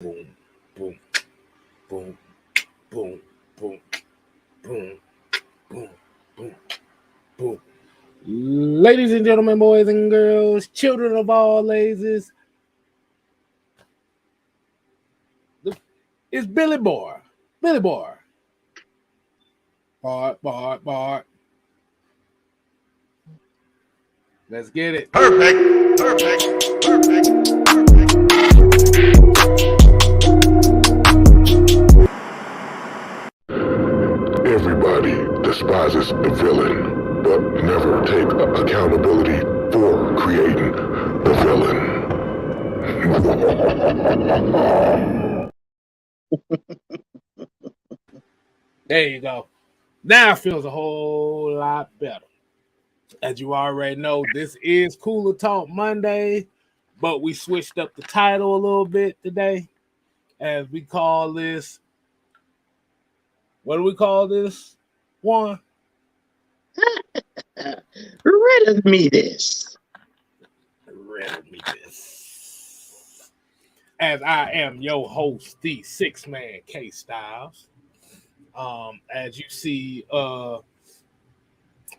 Boom, boom, boom, boom, boom, boom, boom, boom, boom. Ladies and gentlemen, boys and girls, children of all ages, it's Billy Boy. Billy Boy. Bart. Let's get it. Perfect. Everybody despises the villain, but never take accountability for creating the villain. There you go. Now it feels a whole lot better. As you already know, this is Cooler Talk Monday, but we switched up the title a little bit today. As we call this, what do we call this one? Riddle me this. As I am your host, the 6-man K Styles. As you see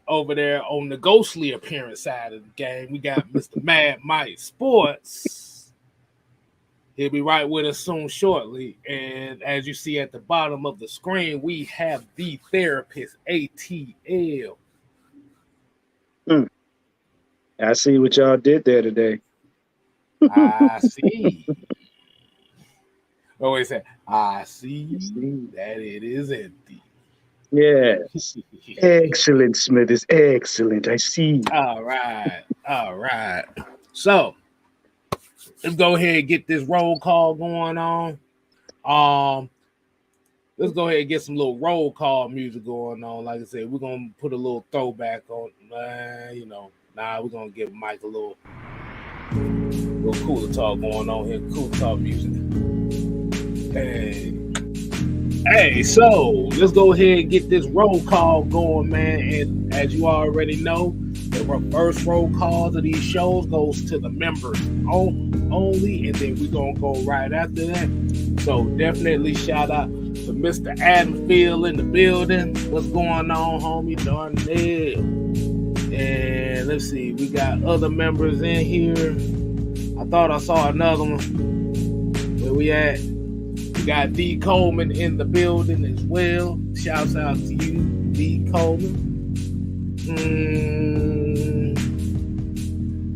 over there on the ghostly appearance side of the game, we got Mr. Mad Mike Sports. He'll be right with us soon shortly. And as you see at the bottom of the screen, we have the therapist ATL. I see what y'all did there today. I see. Oh, wait a second. I see that it is empty. Yes. Excellent, Smithers. Excellent. I see. All right. So let's go ahead and get this roll call going on. Let's go ahead and get some little roll call music going on. Like I said, we're gonna put a little throwback on. We're gonna give Mike a little cooler talk going on here. Cool talk music. Hey, so let's go ahead and get this roll call going, man. And as you already know, the first roll calls of these shows goes to the members only, and then we're gonna go right after that. So definitely shout out to Mr. Adamfield in the building. What's going on, homie? Darnell. And let's see, we got other members in here. I thought I saw another one. Where we at? We got D. Coleman in the building as well. Shouts out to you, D. Coleman.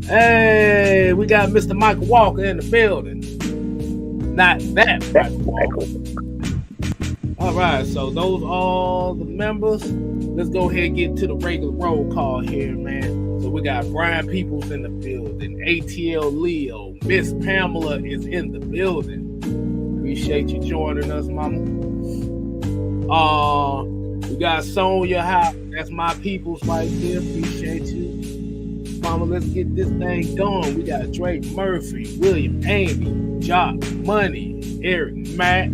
Hey, we got Mr. Michael Walker in the building. Not that Michael Walker. All right, so those are all the members. Let's go ahead and get to the regular roll call here, man. So we got Brian Peoples in the building, ATL Leo, Miss Pamela is in the building. Appreciate you joining us, mama. We got Sonya Howe. That's my peoples right there. Appreciate you. Mama, let's get this thing done. We got Drake Murphy, William Amy, Jock Money, Eric Matt,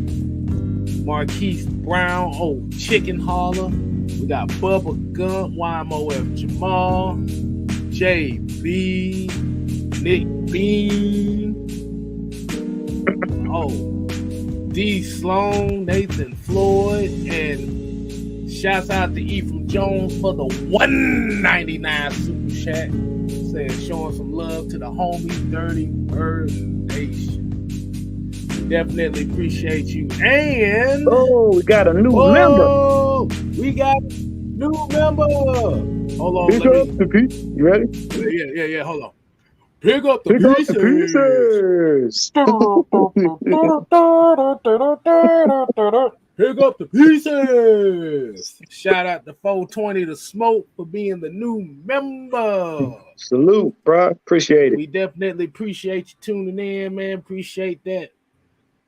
Marquise Brown, Old Chicken Holler. We got Bubba Gump, YMOF Jamal, JB, Nick Bean. D. Sloan, Nathan Floyd, and shouts out to Ephraim Jones for the $1.99 super chat. Saying showing some love to the homies, Dirty Bird Nation. Definitely appreciate you. And we got a new member. We got a new member. Hold on. You ready? Yeah. Hold on. Pick up the pieces. Pick up the pieces. Shout out to 420 to Smoke for being the new member. Salute, bro. Appreciate it. We definitely appreciate you tuning in, man. Appreciate that.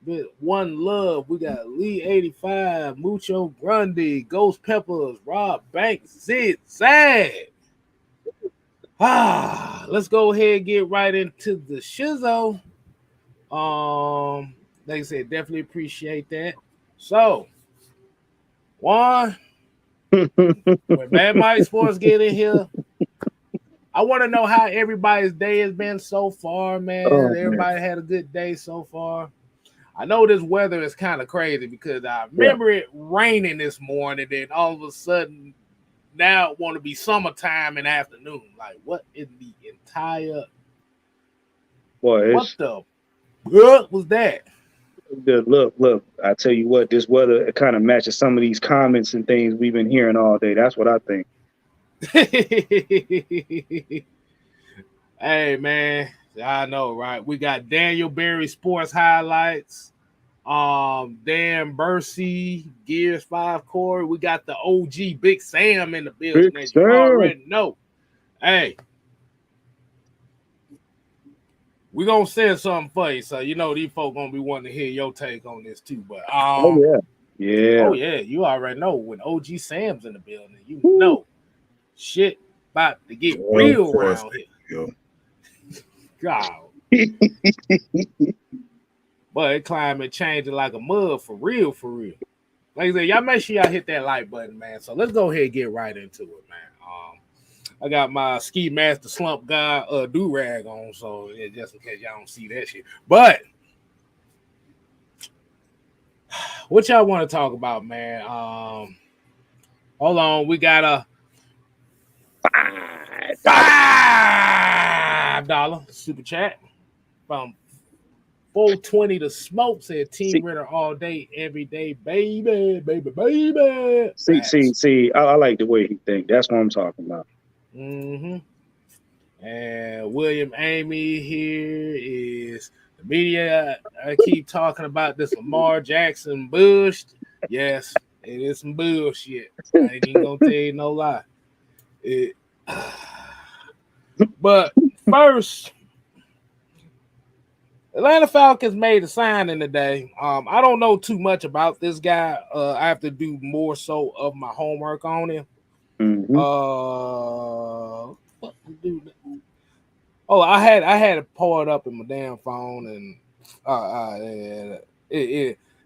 But one love. We got Lee 85, Mucho Grundy, Ghost Peppers, Rob Banks, Zid Zag. Let's go ahead and get right into the shizzo. Like I said, definitely appreciate that. So, when Mad Mike Sports get in here, I want to know how everybody's day has been so far, man. Everybody had a good day so far. I know this weather is kind of crazy because I remember it raining this morning, then all of a sudden now it want to be summertime in the afternoon. Like, what in the entire what was that? Look, I tell you what, this weather it kind of matches some of these comments and things we've been hearing all day. That's what I think. Hey man, I know, right? We got Daniel Berry Sports Highlights, Dan Bursey, Gears 5 Corey. We got the OG Big Sam in the building, as you already know. Hey, we're gonna send something for you, so you know these folks gonna be wanting to hear your take on this too. But oh yeah, you already know when OG Sam's in the building, you know shit about to get real around here. God. But climate changing like a mud for real. Like I said, y'all make sure y'all hit that like button, man. So let's go ahead and get right into it, man. I got my Ski Master Slump guy do-rag on, so just in case y'all don't see that shit. But what y'all want to talk about, man? Hold on, we got a $5 super chat from 420 to Smoke. Said Team Ridder all day, every day, baby. See, I like the way he think. That's what I'm talking about. Mm-hmm. And William Amy here is the media. I keep talking about this Lamar Jackson bullshit. Yes, it is some bullshit. I ain't even gonna tell you no lie. But first, Atlanta Falcons made a signing today. I don't know too much about this guy. I have to do more so of my homework on him. Mm-hmm. What to do? Oh, I had it poured up in my damn phone, and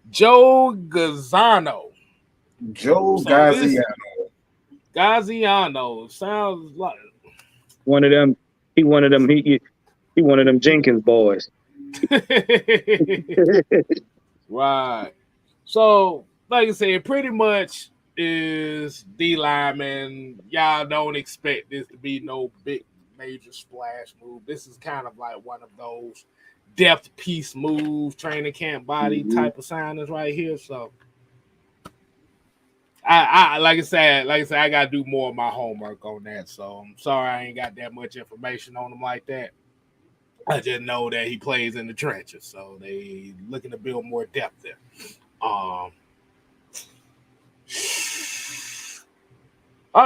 Joe Gazzano. Joe Gaziano sounds like one of them. He one of them Jenkins boys. Right. So, like I said, pretty much is D lineman. Y'all don't expect this to be no big major splash move. This is kind of like one of those depth piece moves, training camp body type of signings right here. So I like I said, I gotta do more of my homework on that. So I'm sorry I ain't got that much information on him like that. I just know that he plays in the trenches, so they looking to build more depth there. All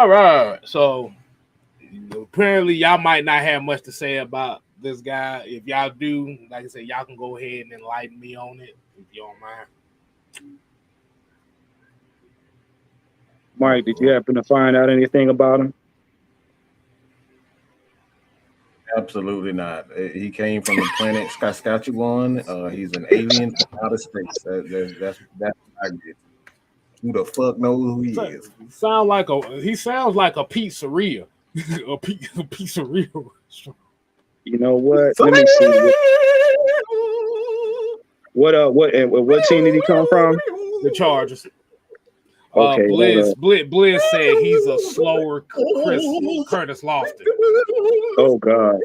right, so apparently y'all might not have much to say about this guy. If y'all do, like I said, y'all can go ahead and enlighten me on it if you don't mind. Mike, did you happen to find out anything about him? Absolutely not. He came from the planet Saskatchewan. He's an alien from outer space. That's what I get. Who the fuck knows who he is? He sounds like a pizzeria. a pizzeria. You know what? Let me see. What team did he come from? The Chargers. Okay. Bliss said he's a slower Curtis Lofton. Oh gosh.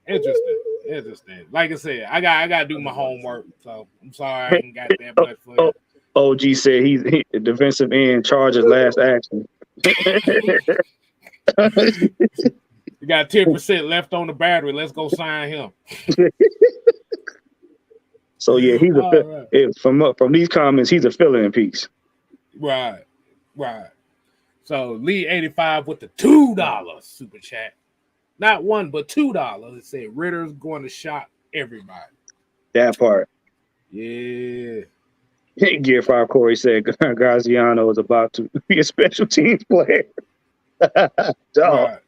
Interesting. Like I said, I got to do my homework, so I'm sorry I ain't got that much for you. OG said he's the defensive end. Chargers last action. You got 10% left on the battery. Let's go sign him. So yeah, he's from these comments, he's a fill-in piece. Right. So Lee 85 with the $2 super chat. Not one, but $2. It said Ridder's going to shock everybody. That part. Yeah. Gear 5 Corey said Graziano is about to be a special teams player. Right.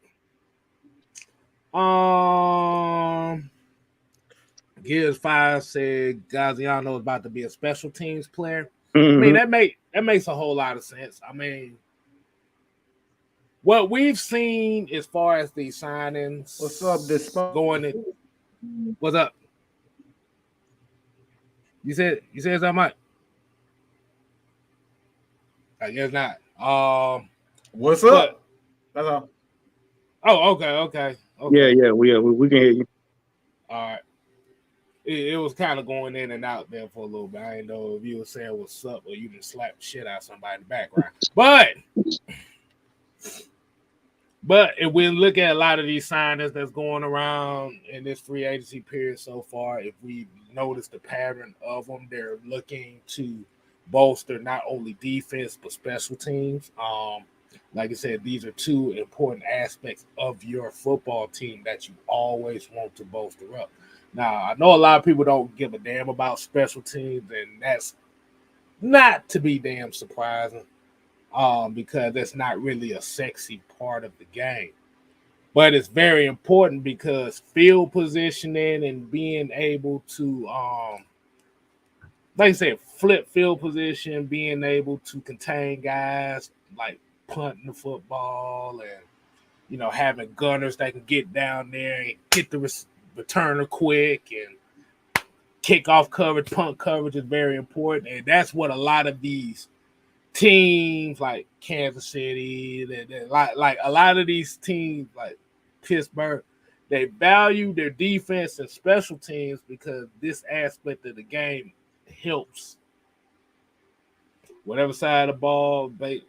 Gears 5 said Gaziano is about to be a special teams player. Mm-hmm. I mean, that makes a whole lot of sense. I mean, what we've seen as far as these signings. What's up, this going in? What's up? You said something, Mike? I guess not. What's But up? That's all. okay. Yeah, we can hear you. All right. It was kind of going in and out there for a little bit. I didn't know if you were saying what's up or you just slapped the shit out of somebody in the background. But if we look at a lot of these signings that's going around in this free agency period so far, if we notice the pattern of them, they're looking to bolster not only defense but special teams. Like I said, these are two important aspects of your football team that you always want to bolster up. Now, I know a lot of people don't give a damn about special teams, and that's not to be damn surprising, because that's not really a sexy part of the game. But it's very important because field positioning and being able to, like I said, flip field position, being able to contain guys like punting the football and, having gunners that can get down there and get the returner quick and kickoff coverage, punt coverage is very important. And that's what a lot of these teams like Kansas City, like a lot of these teams like Pittsburgh, they value their defense and special teams because this aspect of the game helps whatever side of the ball that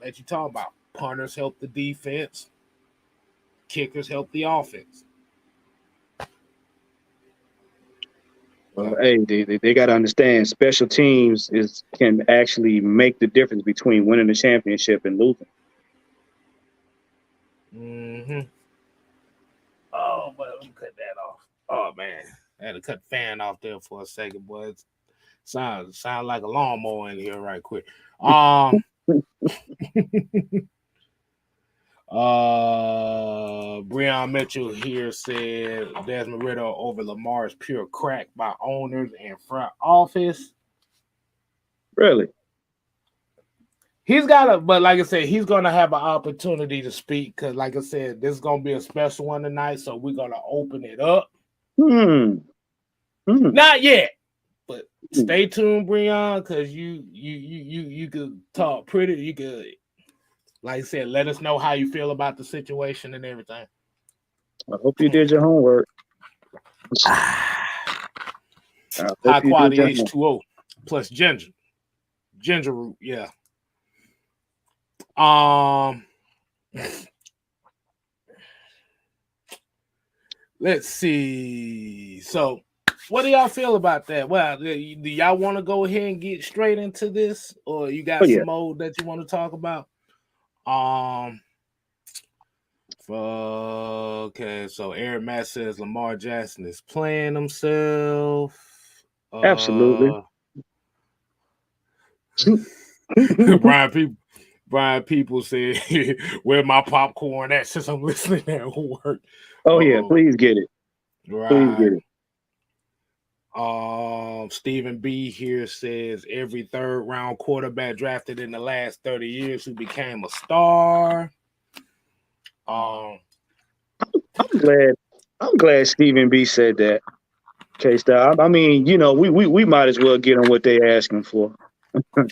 you're talking about. Punters help the defense, kickers help the offense. Well, hey, they got to understand special teams can actually make the difference between winning the championship and losing. Mm-hmm. Oh, but let me cut that off. Oh man, I had to cut the fan off there for a second, boy. It sound like a lawnmower in here right quick. Breon Mitchell here said Desmond Ridder over Lamar is pure crack by owners and front office. Really? He's got but like I said, he's gonna have an opportunity to speak because, like I said, this is gonna be a special one tonight, so we're gonna open it up. Not yet, but stay tuned, Breon, because you could talk pretty. You could, like I said, let us know how you feel about the situation and everything. I hope you did your homework. High quality H2O plus ginger root, yeah. Let's see. So, what do y'all feel about that? Well, do y'all want to go ahead and get straight into this, or you got some more that you want to talk about? Okay, so Eric Matt says Lamar Jackson is playing himself. Absolutely. Brian People said, "Where my popcorn at?" Since I'm listening at work. Oh yeah, please get it. Right. Please get it. Stephen B here says every third round quarterback drafted in the last 30 years who became a star. I'm glad Stephen B said that. K-Style. I mean, we might as well get them what they asking for. All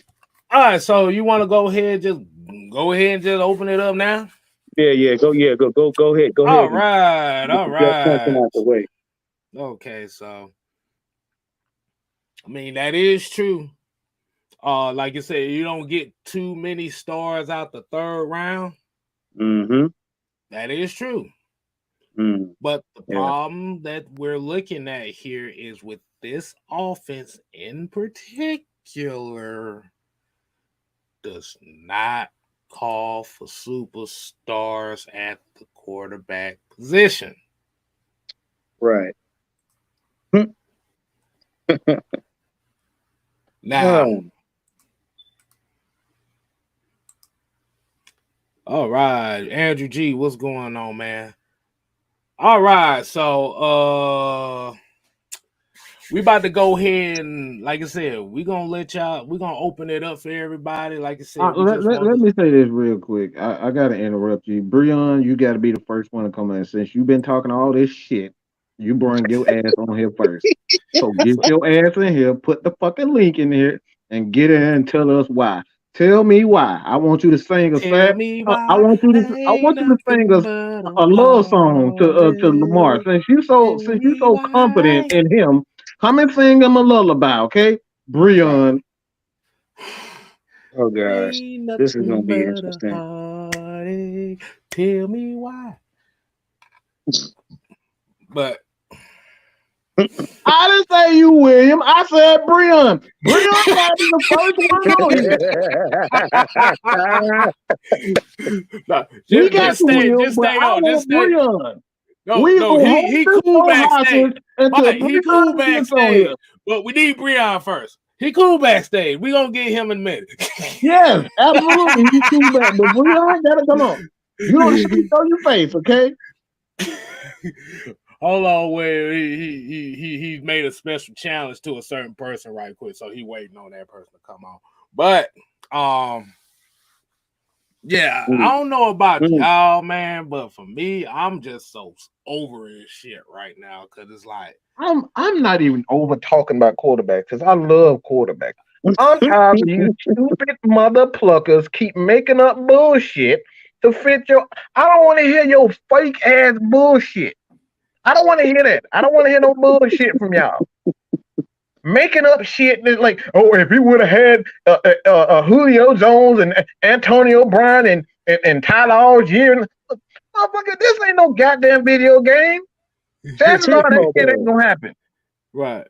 right, so you want to go ahead and just open it up now? Yeah. Go ahead. All right. Out the way. Okay, so I mean that is true. Like you said, you don't get too many stars out the third round. Mm-hmm. That is true. But the problem that we're looking at here is with this offense in particular does not call for superstars at the quarterback position. Right. Now, all right, Andrew G, what's going on, man? All right, so we about to go ahead and, like I said, we're gonna open it up for everybody. Like I said, let me say this real quick. I gotta interrupt you. Breon, you gotta be the first one to come in since you've been talking all this shit. You bring your ass on here first. So get your ass in here, put the fucking link in here, and get in and tell us why. Tell me why. I want you to sing a Tell sad. me I why want you to. I ain't want you to sing nothing but a a love song to Lamar. party. Tell Since you me so confident why in him, come and sing him a lullaby, okay? Breon. Oh gosh, ain't this is gonna nothing be but a interesting. heartache. Tell me why. But I didn't say you, William. I said Breon. Breon got to be the first one on here. no, We got you, Will, just but stay I on. Just want stay. Breon. No, We no, gonna hold he this cool show backstage. hostage until Mike, he cool Breon gets on backstage. here. But we need Breon first. He cool backstage. We gonna get him in a minute. Yes, absolutely. You cool back, but Breon gotta come on. You don't have to show your face, okay? Hold on, where he made a special challenge to a certain person right quick, so he waiting on that person to come on. But yeah, I don't know about y'all, man, but for me, I'm just so over this shit right now because it's like I'm not even over talking about quarterbacks because I love quarterbacks. I'm tired of you stupid mother pluckers keep making up bullshit to fit your. I don't want to hear your fake ass bullshit. I don't want to hear that. I don't want to hear no bullshit from y'all. Making up shit that's like, oh, if he would have had Julio Jones and Antonio Brown and Tyler Algier, motherfucker, this ain't no goddamn video game. Chances are that shit ain't gonna happen. right.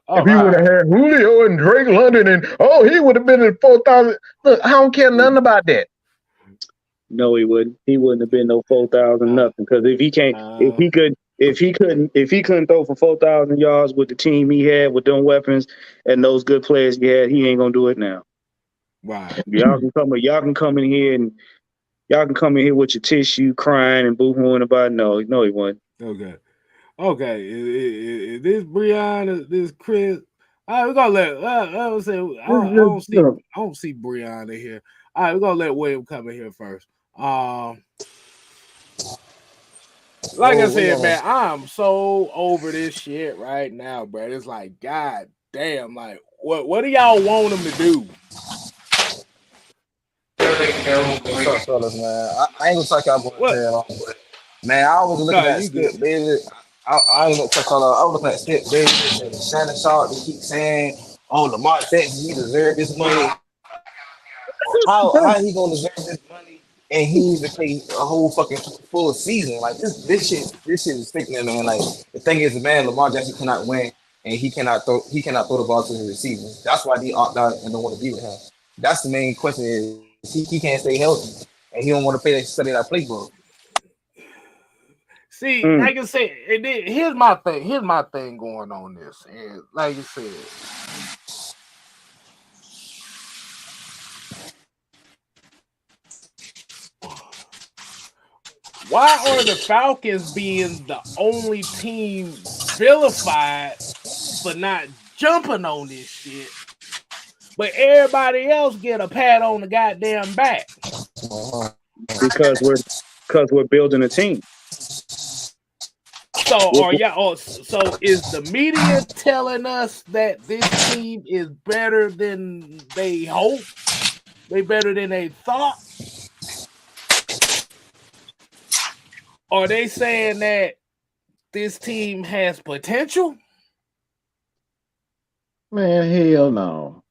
If he Oh, would have had Julio and Drake London and he would have been in 4,000. Look, I don't care nothing about that. No, he wouldn't. He wouldn't have been no 4,000 nothing. Because if he couldn't throw for 4,000 yards with the team he had with them weapons and those good players he had, he ain't gonna do it now. right. Y'all can come in here and y'all can come in here with your tissue crying and boo-hooing about no, he wouldn't. Okay. Is this Breon? Is this Chris? All right, we're gonna let. I don't see Breon in here. All right, we're gonna let William come in here first. Like I said, man, I'm so over this shit right now, bro. It's like, god damn, like, what do y'all want him to do? What's up, fellas, man? I ain't gonna talk y'all boys What? head on, but man, I was looking No, at you Skip good. Bayless. I ain't gonna touch on. I was looking at Skip Bayless and Shannon Sharp. They keep saying, "Oh, Lamar Jackson, he deserved this money." How he gonna deserve this money? And he needs to play a whole fucking full season. Like this shit is sickening, man. Like the thing is, man, Lamar Jackson cannot win, and he cannot throw the ball to his receivers. That's why they opt out and don't want to be with him. That's the main question is he can't stay healthy, and he don't want to study that playbook. See, like I said, here's my thing. Here's my thing going on this, and like I said, why are the Falcons being the only team vilified for not jumping on this shit, but everybody else get a pat on the goddamn back? Because we're building a team. So so is the media telling us that this team is better than they hope? They better than they thought? Are they saying that this team has potential? Man, hell no.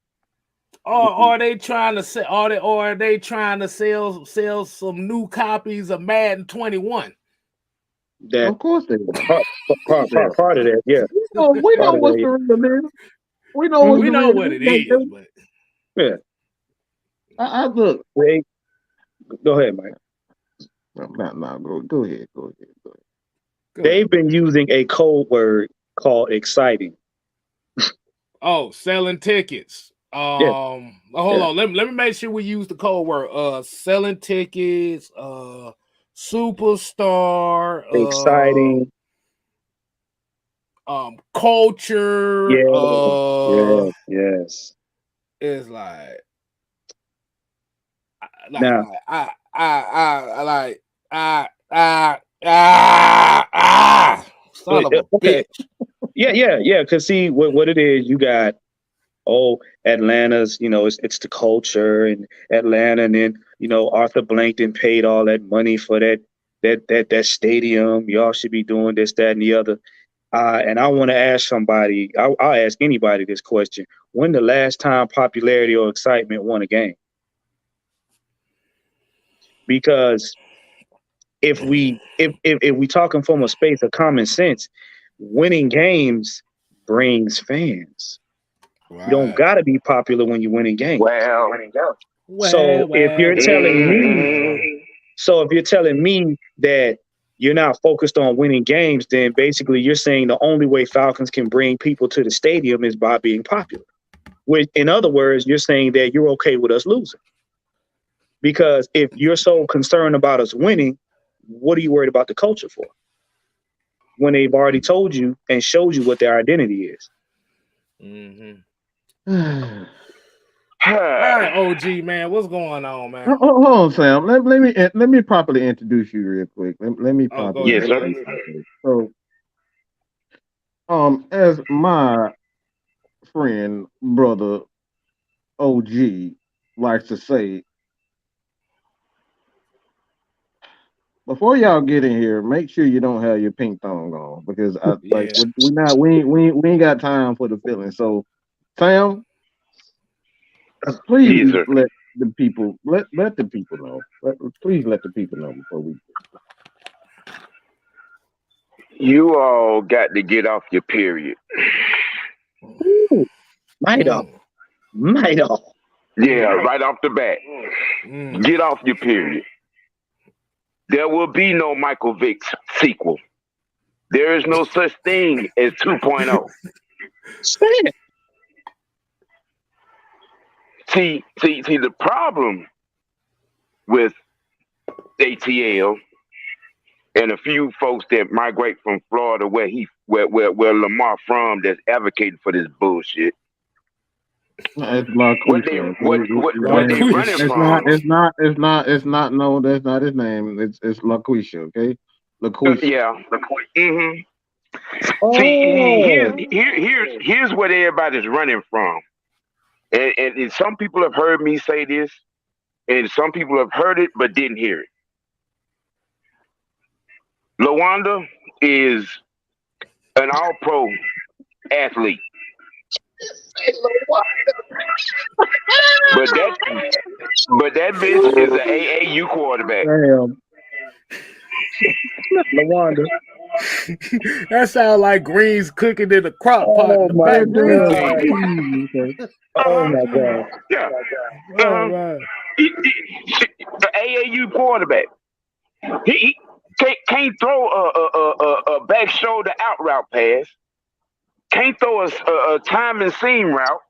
Or are they trying to sell? Or are they trying to sell some new copies of Madden 21? That Of course they are. part of that, yeah. We know Part of what's that, the real deal. We know what's We the know real what it deal. is, but yeah. I look. Go ahead, Mike. No, go ahead. They've been using a code word called exciting. Oh, selling tickets. Yeah. Hold on. Let me make sure we use the code word. Selling tickets. Superstar. Exciting. Culture. Yes. It's like Now, Son of a Okay. bitch. Yeah. Because see, what it is, you got Atlanta's, it's the culture and Atlanta, and then Arthur Blankton paid all that money for that stadium. Y'all should be doing this, that, and the other. And I want to ask somebody. I'll ask anybody this question: when the last time popularity or excitement won a game? Because if we talking from a space of common sense, winning games brings fans. Right. You don't got to be popular when you're winning games. Well, So if you're telling me that you're not focused on winning games, then basically you're saying the only way Falcons can bring people to the stadium is by being popular. Which, in other words, you're saying that you're okay with us losing. Because if you're so concerned about us winning, what are you worried about the culture for? When they've already told you and showed you what their identity is. Mm-hmm. All right, OG, man, what's going on, man? Hold on, Sam. Let me properly introduce you real quick. Let me properly. Yes, sir. So, as my friend, brother, OG likes to say, before y'all get in here, make sure you don't have your pink thong on because we ain't got time for the feelings. So, Sam, please Yes, sir. let the people know. Please let the people know before we. You all got to get off your period. Ooh, might off. Yeah, right off the bat. Get off your period. There will be no Michael Vick's sequel. There is no such thing as 2.0. See, the problem with ATL and a few folks that migrate from Florida where Lamar from that's advocating for this bullshit. It's What they running from? It's not. No, that's not his name. It's LaQuisha. Okay, LaQuisha. Yeah. See, here's what everybody's running from, and some people have heard me say this, and some people have heard it but didn't hear it. LaWanda is an all-pro athlete. But that bitch is an AAU quarterback. Damn. LaWanda. That sounds like greens cooking in a crock pot in the back. Oh my God. Yeah. Right. The AAU quarterback. He can't throw a back shoulder out route pass. Can't throw a time and seam route.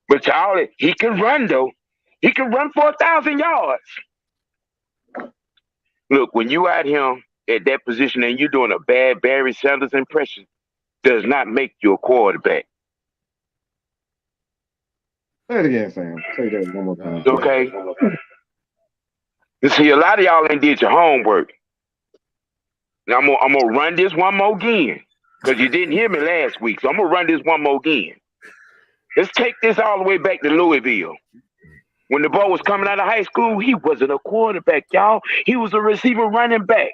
But y'all, he can run though. He can run for 1,000 yards. Look, when you out here at that position and you're doing a bad Barry Sanders impression, does not make you a quarterback. Say it again, Sam. Say that one more time. Okay. You see, a lot of y'all ain't did your homework. Now I'm gonna run this one more again because you didn't hear me last week, so I'm gonna run this one more again. Let's take this all the way back to Louisville. When the boy was coming out of high school, he wasn't a quarterback, y'all. He was a receiver running back.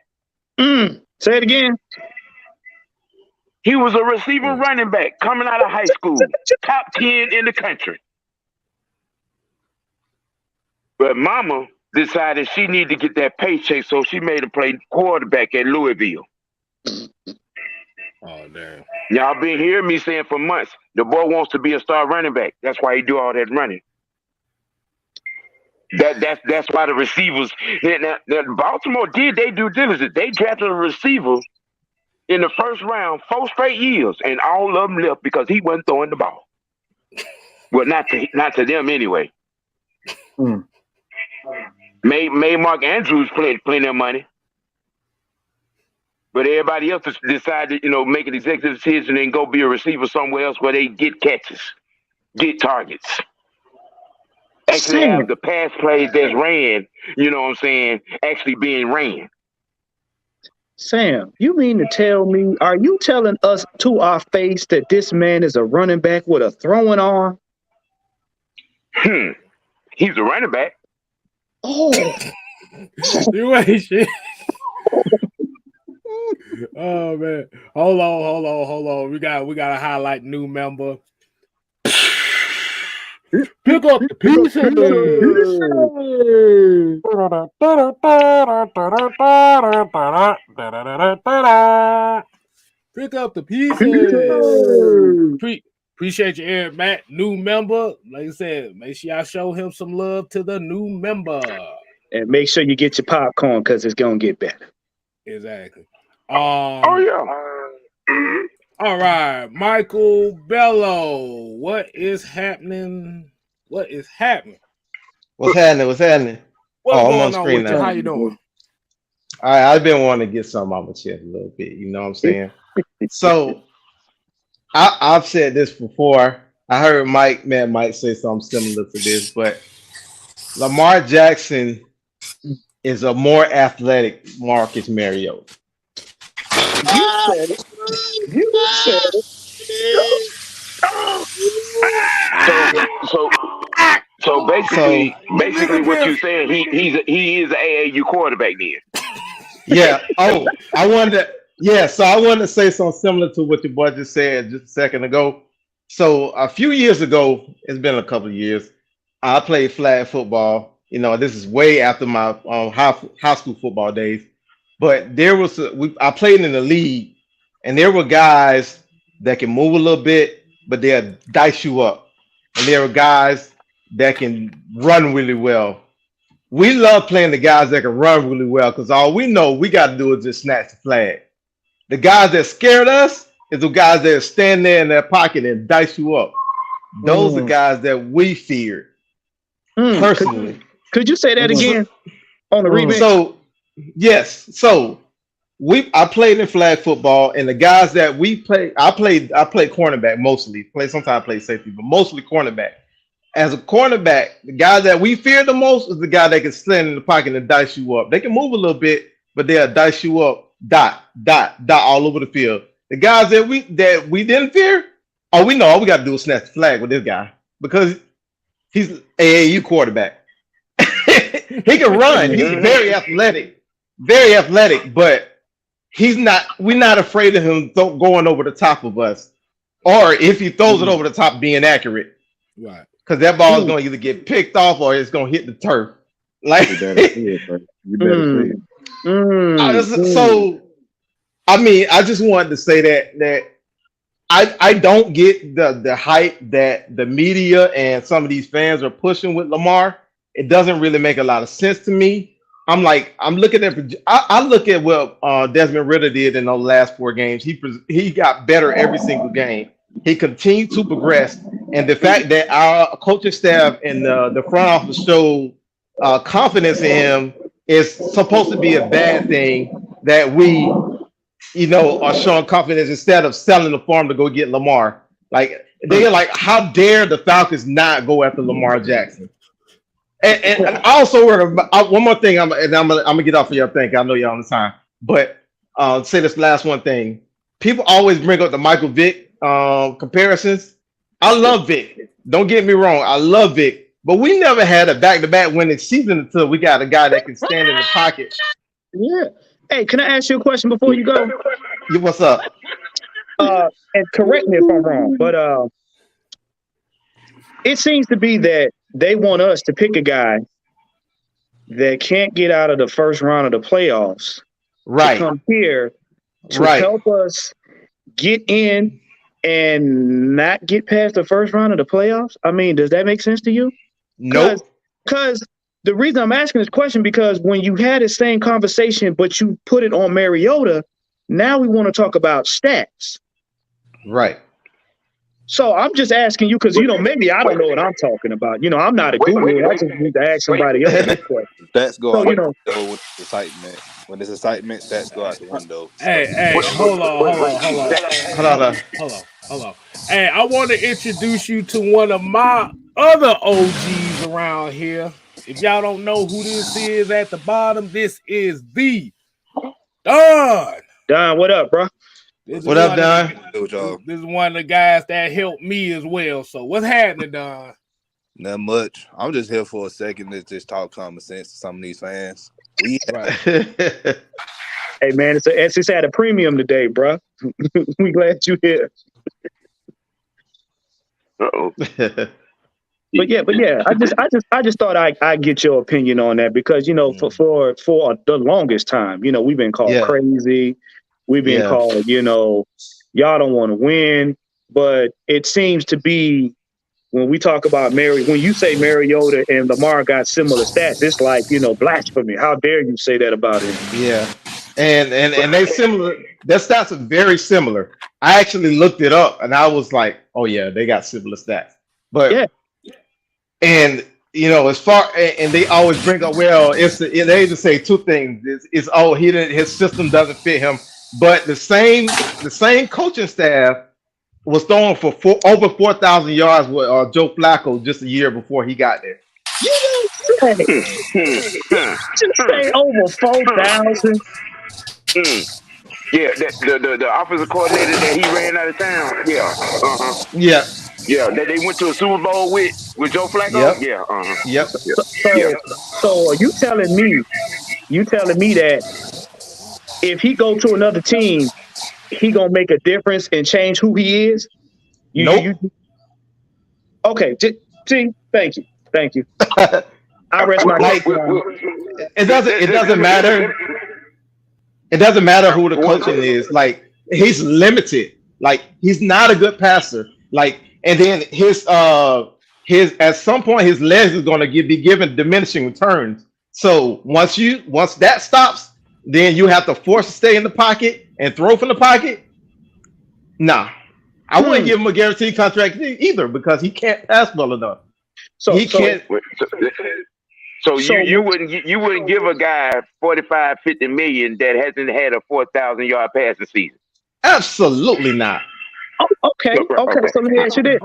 Say it again. He was a receiver running back coming out of high school. Top 10 in the country. But mama decided she needed to get that paycheck, so she made him play quarterback at Louisville. Oh, damn. Y'all been hearing me saying for months, the boy wants to be a star running back. That's why he do all that running. That's why the receivers. Now, Baltimore did they due diligence. They drafted a receiver in the first round 4 straight years, and all of them left because he wasn't throwing the ball. Well, not to them anyway. Made Mark Andrews plenty of money, but everybody else decided, make an executive decision and go be a receiver somewhere else where they get catches, get targets. Actually have the pass plays that's ran, you know what I'm saying, actually being ran. Sam, you mean to tell me, are you telling us to our face that this man is a running back with a throwing arm? He's a running back. Oh, You ain't shit. Oh man. Hold on. We got to highlight new member. Pick up the pieces. Pick up the pieces. Appreciate you, Eric Matt. New member. Like I said, make sure y'all show him some love to the new member. And make sure you get your popcorn because it's going to get better. Exactly. Oh yeah. All right, Michael Bello. What is happening? What's happening? What's happening? What's I'm going on on screen with you? now. How you doing? All right, I've been wanting to get something on my chest a little bit. You know what I'm saying? So I've said this before. I heard Mike say something similar to this, but Lamar Jackson is a more athletic Marcus Mariota. You said it. You said it. So basically what you're saying, he is an AAU quarterback then. Yeah. Oh, I wanted to. Yeah. So I wanted to say something similar to what your boy just said just a second ago. So a few years ago, it's been a couple of years, I played flag football. You know, this is way after my high school football days. But there was I played in the league, and there were guys that can move a little bit, but they'll dice you up. And there were guys that can run really well. We love playing the guys that can run really well because all we know we got to do is just snatch the flag. The guys that scared us is the guys that stand there in their pocket and dice you up. Those are guys that we feared personally. Could you say that again on the remix? So, yes. So I played in flag football, and the guys that we played, I played cornerback mostly. Sometimes I played safety, but mostly cornerback. As a cornerback, the guy that we fear the most is the guy that can stand in the pocket and dice you up. They can move a little bit, but they'll dice you up, dot all over the field. The guys that we didn't fear, we know all we got to do is snatch the flag with this guy because he's AAU quarterback. He can run. He's very athletic, but we're not afraid of him going over the top of us, or if he throws it over the top, being accurate. Right. Because that ball is going to either get picked off or it's going to hit the turf. Like, You better see it. So, I mean, I just wanted to say that I don't get the hype that the media and some of these fans are pushing with Lamar. It doesn't really make a lot of sense to me. I look at what Desmond Ridder did in those last 4 games. He got better every single game. He continued to progress, and the fact that our coaching staff and the front office showed confidence in him is supposed to be a bad thing. That we, are showing confidence instead of selling the farm to go get Lamar. Like they're like, how dare the Falcons not go after Lamar Jackson? And I also one more thing. I'm gonna get off of your thing. I know y'all on the time, but say this last one thing. People always bring up the Michael Vick comparisons. I love Vic. Don't get me wrong. I love Vic, but we never had a back-to-back winning season until we got a guy that can stand in the pocket. Yeah. Hey, can I ask you a question before you go? Yeah, what's up? And correct me if I'm wrong, but it seems to be that they want us to pick a guy that can't get out of the first round of the playoffs. Right. To come here to help us get in and not get past the first round of the playoffs? I mean, does that make sense to you? No. Because the reason I'm asking this question, because when you had the same conversation, but you put it on Mariota, now we want to talk about stats. Right. So I'm just asking you because, maybe I don't know what I'm talking about. I'm not a guru. I just need to ask somebody else that question. Stats go out the window with excitement. When there's excitement, stats go out the window. Hey, hold on. Hey, I want to introduce you to one of my other OGs around here. If y'all don't know who this is at the bottom, this is the Don, what up, bro? What up, Don? This is one of the guys that helped me as well. So what's happening, Don? Not much. I'm just here for a second to just talk common sense to some of these fans. Hey man, it's at a premium today, bro. We glad you here. Uh-oh. But yeah, I just thought I'd get your opinion on that because for the longest time, we've been called crazy, we've been called, y'all don't want to win, but it seems to be when we talk about when you say Mariota and Lamar got similar stats, it's like blasphemy. How dare you say that about him? Yeah, and they similar. Their stats are very similar. I actually looked it up and I was like, oh yeah, they got similar stats, but yeah. And as far and they always bring up, well, they just say two things. It's his system doesn't fit him, but the same coaching staff was throwing for over 4,000 yards with Joe Flacco just a year before he got there. Just say over 4,000. Yeah, the offensive coordinator that he ran out of town. Yeah. Yeah, that they went to a Super Bowl with Joe Flacco. Yep. Yeah. So are you telling me that if he go to another team, he gonna make a difference and change who he is? Nope. Okay. Thank you. I rest my case. It doesn't matter. It doesn't matter who the coaching is. Like he's limited. Like he's not a good passer. Like. And then his at some point his legs is going to be given diminishing returns. So once that stops, then you have to force to stay in the pocket and throw from the pocket. Nah, I wouldn't give him a guaranteed contract either because he can't pass well enough. So he can't. So you wouldn't give a guy 45, 50 million that hasn't had a 4,000 yard passing season? Absolutely not. Oh, okay. So let me ask you this: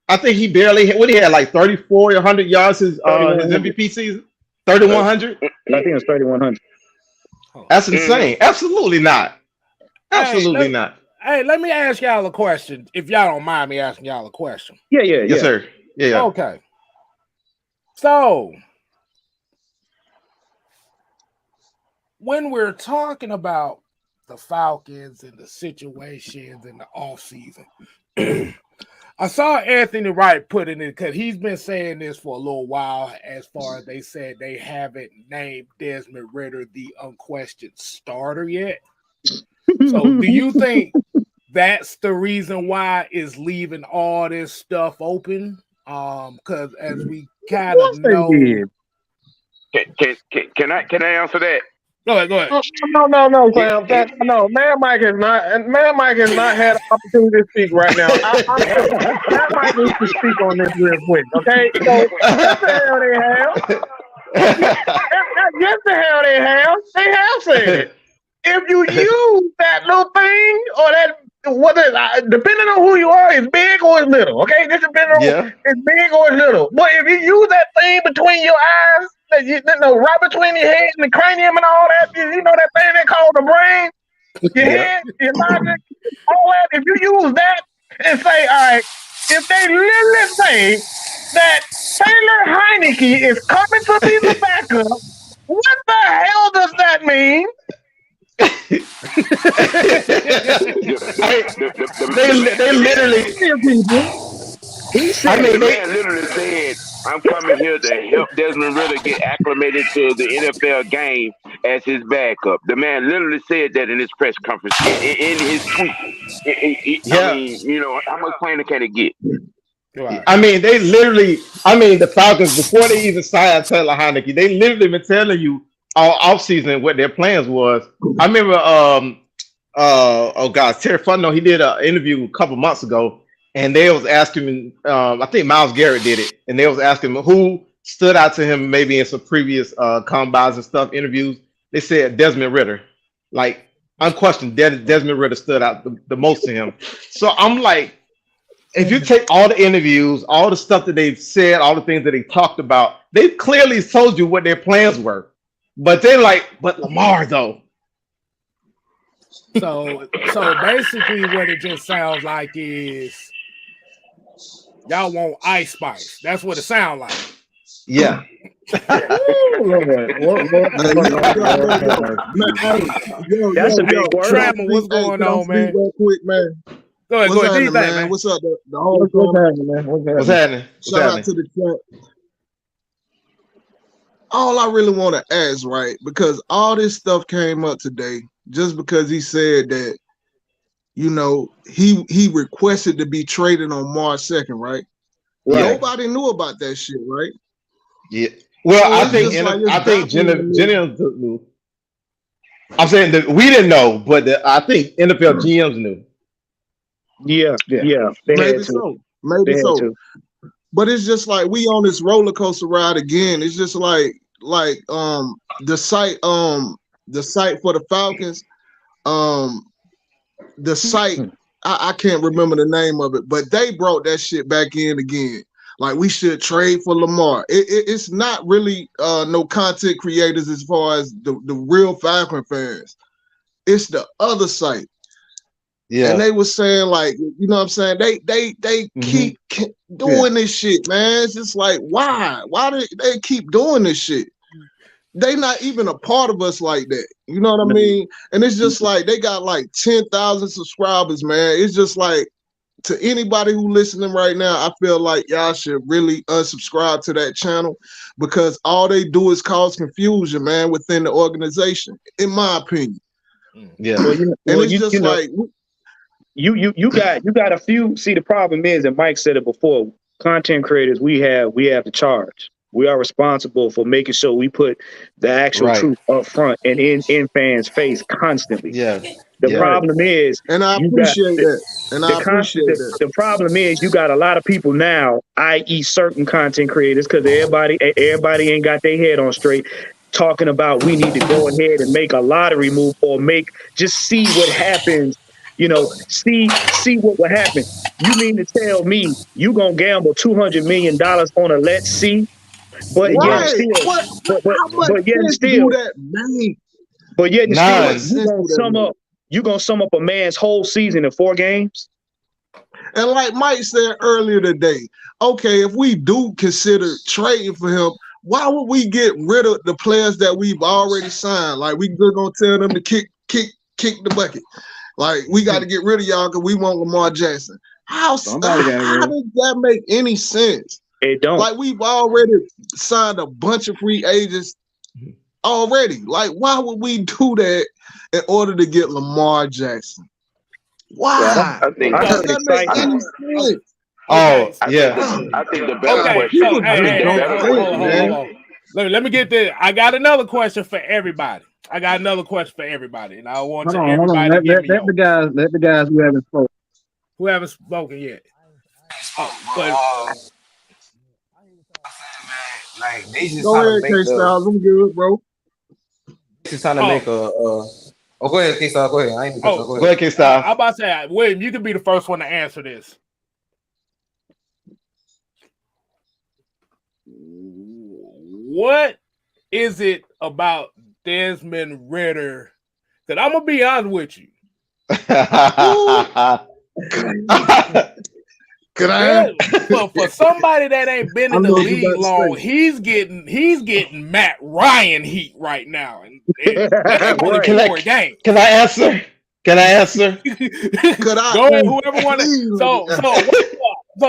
I think he barely he had like 3,400 yards his MVP season, 3,100. I think it was 3,100. That's insane. Absolutely not. Absolutely not. Hey, let me ask y'all a question. If y'all don't mind me asking y'all a question. Yeah. Yes, sir. Yeah. Okay. So when we're talking about the Falcons and the situations in the offseason, I saw Anthony Wright put in it because he's been saying this for a little while as far as they said they haven't named Desmond Ridder the unquestioned starter yet. So do you think that's the reason why it's leaving all this stuff open? Because as we kind of know, can I answer that? Go ahead. No, Sam. No, Man Mike has not had an opportunity to speak right now. Man Mike needs to speak on this real quick, okay? So yes, the hell they have. Yes, the hell they have. They have said it. If you use that little thing or that, depending on who you are, it's big or it's little. Okay, this depending on it's big or it's little. But if you use that thing between your eyes, right between your head and the cranium and all that, that thing they call the brain, your head, your logic, all that. If you use that and say, all right, if they literally say that Taylor Heineke is coming to be the backup, what the hell does that mean? They literally. The man literally said, "I'm coming here to help Desmond Ridder get acclimated to the NFL game as his backup." The man literally said that in his press conference, in his tweet. I mean, how much plainer can it get? I mean, the Falcons, before they even signed Taylor Heineke, they literally been telling you all offseason what their plans was. I remember, Terry Funno, he did an interview a couple months ago, and they was asking him, I think Myles Garrett did it, and they was asking him who stood out to him maybe in some previous combines and stuff, interviews. They said Desmond Ridder. Like, unquestioned, Desmond Ridder stood out the most to him. So I'm like, if you take all the interviews, all the stuff that they've said, all the things that they talked about, they've clearly told you what their plans were. But then but Lamar though. So basically, what it just sounds like is y'all want Ice Spice. That's what it sounds like. Yeah. That's a big word. Trammell, what's going on, man? Real quick, man. Go ahead, What's happening, man. man? What's up? The whole What's happening, man? What's happening? Shout out to the chat. All I really want to ask, right? Because all this stuff came up today, just because he said that, you know, he requested to be traded on March 2nd, right? Nobody knew about that shit, right? Yeah. Well, So I it's think just like I think it's GMs knew. I'm saying that we didn't know, but I think NFL GMs knew. Yeah. Maybe so. But it's just like we on this roller coaster ride again. It's just like the site for the Falcons, the site I can't remember the name of it, but they brought that shit back in again. Like we should trade for Lamar. It's not really no content creators as far as the real Falcon fans. It's the other site. Yeah. And they were saying, like, you know what I'm saying? They keep doing this shit, man. It's just like, why? Why do they keep doing this shit? They not even a part of us like that. You know what I mean? And it's just like they got like 10,000 subscribers, man. It's just like, to anybody who listening right now, I feel like y'all should really unsubscribe to that channel because all they do is cause confusion, man, within the organization, in my opinion. Yeah. You got a few. See, the problem is, and Mike said it before, content creators, we have the charge. We are responsible for making sure we put the actual truth up front and in fans' face constantly. Yeah. The problem is, and I appreciate that. And I appreciate that. The problem is, you got a lot of people now, i.e., certain content creators, because everybody ain't got their head on straight, talking about we need to go ahead and make a lottery move or just see what happens. You know, see what will happen. You mean to tell me you gonna gamble $200 million on a let's see? But yet still, you gonna sum up a man's whole season in 4 games. And like Mike said earlier today, okay, if we do consider trading for him, why would we get rid of the players that we've already signed? Like we just gonna tell them to kick the bucket. Like we got to get rid of y'all because we want Lamar Jackson. How does that make any sense? It don't. Like we've already signed a bunch of free agents already. Like why would we do that in order to get Lamar Jackson? Why? I think that make any sense? Oh, yeah. I think the better question. Hold on. Let me get this. I got another question for everybody. And I want everybody to give me let the guys who haven't spoken yet. Like they just go ahead, K-Styles. I'm good, bro. Just trying to make a. Oh, go ahead, K-Styles. Go ahead. I ain't go ahead, K-Styles. I'm about to say, William, you can be the first one to answer this. What is it about Desmond Ridder? Because I'm gonna be honest with you. For somebody that ain't been in the league long, he's getting Matt Ryan heat right now. And Can I answer? Could I? Go ahead, whoever wants to. So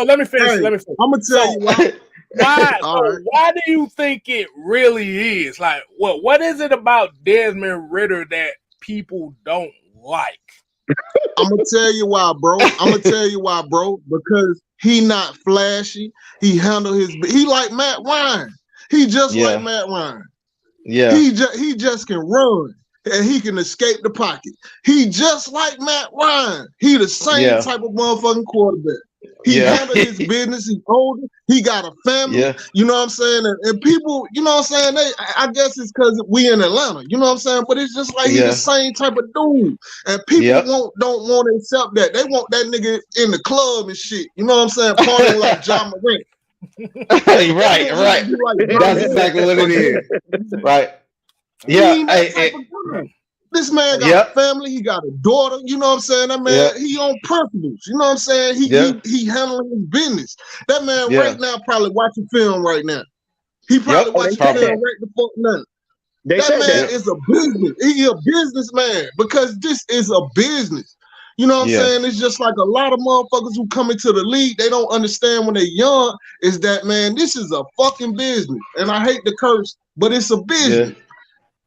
let me finish. I'm gonna tell you why. Why do you think it really is? Like, what is it about Desmond Ridder that people don't like? I'm gonna tell you why, bro. Because he not flashy. He handle he like Matt Ryan. He just like Matt Ryan. Yeah. He just can run and he can escape the pocket. He just like Matt Ryan. He the same type of motherfucking quarterback. He handle his business. He's older. He got a family. Yeah. You know what I'm saying? And people, you know what I'm saying? I guess it's because we in Atlanta. You know what I'm saying? But it's just like he's the same type of dude. And people don't want to accept that. They want that nigga in the club and shit. You know what I'm saying? Partying like John Morant. Right. That's exactly what it is. Right. He ain't that type of guy. This man got a family. He got a daughter. You know what I'm saying? That man, he on principles. You know what I'm saying? He handling his business. That man right now probably watching film right now. He probably watching film right the fuck now. That man is a business. He a businessman because this is a business. You know what I'm saying? It's just like a lot of motherfuckers who come into the league, they don't understand when they're young, is that, man, this is a fucking business. And I hate to curse, but it's a business.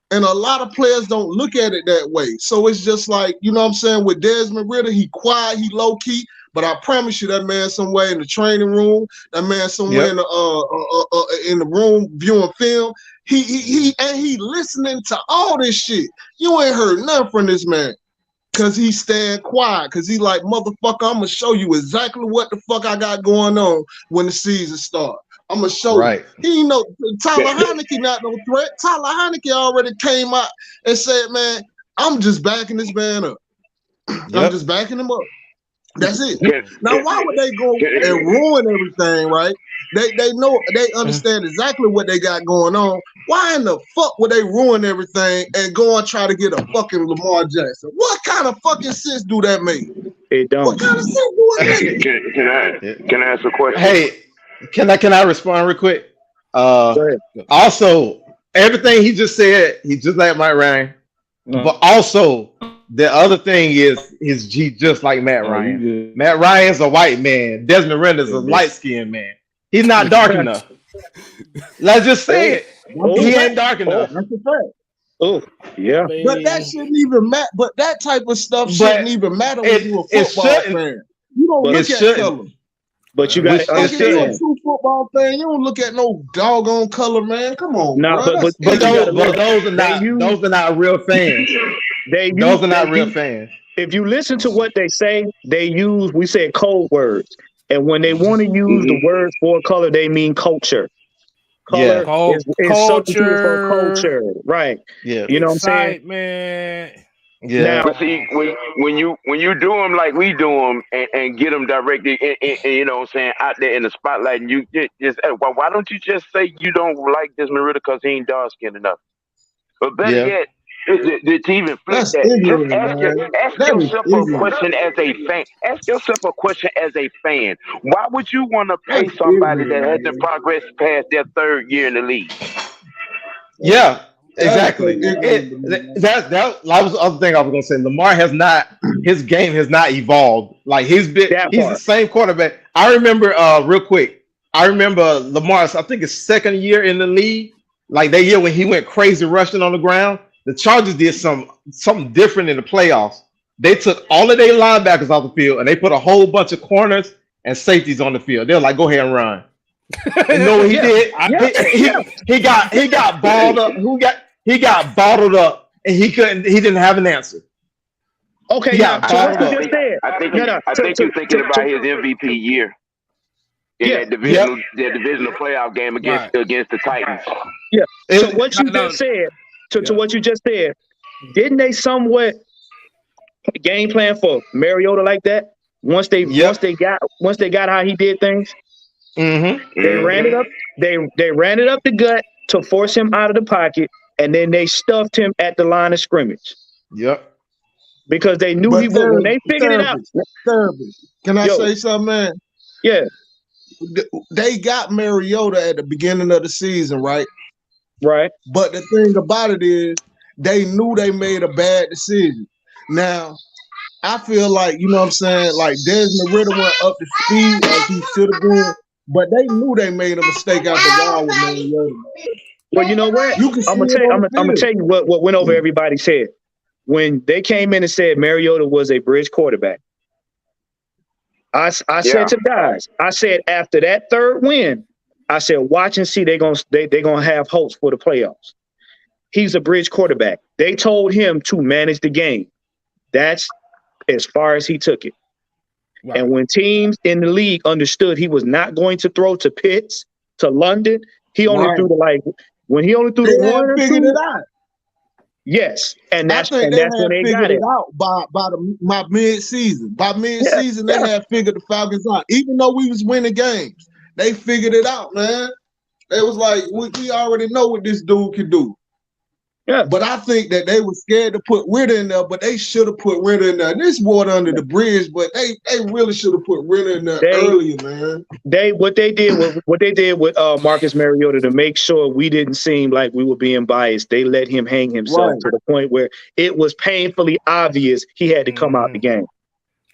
And a lot of players don't look at it that way. So it's just like, you know what I'm saying, with Desmond Ridder, he quiet, he low-key, but I promise you that man somewhere in the training room, that man somewhere in the room viewing film, he listening to all this shit. You ain't heard nothing from this man. Cause he staying quiet, cause he like, motherfucker, I'm gonna show you exactly what the fuck I got going on when the season starts. I'm gonna show you. He know Tyler Heineke not no threat. Tyler Heineke already came out and said, man, I'm just backing this man up. I'm just backing him up. That's it. Now, why would they go and ruin everything, right? They know, they understand exactly what they got going on. Why in the fuck would they ruin everything and go and try to get a fucking Lamar Jackson? What kind of fucking sense do that make? It don't. What kind of sense do it make? Can I ask a question? Hey, can I respond real quick? Also, everything he just said, he just like Mike Ryan. But also, the other thing is his G just like Matt Ryan. Matt Ryan's a white man. Desmond Ridder's a light-skinned man. He's not dark enough. Let's just say it. He ain't dark enough. That's a fact. Oh, yeah. But that shouldn't even matter. But that type of stuff shouldn't even matter when you're a football fan. You don't look at color. But you got to understand. If you're a true football fan, you don't look at no doggone color, man. Come on, but those are not real fans. Those are not real fans. If you listen to what they say, we say code words. And when they want to use the word for color, they mean culture. Color is substituted for culture. Right. Yeah. You know what I'm saying? Man. Yeah. Now, but see, when you do them like we do them and get them directed, and you know what I'm saying, out there in the spotlight, and you just why don't you just say you don't like Desmond Ridder because he ain't dark skinned enough? But better yet, to even flip that, ask yourself a question as a fan. Ask yourself a question as a fan. Why would you want to pay somebody that hasn't progressed past their third year in the league? Yeah. Exactly. That was the other thing I was gonna say. Lamar his game has not evolved. Like he's the same quarterback. I remember real quick. I remember Lamar's, I think his second year in the league, like that year when he went crazy rushing on the ground. The Chargers did something different in the playoffs. They took all of their linebackers off the field and they put a whole bunch of corners and safeties on the field. They're like, go ahead and run. You know what he did? He got balled up. He got bottled up, and he didn't have an answer. Okay, I think you're thinking about his MVP year. In that divisional playoff game against the Titans. Yeah. So what you just said, to what you just said, didn't they somewhat game plan for Mariota like that? Once they got how he did things, they ran it up. They ran it up the gut to force him out of the pocket. And then they stuffed him at the line of scrimmage. Yep. Because they knew he would. When they figured it out. Can I say something, man? Yeah. They got Mariota at the beginning of the season, right? Right. But the thing about it is, they knew they made a bad decision. Now, I feel like, you know what I'm saying, like Desmond Ridder went up to speed as he should have been, but they knew they made a mistake out the wall with Mariota. Well, you know what? I'm gonna tell you what went over everybody's head when they came in and said Mariota was a bridge quarterback. I said to guys, I said after that third win, I said watch and see they're gonna have hopes for the playoffs. He's a bridge quarterback. They told him to manage the game. That's as far as he took it. Right. And when teams in the league understood he was not going to throw to Pitts, to London, he only threw when he only threw the one or figured two, it out. Yes, and that's when they got it out by mid-season. By mid-season, they had figured the Falcons out. Even though we was winning games, they figured it out, man. They was like, we already know what this dude can do. Yeah. But I think that they were scared to put Ridder in there, but they should have put Ridder in there. This water under the bridge, but they really should have put Ridder in there earlier, man. What they did with Marcus Mariota to make sure we didn't seem like we were being biased. They let him hang himself to the point where it was painfully obvious he had to come out the game.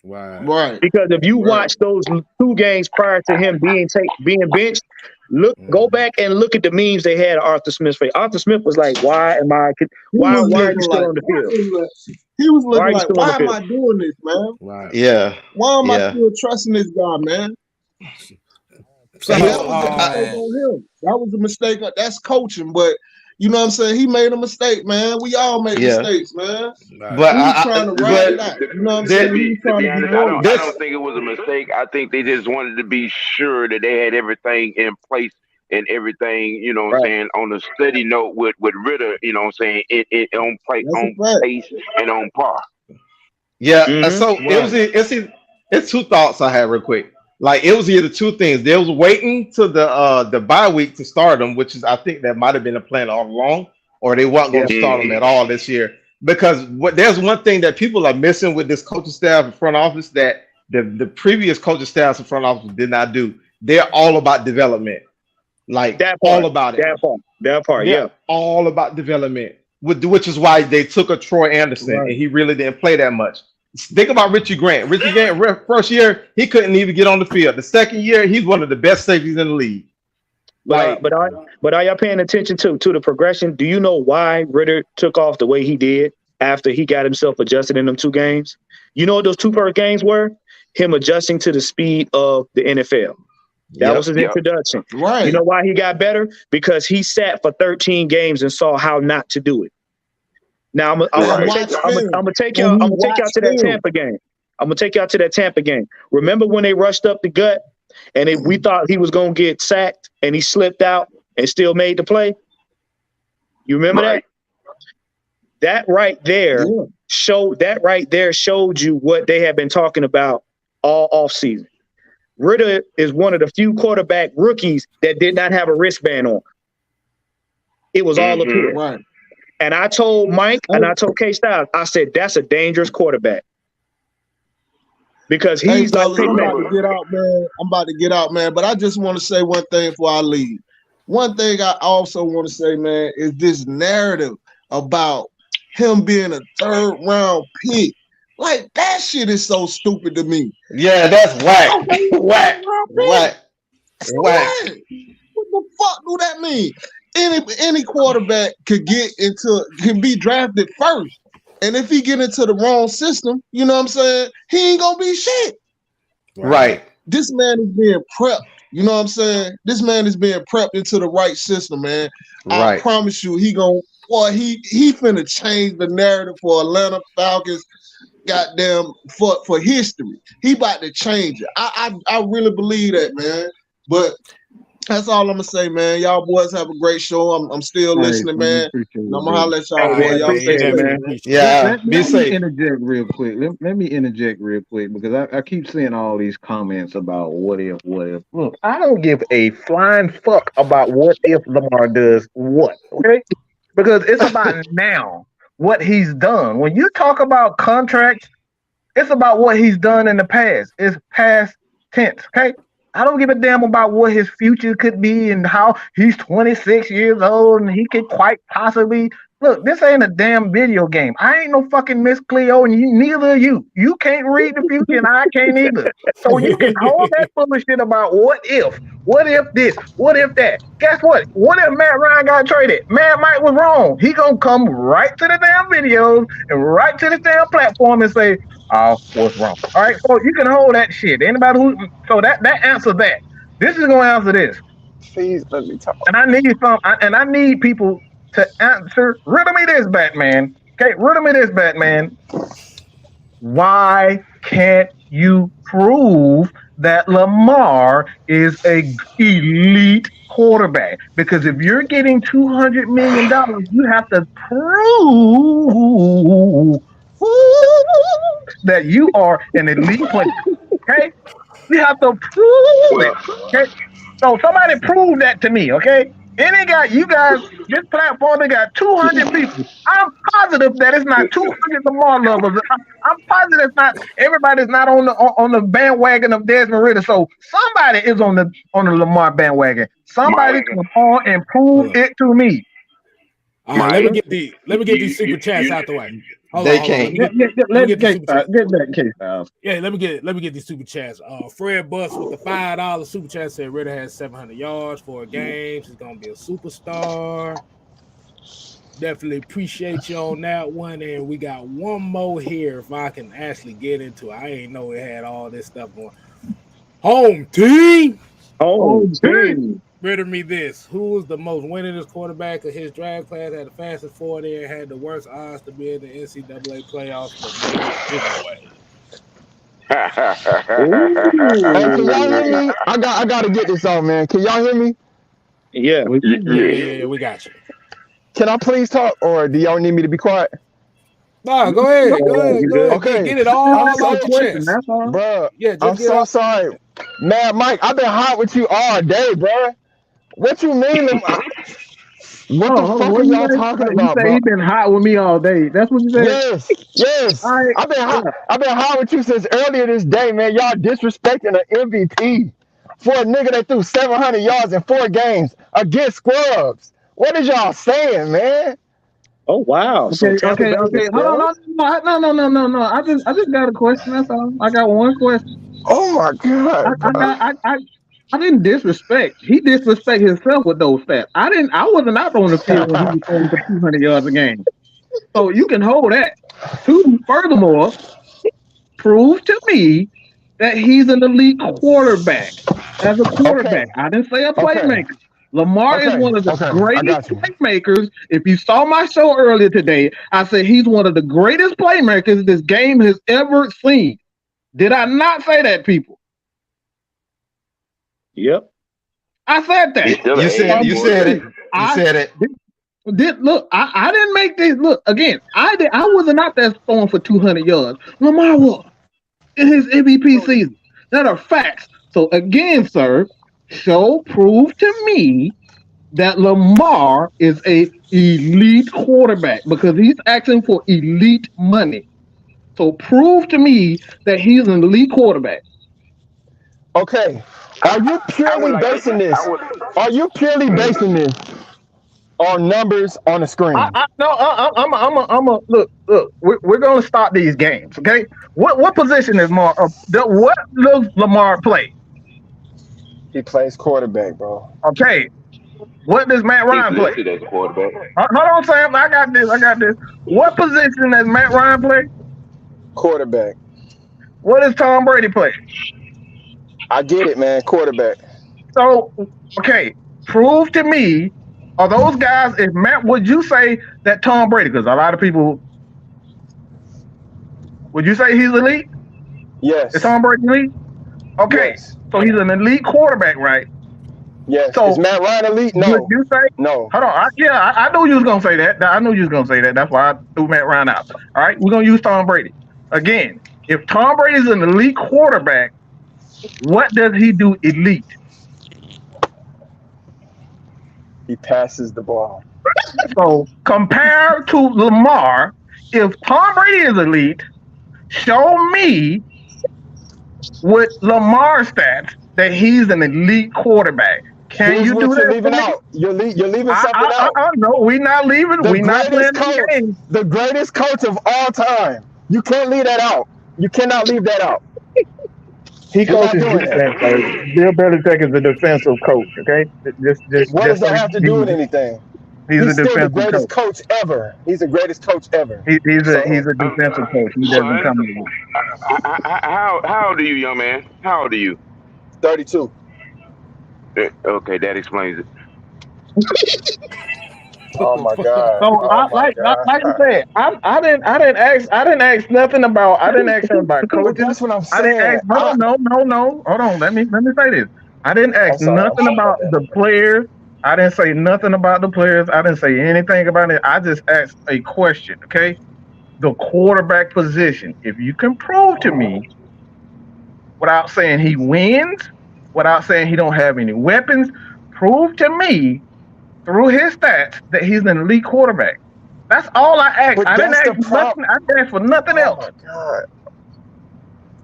Right. Because if you watch those 2 games prior to him being benched, go back and look at the memes they had of Arthur Smith's face. Arthur Smith was like, why are you still on the field? He was looking like, why am I doing this, man? Right. Yeah. Why am I still trusting this guy, man? So that was a mistake. That's coaching, but you know what I'm saying? He made a mistake, man. We all make mistakes, man. But he's trying to ride it out. You know what I'm saying? He's trying to be I don't think it was a mistake. I think they just wanted to be sure that they had everything in place and everything, you know what I'm saying, on a steady note with Ridder, you know what I'm saying, it on pace and on par. Yeah. So it's 2 thoughts I have real quick. Like, it was either 2 things. They was waiting to the bye week to start them, which is, I think that might have been a plan all along, or they weren't going to start them at all this year. Because there's one thing that people are missing with this coaching staff and front office that the previous coaching staffs and front office did not do. They're all about development. Like, that part, all about it. That part, yeah. All about development, which is why they took a Troy Anderson, and he really didn't play that much. Think about Richie Grant. Richie Grant, first year, he couldn't even get on the field. The second year, he's one of the best safeties in the league. But are y'all paying attention to the progression? Do you know why Ridder took off the way he did after he got himself adjusted in them 2 games? You know what those 2 first games were? Him adjusting to the speed of the NFL. That was his introduction. Right. You know why he got better? Because he sat for 13 games and saw how not to do it. Now I'm gonna take y'all to that Tampa game. I'm gonna take y'all to that Tampa game. Remember when they rushed up the gut and we thought he was gonna get sacked and he slipped out and still made the play? You remember that? That right there showed you what they have been talking about all offseason. Ridder is one of the few quarterback rookies that did not have a wristband on. It was all up here. Right. And I told Mike and I told K-Styles, I said, that's a dangerous quarterback. Because he's I'm about to get out, man. I'm about to get out, man. But I just want to say one thing before I leave. One thing I also want to say, man, is this narrative about him being a 3rd round pick. Like, that shit is so stupid to me. Yeah, that's whack. Whack. What the fuck do that mean? Any quarterback can be drafted first. And if he get into the wrong system, you know what I'm saying? He ain't gonna be shit. Right. This man is being prepped. You know what I'm saying? This man is being prepped into the right system, man. I promise you, he finna change the narrative for Atlanta Falcons. Goddamn, for history, he about to change it. I really believe that, man. But that's all I'm gonna say, man. Y'all boys have a great show. I'm still listening, man. I'm gonna holler at y'all, boy. Y'all stay safe, man. Yeah, let me interject real quick. Let me interject real quick because I keep seeing all these comments about what if. Look, I don't give a flying fuck about what if Lamar does what, okay? Because it's about now. What he's done. When you talk about contracts, it's about what he's done in the past. It's past tense, okay? I don't give a damn about what his future could be and how he's 26 years old and he could quite possibly... Look, this ain't a damn video game. I ain't no fucking Miss Cleo and neither are you. You can't read the future and I can't either. So you can hold that bullshit about what if this, what if that. Guess what? What if Matt Ryan got traded? Matt Mike was wrong. He gonna come right to the damn videos and right to the damn platform and say, oh, what's wrong? All right, so you can hold that shit. Anybody who... So that answers that. This is gonna answer this. Please let me talk. And I need people to answer. Riddle me this, Batman. Okay, riddle me this, Batman. Why can't you prove that Lamar is a elite quarterback? Because if you're getting $200 million, you have to prove that you are an elite player. Okay, you have to prove it. Okay, so somebody prove that to me. Okay. And they got you guys. This platform, they got 200 people. I'm positive that it's not 200 Lamar lovers. I'm positive it's not everybody's not on the bandwagon of Desmond Ridder. So somebody is on the Lamar bandwagon. Somebody come on and prove it to me. All right, let me get these super chats out the way. Hold They on. can't. Get that case out. Yeah, let me get these super chats. Fred Bus with the $5 super chat said Ridder has 700 yards, 4 games. He's gonna be a superstar. Definitely appreciate you on that one. And we got one more here. If I can actually get into it, I ain't know it had all this stuff going. Home team. Ridder me this. Who was the most winningest quarterback of his draft class? Had the fastest 40 and had the worst odds to be in the NCAA playoffs. Hey, can y'all hear me? I gotta get this out, man. Can y'all hear me? Yeah. Yeah, we got you. Can I please talk, or do y'all need me to be quiet? No, go ahead. Go ahead. Okay. Get it all out your chest. Bro, Yeah, I'm so sorry. Man, Mike, I've been hot with you all day, bro. What you mean? What the fuck are y'all talking about, bro? He been hot with me all day. That's what you said? Yes. I've been hot with you since earlier this day, man. Y'all disrespecting an MVP for a nigga that threw 700 yards in 4 games against scrubs. What is y'all saying, man? Oh wow. Okay. Hold on. No. I just got a question. That's all. I got one question. Oh my god. I didn't disrespect. He disrespected himself with those stats. I wasn't out on the field when he was throwing for 200 yards a game. So you can hold that. Furthermore, prove to me that he's an elite quarterback. As a quarterback, I didn't say a playmaker. Lamar is one of the greatest playmakers. If you saw my show earlier today, I said he's one of the greatest playmakers this game has ever seen. Did I not say that, people? Yep. I said that. You said it. Look, I didn't make this. Look, again, I wasn't out there throwing for 200 yards. Lamar was in his MVP season. That are facts. So again, sir, prove to me that Lamar is a elite quarterback because he's asking for elite money. So prove to me that he's an elite quarterback. Okay. Are you purely basing this? Are you purely basing this on numbers on the screen? Look. We're gonna stop these games, okay? What position is Lamar? What does Lamar play? He plays quarterback, bro. Okay. What does Matt Ryan play? As a quarterback. Hold on, Sam. I got this. What position does Matt Ryan play? Quarterback. What does Tom Brady play? I get it, man. Quarterback. So, okay, prove to me, are those guys, would you say that Tom Brady, because a lot of people, would you say he's elite? Yes. Is Tom Brady elite? Okay, yes. So he's an elite quarterback, right? Yes. So is Matt Ryan elite? No. Would you say? No. Hold on. I knew you was going to say that. That's why I threw Matt Ryan out. All right, we're going to use Tom Brady. Again, if Tom Brady is an elite quarterback, what does he do elite? He passes the ball. So compared to Lamar, if Tom Brady is elite, show me with Lamar's stats that he's an elite quarterback. Can you do that? You're leaving out. You're leaving something out. No, we're not leaving. We're not playing the game. The greatest coach of all time. You can't leave that out. You cannot leave that out. He coaches defense. Bill Belichick is a defensive coach. Okay, what does that have to do with anything? He's still the greatest coach ever. He's the greatest coach ever. He's a defensive coach. He doesn't come in. How old are you, young man? How old are you? 32. Okay, that explains it. Oh my god! So like I said, I didn't ask nothing about. I didn't ask him about coaches. That's what I'm saying. I didn't ask. No. Hold on. Let me say this. I didn't ask nothing about the players. I didn't say nothing about the players. I didn't say anything about it. I just asked a question. Okay, the quarterback position. If you can prove to me, without saying he wins, without saying he don't have any weapons, prove to me through his stats that he's an elite quarterback. That's all I asked. But I didn't that's ask the for nothing. I didn't ask for nothing Oh else. my God.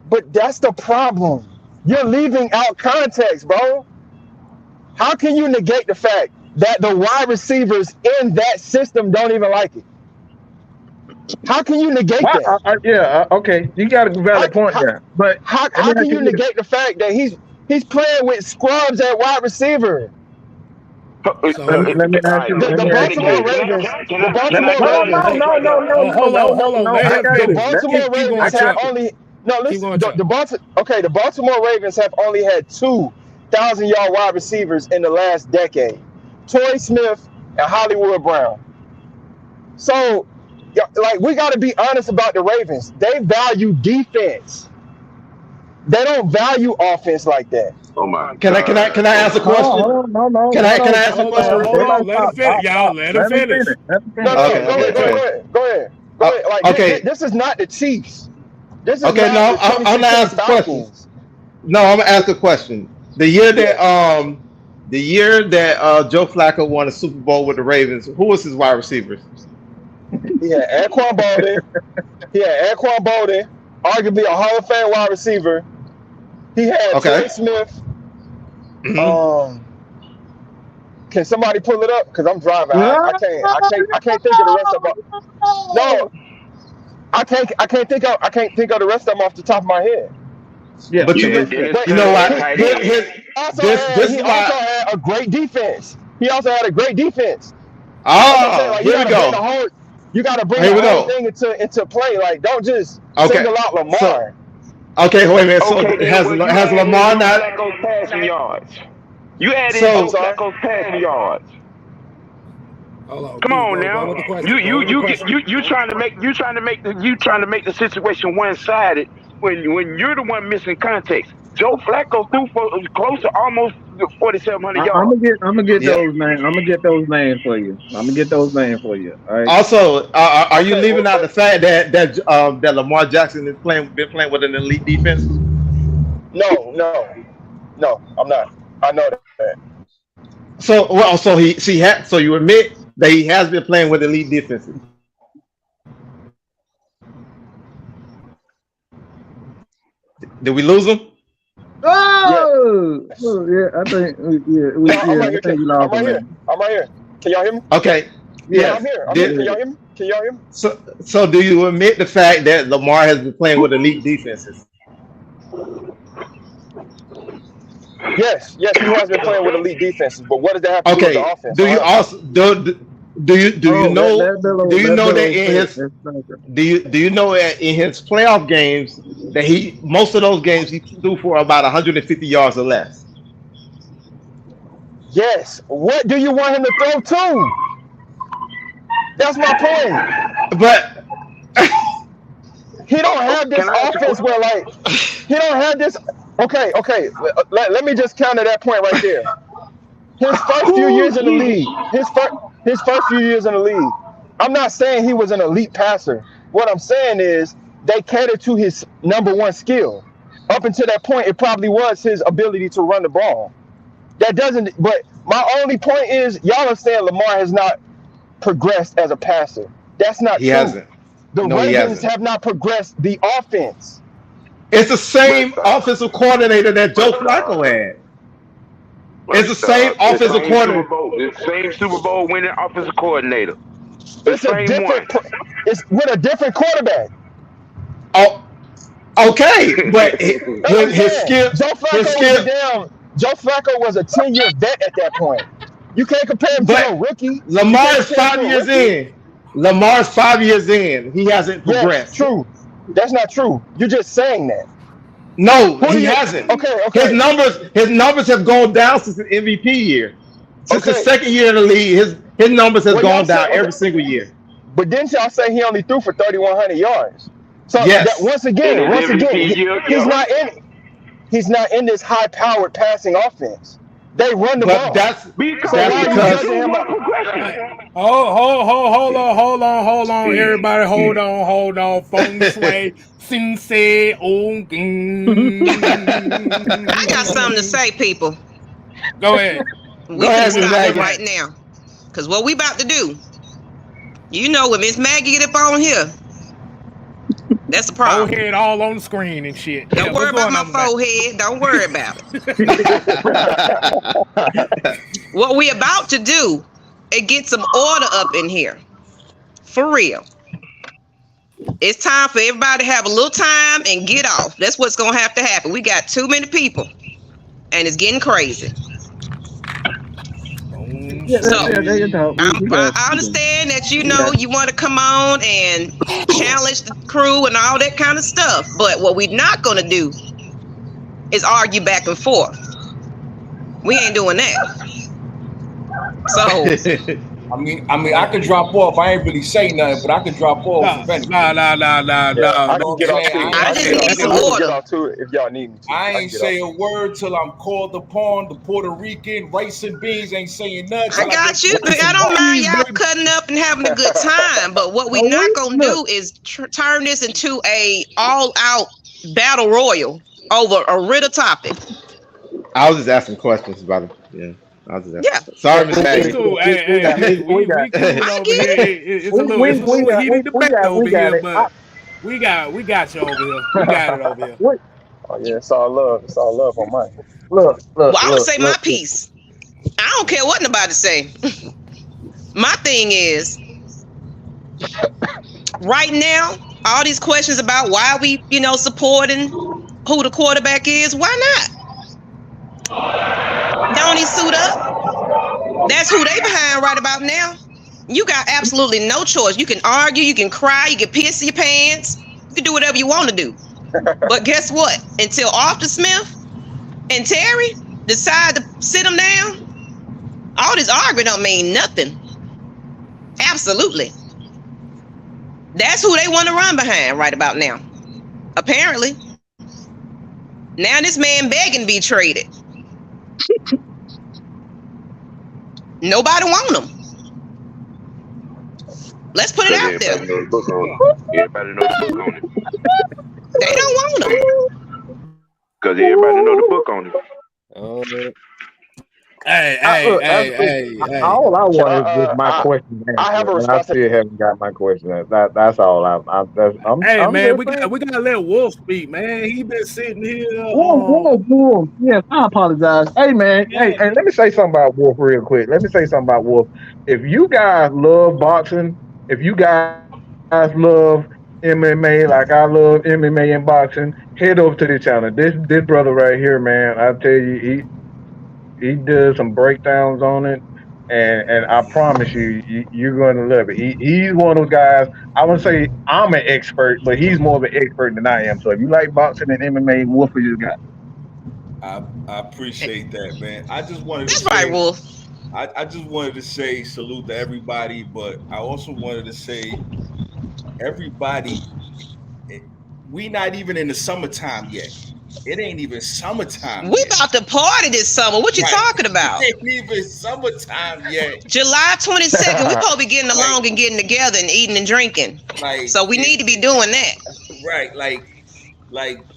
But that's the problem. You're leaving out context, bro. How can you negate the fact that the wide receivers in that system don't even like it? How can you negate Why? that? Okay. You got a valid point How, there. But how let me can ask you you this. negate the fact that he's playing with scrubs at wide receiver? So Let me ask you. The Let me ask you Baltimore this. Ravens, the No, Baltimore Ravens, hold on. Let him the finish. Baltimore Keep going, Ravens have Chuck. only no Keep listen. going, Chuck. The Baltimore Ravens have only had 2,000-yard wide receivers in the last decade, Torrey Smith and Hollywood Brown. So, like, we got to be honest about the Ravens. They value defense. They don't value offense like that. Oh my Can I God. ask a question? No. Can I ask a question real quick? Hold on. Let him finish. Y'all, let him finish. No, Okay. go ahead. Like, Okay. this is not the Chiefs. This is Okay, not no, the I'm gonna ask a question. Falcons. No, I'm gonna ask a question. The year that Joe Flacco won a Super Bowl with the Ravens, who was his wide receivers? He had Anquan Bolden, arguably a Hall of Fame wide receiver. He had Torrey Smith. Mhm. Can somebody pull it up? Because I'm driving. I can't think of the rest of them. No, I can't think of the rest of them off the top of my head. Yeah, But you know what? He also had a great defense. Here we go. You got to bring the whole thing into play. Like, don't just single out Lamar. Okay, wait a minute. So Okay, has Lamar not? Flacco's passing yards. You added Flacco's passing yards. Come on now. You trying to make the situation one-sided when you're the one missing context. Joe Flacco threw for close to almost 4,700 yards. I'm gonna get those names. I'm gonna get those names for you. All right. Also, are you leaving out the fact that Lamar Jackson been playing with an elite defense? No, I'm not. I know that. So you admit that he has been playing with elite defenses. Did we lose him? Oh, yeah. I think we lost him. I'm right here. Can y'all hear me? Okay. Yeah, I'm here. Can y'all hear me? So do you admit the fact that Lamar has been playing with elite defenses? Yes, he has been playing with elite defenses, but what does that have to do with the offense? Do you also do you know that in his playoff games that most of those games he threw for about 150 yards or less? Yes. What do you want him to throw to? That's my point. But he don't have this offense where, like, he don't have this. Okay. Let me just counter that point right there. His first few years in the league. His first few years in the league. I'm not saying he was an elite passer. What I'm saying is they catered to his number one skill. Up until that point, it probably was his ability to run the ball. But my only point is, y'all are saying Lamar has not progressed as a passer. That's not true. He hasn't. The Ravens have not progressed the offense. It's the same offensive coordinator that Joe Flacco had. It's the same offensive coordinator. The same Super Bowl winning offensive coordinator. It's with a different quarterback. Oh, okay, but his skill. Joe Flacco was a 10-year vet at that point. You can't compare him to a rookie. Lamar is 5 years in. Lamar's 5 years in. He hasn't progressed. True. That's not true. You're just saying that. No, he hasn't. Okay. His numbers have gone down since the MVP year. Since the second year in the league, his numbers has gone down every single year. But didn't y'all say he only threw for 3,100 yards? So once again, he's not in this high-powered passing offense. They run the ball. That's because. Hold on, everybody. Hold on. Feng shui, sing say, I got something to say, people. Go ahead. We can stop it right now. Because what we about to do, you know, when Miss Maggie get up on here, that's the Go problem. ahead, all on the screen and shit. Don't worry about my forehead. Don't worry about it. What we about to do is get some order up in here. For real. It's time for everybody to have a little time and get off. That's what's going to have to happen. We got too many people, and it's getting crazy. So I understand that, you know, you want to come on and challenge the crew and all that kind of stuff. But what we're not going to do is argue back and forth. We ain't doing that. So I mean, I could drop off. I ain't really say nothing, but I could drop off. No. I can get off too. I just need some order. order. Get off too if y'all need me to. I ain't say a word till I'm called upon. The Puerto Rican rice and beans ain't saying nothing. I got you. I don't mind y'all cutting up and having a good time, but what we not gonna do is turn this into a all-out battle royal over a Ridder topic. I was just asking questions about it. Yeah. Yeah. Sorry, Miss Maggie. Cool. Hey, we cool over here. It's a little heated debate over here, but we got you over here. We got it over here. Oh yeah, it's all love. It's all love on mine. Well, I'm gonna say my piece. I don't care what nobody say. My thing is, right now, all these questions about why we, you know, supporting who the quarterback is. Why not? Don't he suit up? That's who they behind right about now. You got absolutely no choice. You can argue, you can cry, you can piss your pants, you can do whatever you want to do. But guess what? Until Arthur Smith and Terry decide to sit them down, all this arguing don't mean nothing. Absolutely. That's who they want to run behind right about now. Apparently. Now this man begging to be traded. Nobody want him. Let's put it out there. Everybody know the book on it. They don't want him. Because everybody know the book on it. Hey. All I want is just my question. I have a response. I still haven't got my question. That's all. Man, we gotta let Wolf speak, man. He been sitting here. Wolf. Yes, I apologize. Hey, man. Hey, let me say something about Wolf real quick. If you guys love boxing, if you guys love MMA like I love MMA and boxing, head over to this channel. This brother right here, man, I tell you, he does some breakdowns on it, and I promise you, you're going to love it. He's one of those guys. I wouldn't say I'm an expert, but he's more of an expert than I am. So if you like boxing and MMA, Wolf is your guy. I appreciate that, man. I just wanted to say, Wolf. I just wanted to say salute to everybody, but I also wanted to say everybody, we not even in the summertime yet. It ain't even summertime. We about to party this summer. What you talking about? It ain't even summertime yet. July 22nd, we supposed to be getting along and getting together and eating and drinking. So we need to be doing that. Right, like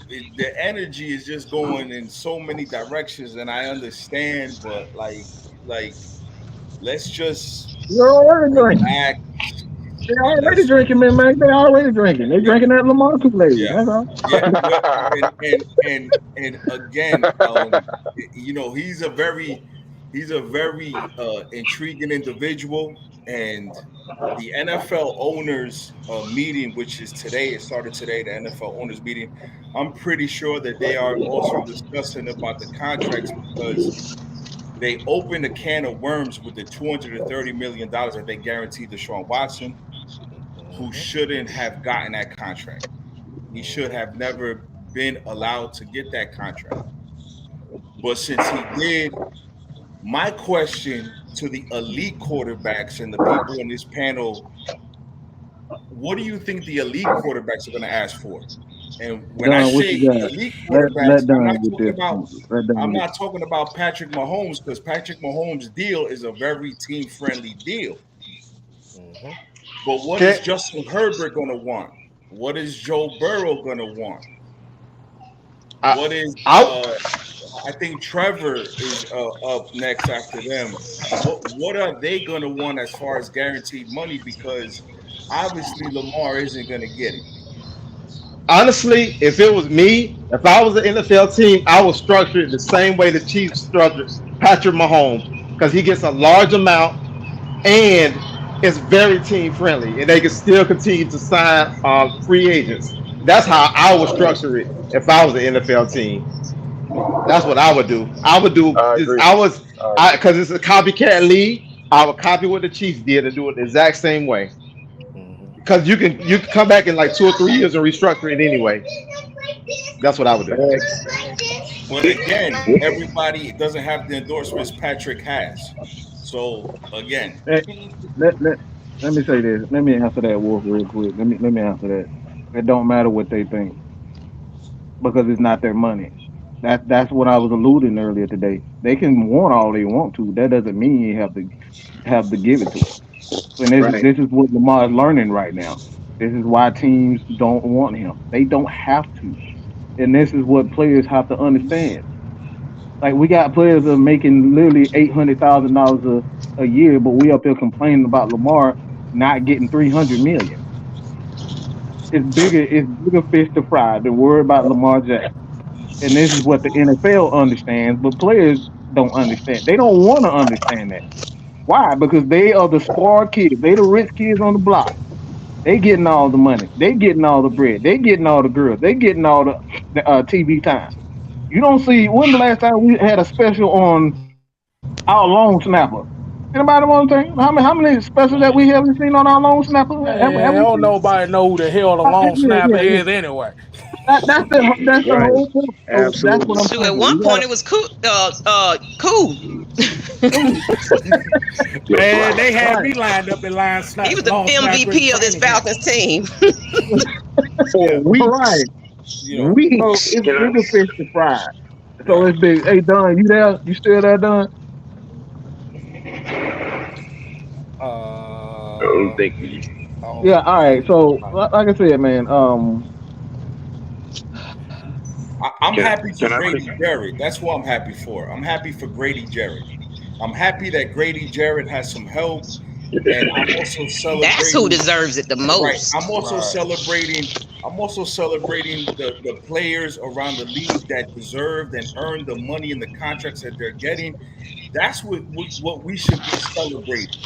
the energy is just going in so many directions, and I understand, but like let's just act. They're already drinking, man. They're already drinking. They're drinking that Lamar Kool-Aid. Yeah. That's all. And again, you know, he's a very intriguing individual. And the NFL owners meeting, which is today, it started today. The NFL owners meeting. I'm pretty sure that they are also discussing about the contracts because they opened a can of worms with the $230 million that they guaranteed Deshaun Watson, who shouldn't have gotten that contract. He should have never been allowed to get that contract. But since he did, my question to the elite quarterbacks and the people in this panel, what do you think the elite quarterbacks are going to ask for? And when I say elite quarterbacks, I'm not talking about Patrick Mahomes, because Patrick Mahomes' deal is a very team-friendly deal. Mm-hmm. But what is Justin Herbert going to want? What is Joe Burrow going to want? What is I think Trevor is up next after them. What are they going to want as far as guaranteed money? Because obviously Lamar isn't going to get it. Honestly, if it was me, if I was an NFL team, I would structure it the same way the Chiefs structured Patrick Mahomes because he gets a large amount and it's very team friendly, and they can still continue to sign free agents. That's how I would structure it if I was an NFL team. That's what I would do. I would do. I agree. Because it's a copycat league. I would copy what the Chiefs did and do it the exact same way. Because you can come back in like 2 or 3 years and restructure it anyway. That's what I would do. But again, everybody doesn't have the endorsements Patrick has. So again, let me say this. Let me answer that, Wolf, real quick. Let me answer that. It don't matter what they think because it's not their money. That's what I was alluding earlier today. They can want all they want to. That doesn't mean you have to give it to them. And this is what Lamar is learning right now. This is why teams don't want him. They don't have to. And this is what players have to understand. Like we got players that are making literally $800,000 a year, but we up there complaining about Lamar not getting $300 million. It's bigger fish to fry than worry about Lamar Jackson. And this is what the NFL understands, but players don't understand. They don't want to understand that. Why? Because they are the spoiled kids. They the rich kids on the block. They getting all the money. They getting all the bread. They getting all the girls. They getting all the TV time. You don't see. When the last time we had a special on our long snapper? Anybody want to think how many specials that we haven't seen on our long snapper? Don't nobody know who the hell the long snapper is anyway. That's the whole point. So that's what I'm saying. At one point, it was cool. Cool. Man, they had me lined up in line snap. He was the MVP of this Falcons team. For weeks. Right. Weeks. It's bigger fish to fry. So it's big. Hey, Don, you there? You still there, Don? I don't think. Yeah. All right. So, like I said, man. I'm happy for Grady Jarrett. That's what I'm happy for. I'm happy for Grady Jarrett. I'm happy that Grady Jarrett has some help, and I'm also celebrating. That's who deserves it the most. Right. I'm also celebrating. I'm also celebrating the players around the league that deserved and earned the money and the contracts that they're getting. That's what we should be celebrating.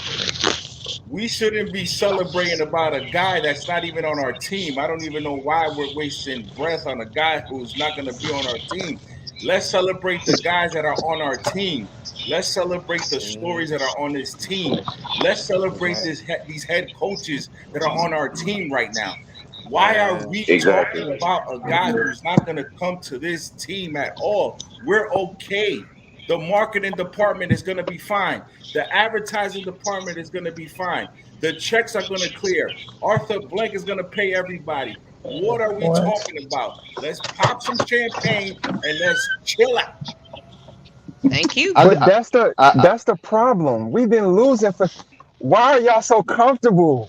We shouldn't be celebrating about a guy that's not even on our team. I don't even know why we're wasting breath on a guy who's not going to be on our team. Let's celebrate the guys that are on our team. Let's celebrate the stories that are on this team. Let's celebrate these head coaches that are on our team right now. Why are we talking about a guy who's not going to come to this team at all? We're okay. The marketing department is going to be fine. The advertising department is going to be fine. The checks are going to clear. Arthur Blank is going to pay everybody. What are we talking about? Let's pop some champagne and let's chill out. Thank you. But that's the problem. We've been losing for. Why are y'all so comfortable?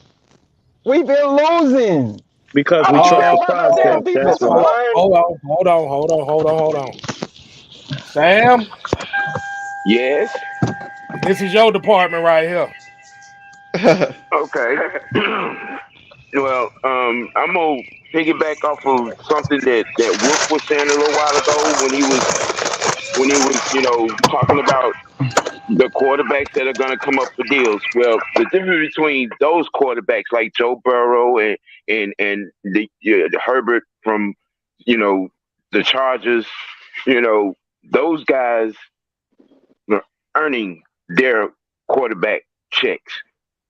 We've been losing because we trust the process. Hold on. Sam? Yes? This is your department right here. Okay. Well, I'm going to piggyback off of something that Wolf was saying a little while ago when he was talking about the quarterbacks that are going to come up for deals. Well, the difference between those quarterbacks like Joe Burrow and the Herbert from, the Chargers, those guys are earning their quarterback checks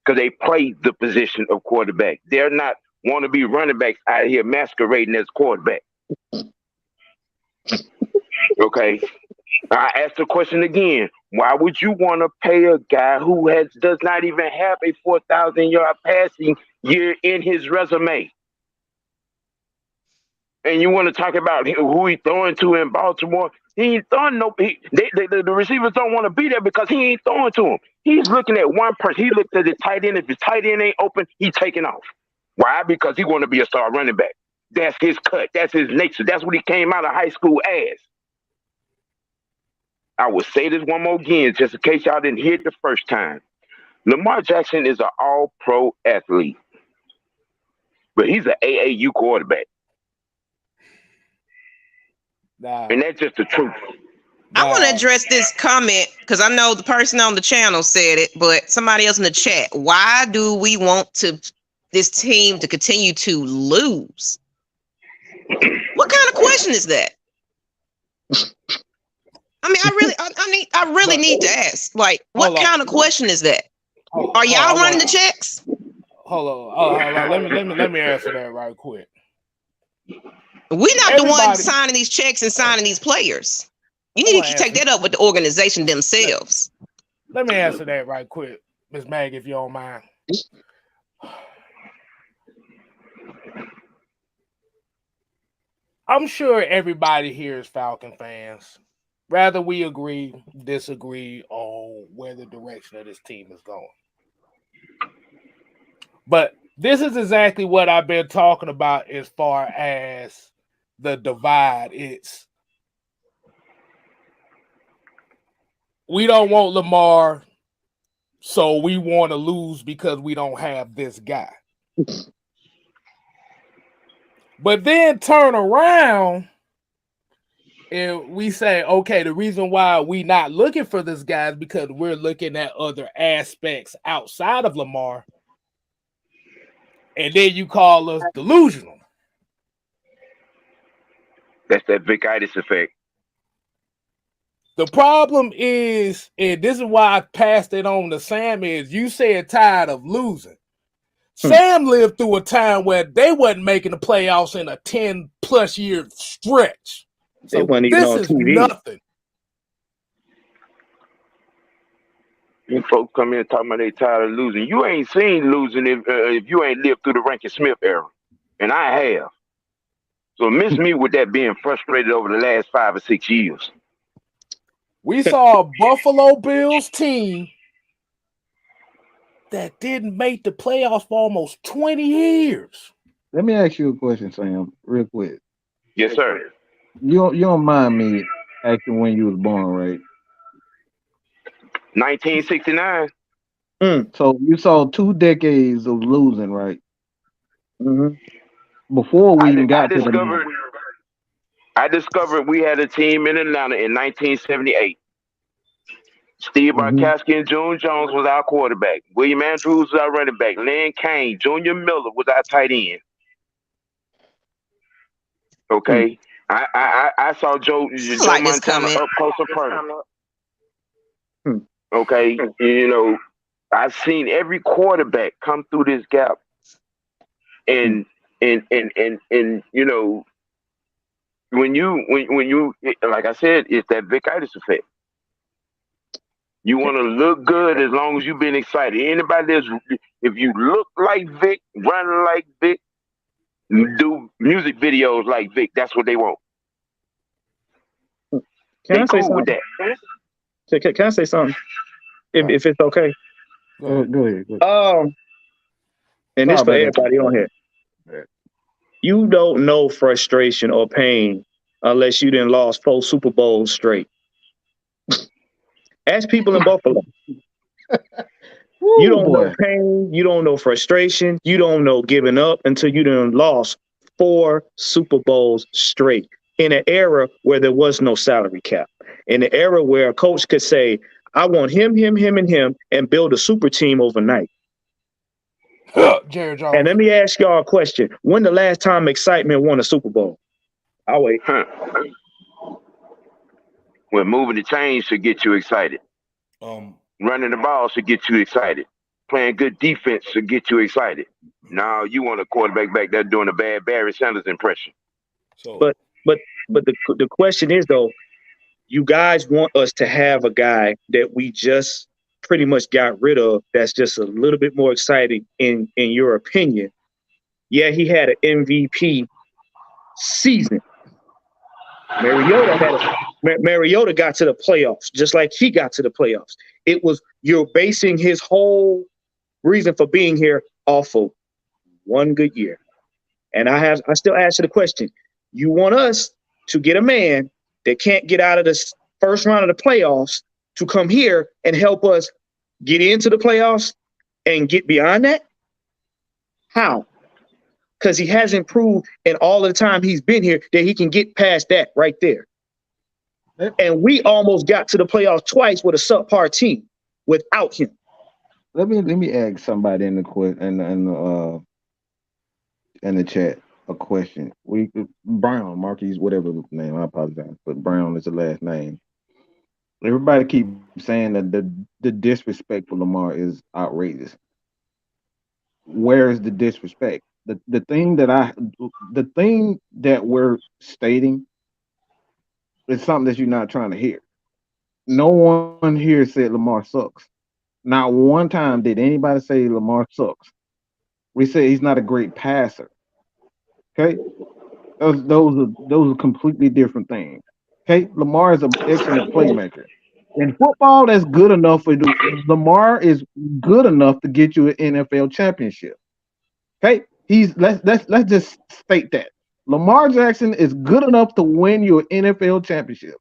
because they play the position of quarterback. They're not wannabe running backs out here masquerading as quarterback. Okay. I asked the question again. Why would you want to pay a guy who does not even have a 4,000-yard passing year in his resume? And you want to talk about who he's throwing to in Baltimore? He ain't throwing the receivers don't want to be there because he ain't throwing to him. He's looking at one person. He looks at the tight end. If his tight end ain't open, he's taking off. Why? Because he want to be a star running back. That's his cut. That's his nature. That's what he came out of high school as. I will say this one more again, just in case y'all didn't hear it the first time. Lamar Jackson is an all-pro athlete, but he's an AAU quarterback. And that's just the truth. I want to address this comment because I know the person on the channel said it, but somebody else in the chat. Why do we want this team to continue to lose? What kind of question is that? I mean, I really need to ask. Like, what kind of question is that? Are y'all running the checks? Hold on. Let me answer that right quick. We're not the ones signing these checks and signing these players. You need to take that up with the organization themselves. Let me answer that right quick, Ms. Mag, if you don't mind. I'm sure everybody here is Falcon fans. Rather we agree, disagree on where the direction of this team is going. But this is exactly what I've been talking about as far as the divide. It's we don't want Lamar, so we want to lose because we don't have this guy. But then turn around and we say, okay, the reason why we not looking for this guy is because we're looking at other aspects outside of Lamar. And then you call us delusional. That's that Vic-itis effect. The problem is, and this is why I passed it on to Sam, is you said tired of losing. Sam lived through a time where they wasn't making the playoffs in a 10-plus year stretch. So this is nothing. You folks come in talking about they tired of losing. You ain't seen losing if you ain't lived through the Rankin Smith era. And I have. So miss me with that being frustrated over the last 5 or 6 years. We saw a Buffalo Bills team that didn't make the playoffs for almost 20 years. Let me ask you a question, Sam, real quick. Yes, sir. You don't mind me asking when you was born, right? 1969. So you saw 2 decades of losing, right? Before we even got to the I discovered we had a team in Atlanta in 1978. Steve Barkowski and June Jones was our quarterback. William Andrews was our running back. Lynn Kane, Junior Miller was our tight end. Okay. I saw Joe Montana up close and personal. Okay. You know, I've seen every quarterback come through this gap. And you know, when you like I said, it's that Vic-itis effect. You want to look good as long as you've been excited. Anybody that's, if you look like Vic, run like Vic, do music videos like Vic, that's what they want. Can I say something? Can I say something? If it's okay. Go ahead. And this for everybody on here. You don't know frustration or pain unless you done lost 4 Super Bowls straight. Ask people in Buffalo. You don't know pain. You don't know frustration. You don't know giving up until you done lost 4 Super Bowls straight in an era where there was no salary cap. In an era where a coach could say, I want him, and build a super team overnight. Jerry Jones. And let me ask y'all a question. When the last time excitement won a Super Bowl? I'll wait. When moving the chains should get you excited. Running the ball should get you excited. Playing good defense should get you excited. Now you want a quarterback back there doing a bad Barry Sanders impression. But the question is though, you guys want us to have a guy that we just pretty much got rid of that's just a little bit more exciting in your opinion. Yeah, he had an MVP season. Mariota got to the playoffs, just like he got to the playoffs. It was, you're basing his whole reason for being here off of one good year. And I still ask you the question. You want us to get a man that can't get out of the first round of the playoffs to come here and help us get into the playoffs and get beyond that? How? Because he hasn't proved in all of the time he's been here that he can get past that right there. And we almost got to the playoffs twice with a subpar team without him. Let me ask somebody in the chat a question. Brown, Marquise, whatever the name, I apologize, but Brown is the last name. Everybody keep saying that the disrespect for Lamar is outrageous. Where is the disrespect? The thing that we're stating is something that you're not trying to hear. No one here said Lamar sucks. Not one time did anybody say Lamar sucks. We say he's not a great passer. Okay, those are completely different things. Okay, Lamar is an excellent playmaker. In football, that's good enough for Lamar is good enough to get you an NFL championship. Okay, let's just state that Lamar Jackson is good enough to win you an NFL championship.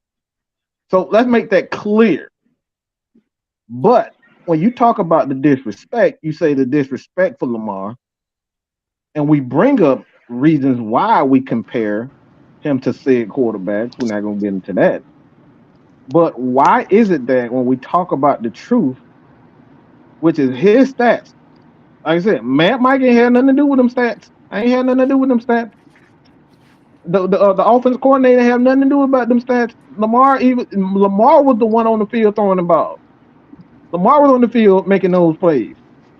So let's make that clear. But when you talk about the disrespect, you say the disrespect for Lamar, and we bring up reasons why we compare him to said quarterbacks. We're not going to get into that. But why is it that when we talk about the truth, which is his stats, like I said, Matt Mike ain't had nothing to do with them stats. I ain't had nothing to do with them stats. The offense coordinator have nothing to do about them stats. Lamar was the one on the field throwing the ball. Lamar was on the field making those plays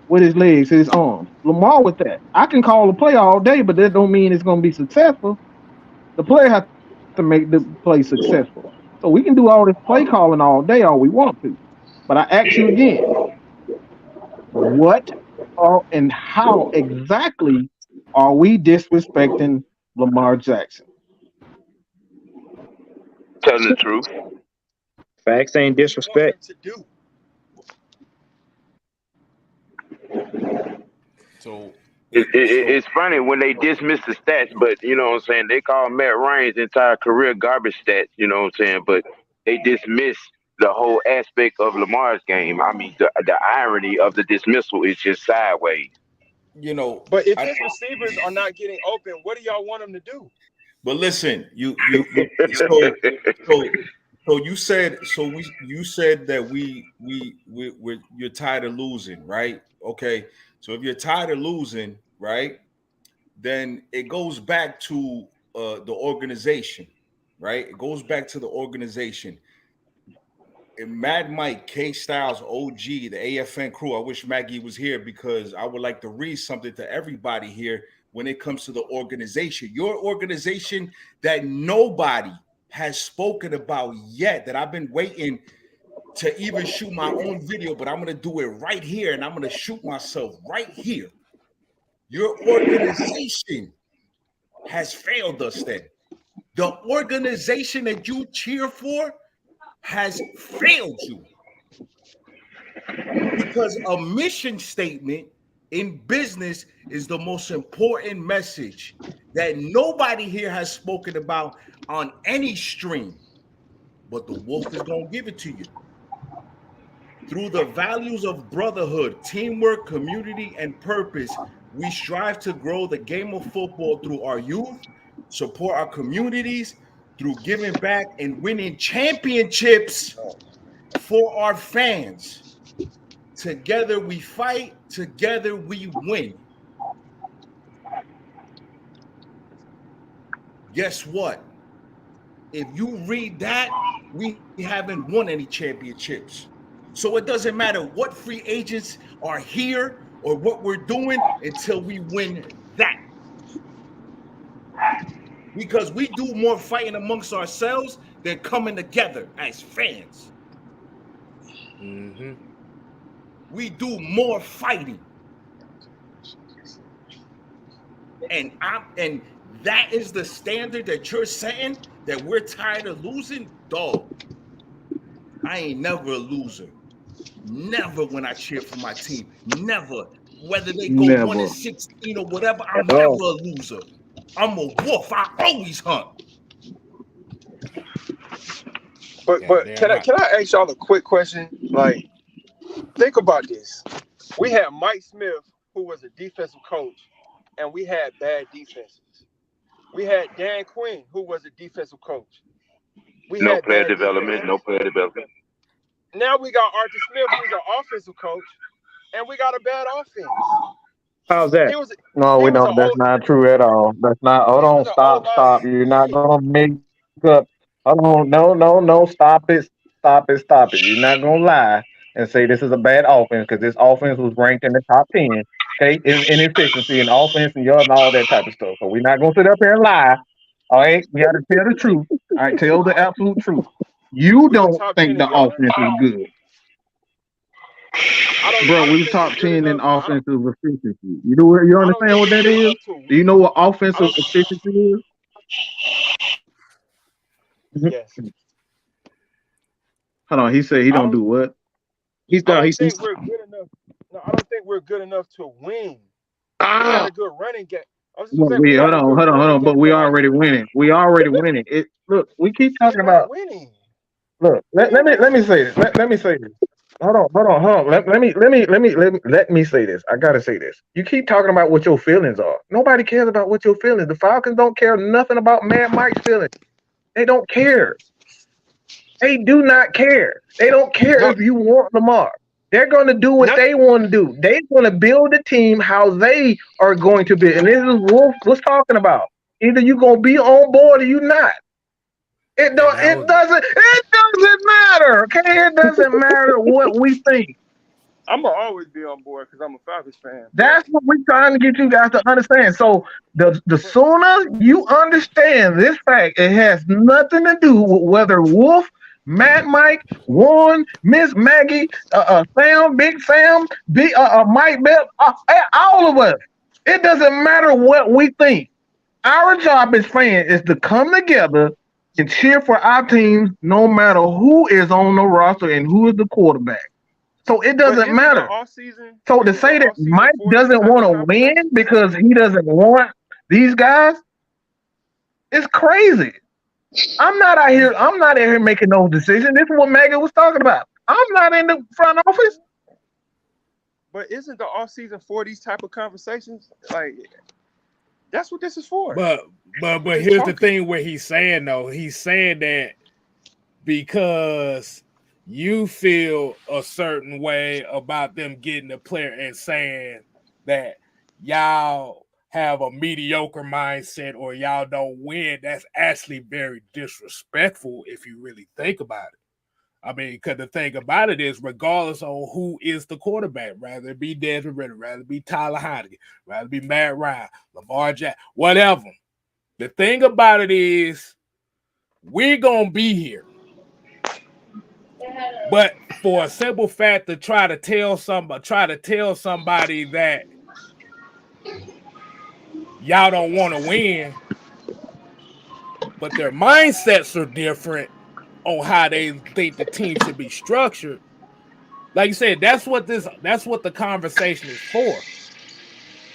with his legs, his arms. Lamar with that. I can call a play all day, but that don't mean it's going to be successful. The player has to make the play successful. So we can do all this play calling all day, all we want to. But I ask you again, what and how exactly are we disrespecting Lamar Jackson? Telling the truth. Facts ain't disrespect. To do. So It's funny when they dismiss the stats, but you know what I'm saying, they call Matt Ryan's entire career garbage stats, you know what I'm saying, but they dismiss the whole aspect of Lamar's game. I mean, the irony of the dismissal is just sideways. you know, But if his receivers are not getting open, what do y'all want him to do? but listen, you you said that you're tired of losing, right? Okay, so if you're tired of losing, right, then it goes back to the organization, right? It goes back to the organization. And Mad Mike, K Styles, OG, the AFN crew. I wish Maggie was here because I would like to read something to everybody here when it comes to the organization. Your organization that nobody has spoken about yet, that I've been waiting to even shoot my own video, but I'm going to do it right here, and I'm going to shoot myself right here. Your organization has failed us then. The organization that you cheer for has failed you. Because a mission statement in business is the most important message that nobody here has spoken about on any stream. But the Wolf is going to give it to you. Through the values of brotherhood, teamwork, community, and purpose, we strive to grow the game of football through our youth, support our communities, through giving back and winning championships for our fans. Together we fight, together we win. Guess what? If you read that, we haven't won any championships. So it doesn't matter what free agents are here or what we're doing until we win that. Because we do more fighting amongst ourselves than coming together as fans. Mm-hmm. We do more fighting. And that is the standard that you're saying, that we're tired of losing? Dog, I ain't never a loser. Never when I cheer for my team. Never. Whether they go 1-16 or whatever, I'm never a loser. I'm a wolf. I always hunt. But can I ask y'all a quick question? Like, think about this. We had Mike Smith, who was a defensive coach, and we had bad defenses. We had Dan Quinn, who was a defensive coach. We No had player bad development. defenses. No player development. Now we got Arthur Smith, who's an offensive coach, and we got a bad offense. How's that? No, we don't. That's not true at all. That's not. Hold on. Stop. You're not gonna make up. Hold on. No. Stop it. You're not gonna lie and say this is a bad offense because this offense was ranked in the top 10. Okay, in efficiency and offense and yards and all that type of stuff. So we're not gonna sit up here and lie. All right, we got to tell the truth. All right, tell the absolute truth. You don't think the offense is good. Bro, we top 10 in offensive efficiency. You understand what that is? Do you know what offensive efficiency is? Yes. Hold on, he said he don't do what? He's I done. don't think we're good enough. No, I don't think we're good enough to win. We got a good running game. Hold on. But we already winning. Look, we keep talking about winning. Look, let me say this. Let me say this. Hold on. Let me say this. I gotta say this. You keep talking about what your feelings are. Nobody cares about what your feelings. The Falcons don't care nothing about Mad Mike's feelings. They don't care. They do not care. They don't care if you want Lamar. They're going to do what they want to do. They're going to build a team how they are going to build. And this is Wolf was talking about. Either you're going to be on board or you're not. It doesn't matter. Okay, it doesn't matter what we think. I'm gonna always be on board because I'm a Falcons fan. That's what we're trying to get you guys to understand. So the sooner you understand this fact, it has nothing to do with whether Wolf, Matt, Mike, Warren, Miss Maggie, Sam, Big Sam, Mike Bell, all of us. It doesn't matter what we think. Our job as fans is to come together and cheer for our teams no matter who is on the roster and who is the quarterback. So it doesn't matter. So to say that Mike doesn't want to win because he doesn't want these guys, it's crazy. I'm not out here making those decisions. This is what Maggie was talking about. I'm not in the front office. But isn't the offseason for these type of conversations? Like, that's what this is for. But here's the thing where he's saying that because you feel a certain way about them getting a player and saying that y'all have a mediocre mindset or y'all don't win, that's actually very disrespectful if you really think about it. I mean, because the thing about it is, regardless of who is the quarterback, rather it be Desmond Ridder, rather it be Tyler Heineke, rather it be Matt Ryan, Lamar Jackson, whatever. The thing about it is, we're going to be here. But for a simple fact to try to tell somebody that y'all don't want to win, but their mindsets are different on how they think the team should be structured. Like you said, that's what the conversation is for.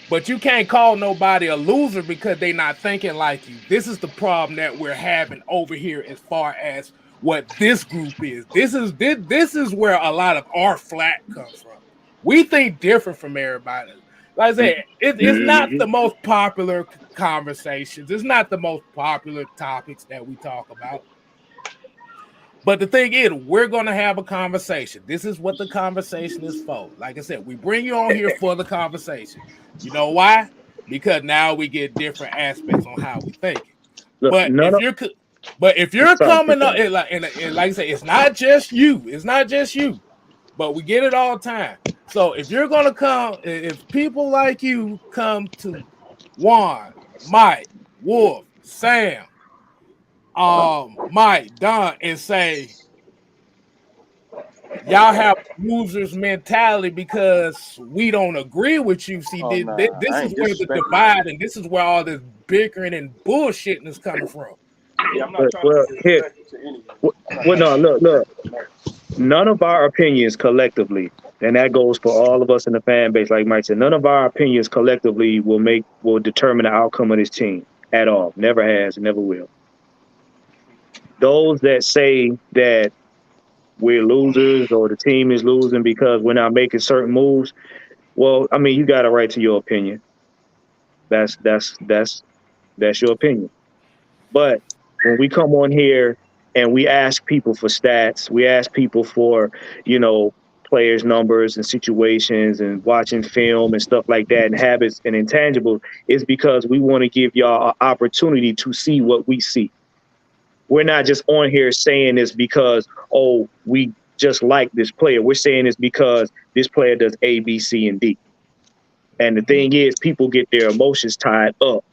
But you can't call nobody a loser because they're not thinking like you. This is the problem that we're having over here as far as what this group is. This is where a lot of our flack comes from. We think different from everybody. Like I said, it's not the most popular conversations. It's not the most popular topics that we talk about. But the thing is, we're going to have a conversation. This is what the conversation is for. Like I said, we bring you on here for the conversation. You know why? Because now we get different aspects on how we think. But if you're coming up, and like I say, it's not just you. It's not just you. But we get it all the time. So if you're going to come, if people like you come to Juan, Mike, Wolf, Sam, Mike, Don, and say y'all have losers mentality because we don't agree with you. See, this is where the divide and this is where all this bickering and bullshitting is coming from. Yeah, I'm not trying to disrespect you to anyone. No, look. None of our opinions collectively, and that goes for all of us in the fan base, like Mike said, none of our opinions collectively will determine the outcome of this team. at all. Never has, never will. Those that say that we're losers or the team is losing because we're not making certain moves, well, I mean, you got a right to your opinion. That's your opinion. But when we come on here and we ask people for stats, we ask people for, players' numbers and situations and watching film and stuff like that and habits and intangibles, it's because we want to give y'all an opportunity to see what we see. We're not just on here saying this because, we just like this player. We're saying this because this player does A, B, C, and D. And the thing is, people get their emotions tied up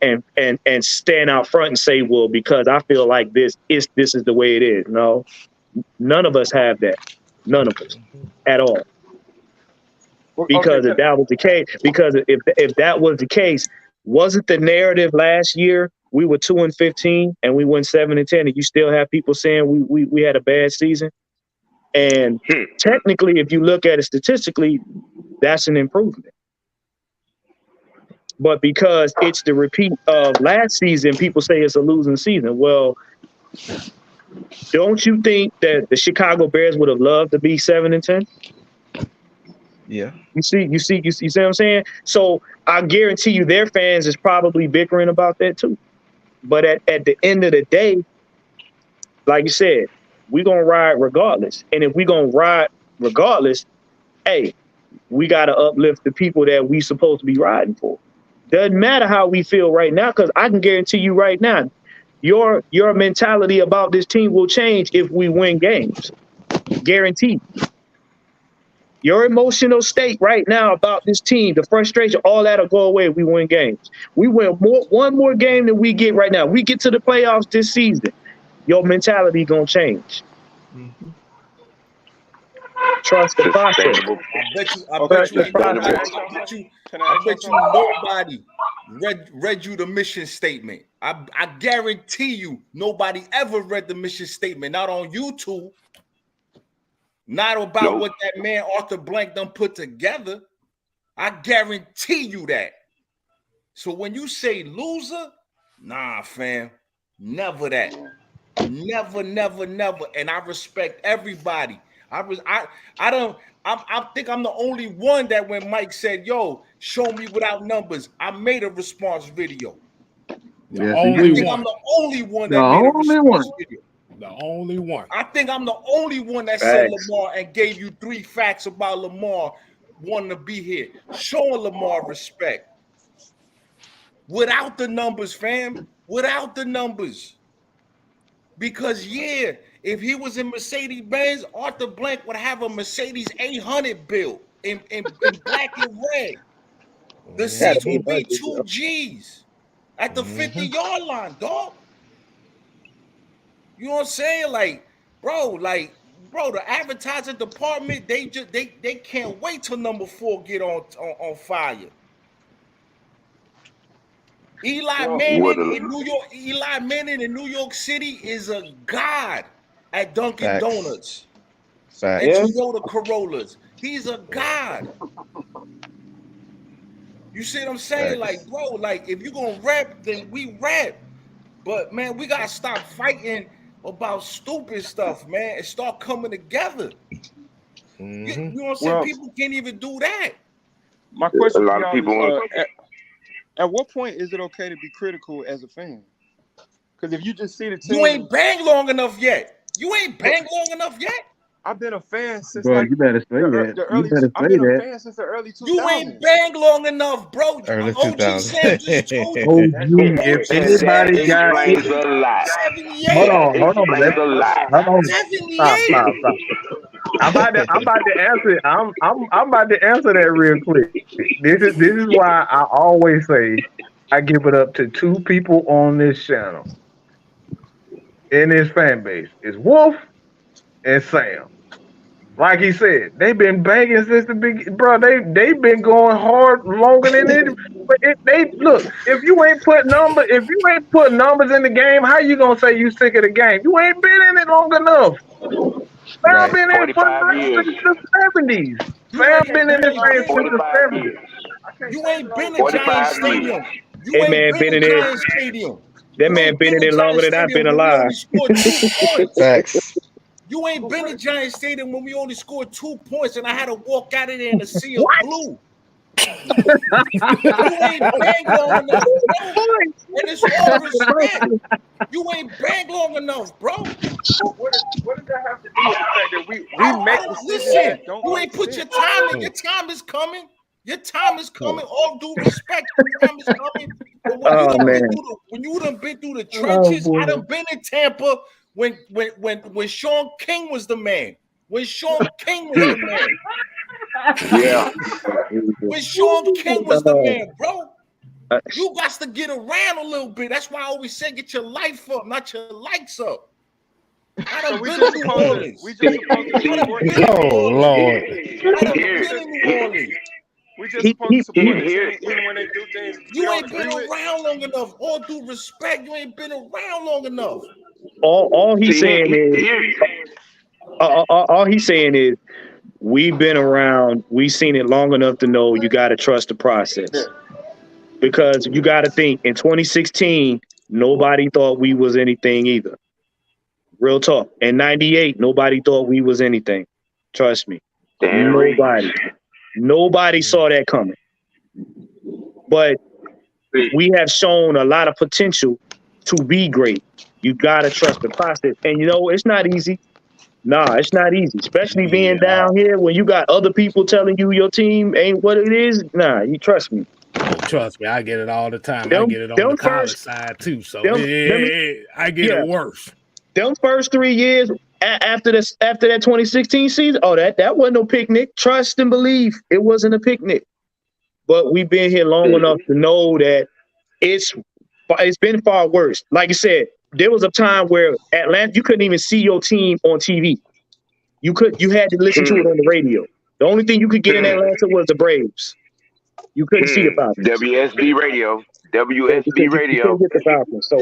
and stand out front and say, well, because I feel like this is the way it is. No, none of us have that. None of us at all. Because if that was the case, if that was the case, wasn't the narrative last year we were 2-15 and we went 7-10, and you still have people saying we had a bad season? And technically, if you look at it statistically, that's an improvement. But because it's the repeat of last season, people say it's a losing season. Well, don't you think that the Chicago Bears would have loved to be 7-10? Yeah. You see what I'm saying? So I guarantee you their fans is probably bickering about that too. But at the end of the day, like you said, we're going to ride regardless. And if we're going to ride regardless, hey, we got to uplift the people that we supposed to be riding for. Doesn't matter how we feel right now, because I can guarantee you right now, your mentality about this team will change if we win games. Guaranteed. Your emotional state right now about this team, the frustration, all that'll go away if we win games. We win one more game than we get right now. We get to the playoffs this season. Your mentality gonna change. Mm-hmm. Trust the process. I bet you nobody read you the mission statement. I guarantee you nobody ever read the mission statement, not on YouTube. Not about what that man Arthur Blank done put together. I guarantee you that. So when you say loser, nah, fam, never that. Never. And I respect everybody. I think I'm the only one that when Mike said, yo, show me without numbers, I made a response video. Yes, I think I'm the only one that made a response video. The only one. I think I'm the only one that said Lamar and gave you 3 facts about Lamar wanting to be here. Showing Lamar respect. Without the numbers, fam. Without the numbers. Because, yeah, if he was in Mercedes-Benz, Arthur Blank would have a Mercedes 800 built in black and red. The seats would be 2 G's at the 50-yard line, dog. You know what I'm saying? Like, bro, the advertising department, they can't wait till number 4 get on fire. Eli Manning in New York City is a god at Dunkin' Donuts. And Toyota Corollas. He's a god. You see what I'm saying? Like, bro, like if you're gonna rap, then we rap. But man, we gotta stop fighting about stupid stuff, man, and start coming together. You know what I'm saying? Well, people can't even do that. My question A lot of people at what point is it okay to be critical as a fan? Because if you just see the team, you ain't banged long enough yet. I've been a fan since bro, you better say that. I've been a fan since the early 2000s. You ain't banged long enough, bro. Early OG 2000s. said just told you. If anybody got explains a lot. 78. Hold on. Explains a lot. Hold on. 78. Stop. I'm about to answer. I'm about to answer that real quick. This is why I always say I give it up to 2 people on this channel in this fan base. It's Wolf and Sam. Like he said, they've been banging since the beginning, bro. They've been going hard longer than it. But look. If you ain't put numbers in the game, how you gonna say you sick of the game? You ain't been in it long enough. I've been in it since the 70s. I've been in this game since the 70s. You ain't been to Giant Stadium. You That ain't man been been in in it. Giant Stadium. That You man ain't been in in it longer Giant than I've Stadium been when we alive. only scored 2 points. Facts. You ain't been in Giant Stadium when we only scored 2 points and I had to walk out of there in a sea of blue. You ain't bang long enough, bro. And it's all respect. You ain't bang long enough, bro. But what does that have to do with the fact that we make decisions Listen, that don't you make ain't put sense? your time in. Your time is coming. Your time is coming. All due respect, your time is coming. But when Oh man. you done been through the Oh, trenches, boy. I done been in Tampa when Sean King was the man. When Sean King was the man. Yeah. When Sean King was the man, bro. You got to get around a little bit. That's why I always say get your life up, not your likes up. I done been in New Orleans. We just supposed to I done support been in New Orleans. I done Here- been in New Orleans. we just supposed to support the here- team even when they do things we You don't ain't been agree with. around long enough. All due respect, you ain't been around long enough. All he's See, saying is all he's saying is we've been around, we've seen it long enough to know you got to trust the process. Because you got to think in 2016, nobody thought we was anything either. Real talk. In 98, nobody thought we was anything. Trust me. Dan Reeves. Nobody saw that coming. But we have shown a lot of potential to be great. You got to trust the process. And, it's not easy. Nah, it's not easy, especially being down here when you got other people telling you your team ain't what it is. Nah, you trust me. Oh, trust me, I get it all the time. I get it on the college side too. So I get it worse. Them first 3 years after that 2016 season, that wasn't no picnic. Trust and believe it wasn't a picnic. But we've been here long enough to know that it's been far worse. Like you said, there was a time where Atlanta, you couldn't even see your team on TV. You had to listen to it on the radio. The only thing you could get in Atlanta was the Braves. You couldn't see the Falcons. WSB radio. You couldn't get the Falcons. So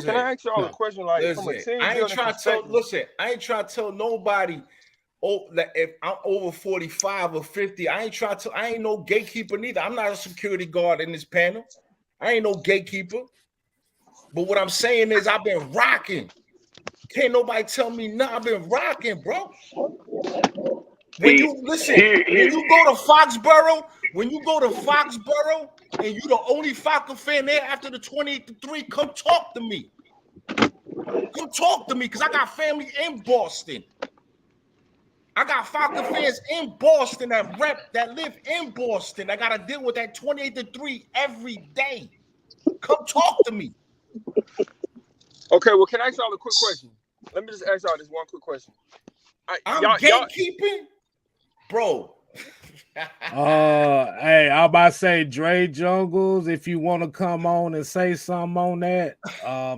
Can I ask y'all a question? Like, from a team building perspective, I ain't trying to tell nobody that if I'm over 45 or 50, I ain't no gatekeeper neither. I'm not a security guard in this panel. I ain't no gatekeeper. But what I'm saying is I've been rocking. Can't nobody tell me nothing. I've been rocking, bro. When you go to Foxborough, and you the only Falcon fan there after the 28-3, come talk to me. Come talk to me, because I got family in Boston. I got Falcon fans in Boston that live in Boston. I gotta deal with that 28-3 every day. Come talk to me. Okay, well, can I ask y'all a quick question? Let me just ask y'all this one quick question. I'm gatekeeping, bro. Hey, I'm about to say Dre Jungles. If you want to come on and say something on that,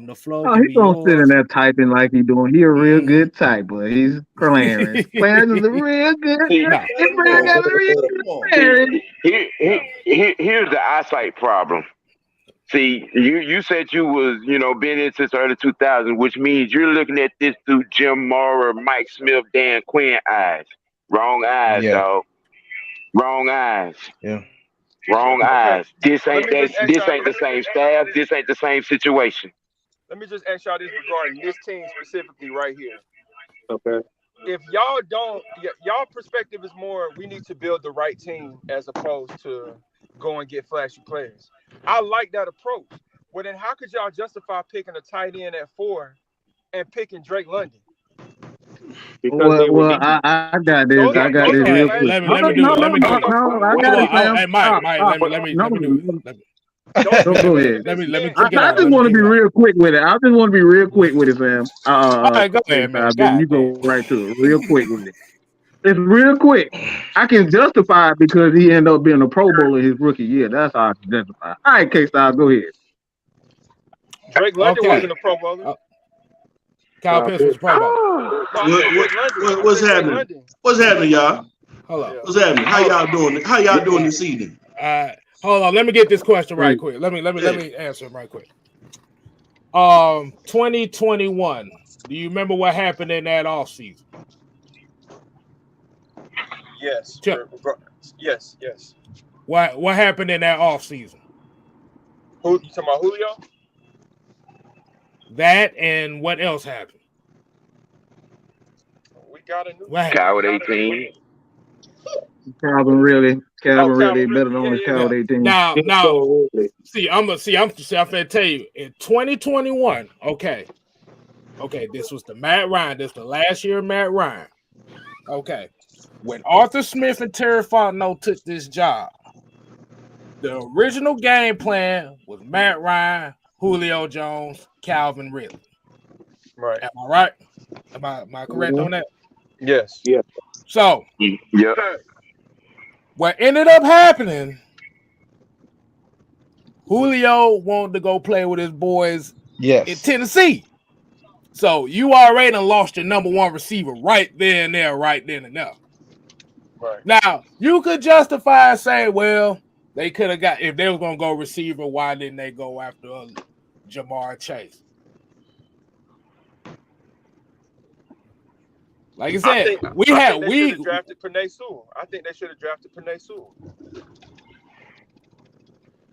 the floor can be He gonna yours. sit in there typing like he doing. He a real good type, but he's glaring. Clarence is a real good. Here's the eyesight problem. See, you said you was, been in since early 2000, which means you're looking at this through Jim Mora, Mike Smith, Dan Quinn eyes. Wrong eyes, dog. Wrong eyes. Yeah. Wrong eyes. This ain't the same staff. This ain't the same situation. Let me just ask y'all this regarding this team specifically right here. Okay. If y'all don't, y'all perspective is more, we need to build the right team as opposed to go and get flashy players. I like that approach. Well, then how could y'all justify picking a tight end at 4 and picking Drake London? Well, I got this. I got this real quick. Let me do it. Let me do it. Hey, Mike, let me do it. Go ahead. Let me I just want to be real quick with it. I just want to be real quick with it, fam. All right, go ahead, man. You go right to it, real quick with it. It's real quick. I can justify it because he ended up being a Pro Bowler his rookie year. That's how I can justify. All right, K-Style, go ahead. Drake London wasn't a Pro Bowler. Kyle Pitts was a Pro Bowler. What's happening? What's happening, y'all? Hold on. What's happening? How y'all doing? How y'all doing this evening? Hold on. Let me get this question right quick. Let me answer it right quick. 2021. Do you remember what happened in that offseason? Yes. Yes. What happened in that offseason? Who you talking about? Julio? That and what else happened? We got a new. Coward 18. Calvin really Calvin better Ridley, than his yeah. Coward 18. Now, So, I'm gonna tell you in 2021. Okay, this was the Matt Ryan. This the last year of Matt Ryan. Okay, when Arthur Smith and Terry Fontenot took this job, the original game plan was Matt Ryan, Julio Jones, Calvin Ridley. Right. Am I right? Am I correct on that? Yes. Yeah. So, Yeah. what ended up happening, Julio wanted to go play with his boys in Tennessee. So you already done lost your number one receiver right there and there, right then and there. Right. Now, you could justify and say, well, they could have got, if they was going to go receiver, why didn't they go after Jamar Chase? Like I said, I think they should have drafted Penei Sewell. I think they should have drafted Penei Sewell.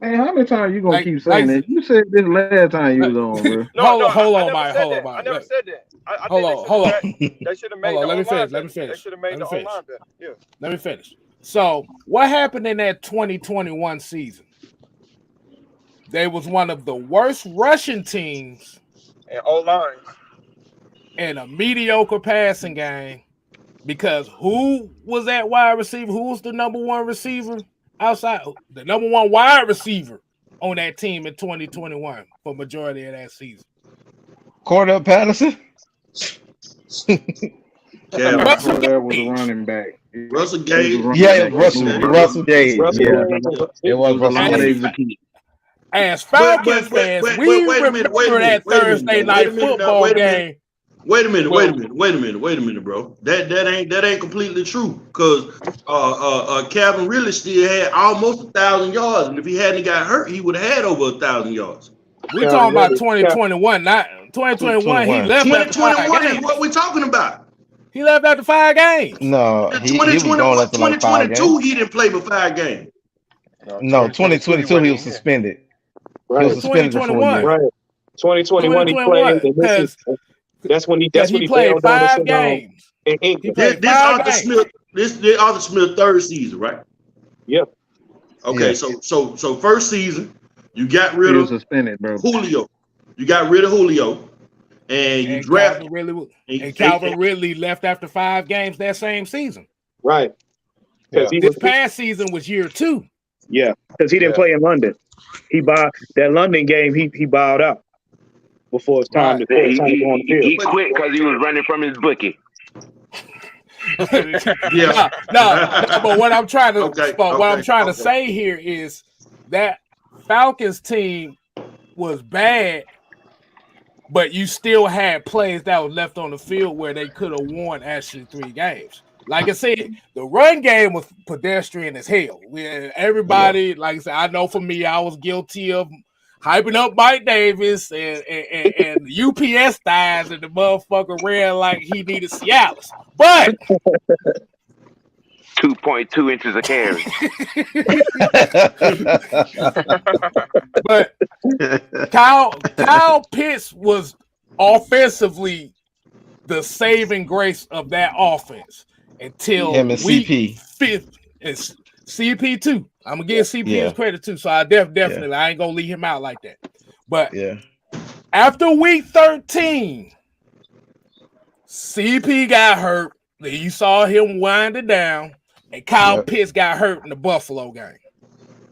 Man, how many times you gonna keep saying that? You said this last time you was on, bro. Hold on, Mike. I never said that. Hold on. They should have made the Let me finish. They should have made the O-line better. Yeah. Let me finish. So, what happened in that 2021 season? They was one of the worst rushing teams and O-lines and a mediocre passing game because who was that wide receiver? Who was the number one receiver outside? The number one wide receiver on that team in 2021 for majority of that season. Cordell Patterson? Yeah, Cordell was a running back. Russell Gage. Russell Gage. It was Russell Gage. As Falcons fans, we remember that Thursday night football game. Wait a minute, bro. That ain't completely true. Cause Calvin really still had almost 1,000 yards, and if he hadn't got hurt, he would have had over 1,000 yards. We're talking about 2021, not 2021. He left. 2021 is what we're talking about. He left after 5 games. No, he was going after like 5 games. 2022, he didn't play for 5 games. No, 2022 he was suspended. Right. He was suspended for 4 years. Right. 2021 he played. That's when he played 5 games. This Arthur Smith third season, right? Yep. Okay, so first season you got rid of suspended, bro. Julio. You got rid of Julio, and you drafted. Calvin Ridley left after 5 games that same season. Right. This past season was year 2. Yeah, because he didn't play in London. That London game. He bowed out before it's time to go on the field. He quit because he was running from his bookie. But what I'm trying to say here is that Falcons team was bad, but you still had plays that was left on the field where they could have won actually 3 games. Like I said, the run game was pedestrian as hell. Everybody, like I said, I know for me, I was guilty of hyping up Mike Davis and UPS thighs, and the motherfucker ran like he needed Cialis. But 2.2 inches of carry. But Kyle Pitts was offensively the saving grace of that offense until him and CP. It's CP too. I'm gonna give CP his credit too. So I definitely I ain't gonna leave him out like that. But after week 13, CP got hurt. You saw him wind it down, and Kyle Pitts got hurt in the Buffalo game.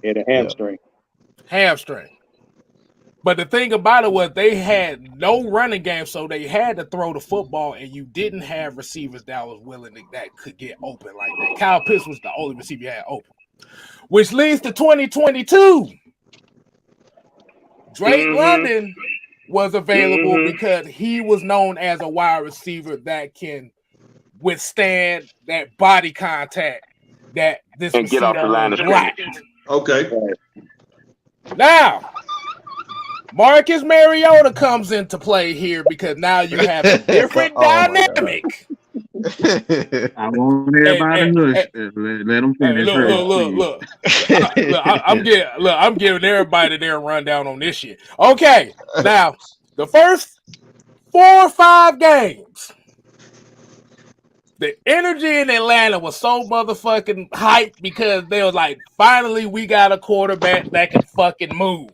Yeah, the hamstring. Hamstring. But the thing about it was they had no running game, so they had to throw the football, and you didn't have receivers that was willing that could get open like that. Kyle Pitts was the only receiver you had open. Which leads to 2022. Drake London was available because he was known as a wide receiver that can withstand that body contact that this and get off the line of scrimmage. Okay. Now, Marcus Mariota comes into play here because now you have a different dynamic I want everybody to hush. Let them finish. Look. I'm giving everybody their rundown on this shit. Okay, now the first 4 or 5 games, the energy in Atlanta was so motherfucking hyped because they was like, finally we got a quarterback that can fucking move.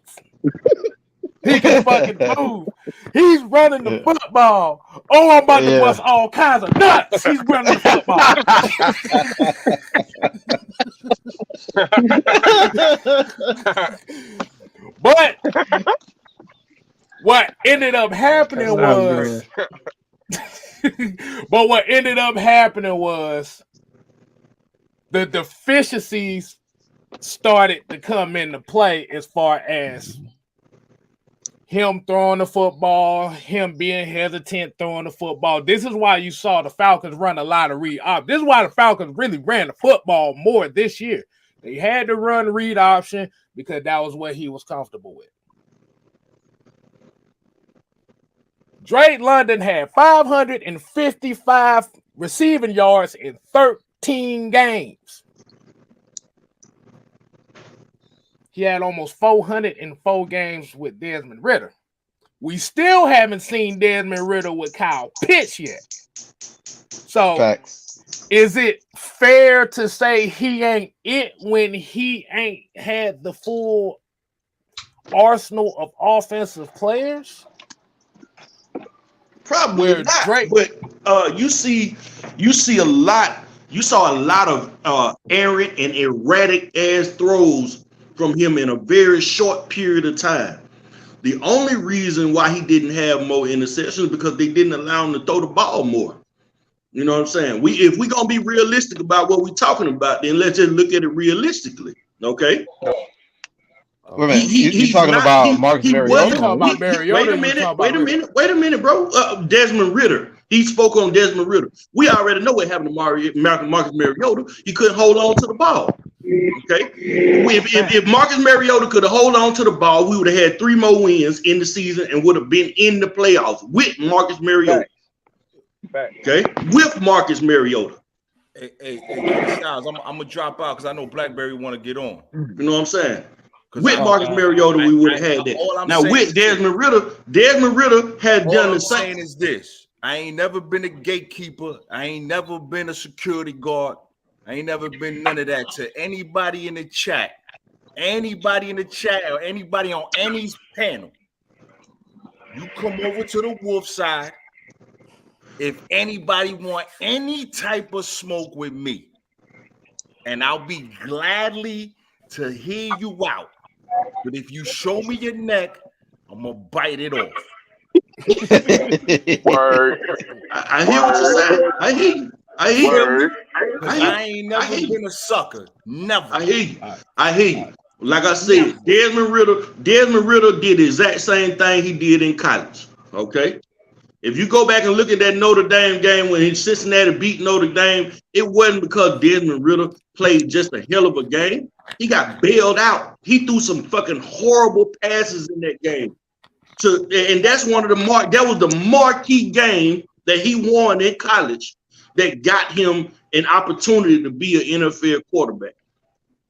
He can fucking move. He's running the football. Oh, I'm about to bust all kinds of nuts. He's running the football. But what ended up happening was the deficiencies started to come into play as far as him throwing the football, him being hesitant throwing the football. This is why you saw the Falcons run a lot of read option. This is why the Falcons really ran the football more this year. They had to run read option because that was what he was comfortable with. Drake London had 555 receiving yards in 13 games. He had almost 404 games with Desmond Ridder. We still haven't seen Desmond Ridder with Kyle Pitts yet. So, facts. Is it fair to say he ain't it when he ain't had the full arsenal of offensive players? Probably not. Drake, but you saw a lot of errant and erratic ass throws from him in a very short period of time. The only reason why he didn't have more interceptions is because they didn't allow him to throw the ball more. You know what I'm saying? If we're gonna be realistic about what we're talking about, then let's just look at it realistically. Okay. Wait a minute. You're talking about Marcus Mariota? Wait a minute, bro. Desmond Ridder. He spoke on Desmond Ridder. We already know what happened to Marcus Mariota. He couldn't hold on to the ball. Okay. If Marcus Mariota could have held on to the ball, we would have had 3 more wins in the season and would have been in the playoffs with Marcus Mariota. Okay. With Marcus Mariota. Hey, Styles, I'm gonna drop out because I know Blackberry want to get on. You know what I'm saying? With Marcus Mariota, we would have had that. Now with Desmond Ridder has done the same. All I'm saying is this: I ain't never been a gatekeeper. I ain't never been a security guard. I ain't never been none of that. To anybody in the chat, or anybody on any panel, you come over to the Wolf side. If anybody want any type of smoke with me, and I'll be gladly to hear you out. But if you show me your neck, I'm gonna bite it off. Word. I hear what you're saying. I hear you. I ain't never been a sucker. Never. I hear you. Like I said, Desmond Ridder did the exact same thing he did in college. Okay. If you go back and look at that Notre Dame game when Cincinnati beat Notre Dame, it wasn't because Desmond Ridder played just a hell of a game. He got bailed out. He threw some fucking horrible passes in that game. And that's that was the marquee game that he won in college that got him an opportunity to be an NFL quarterback.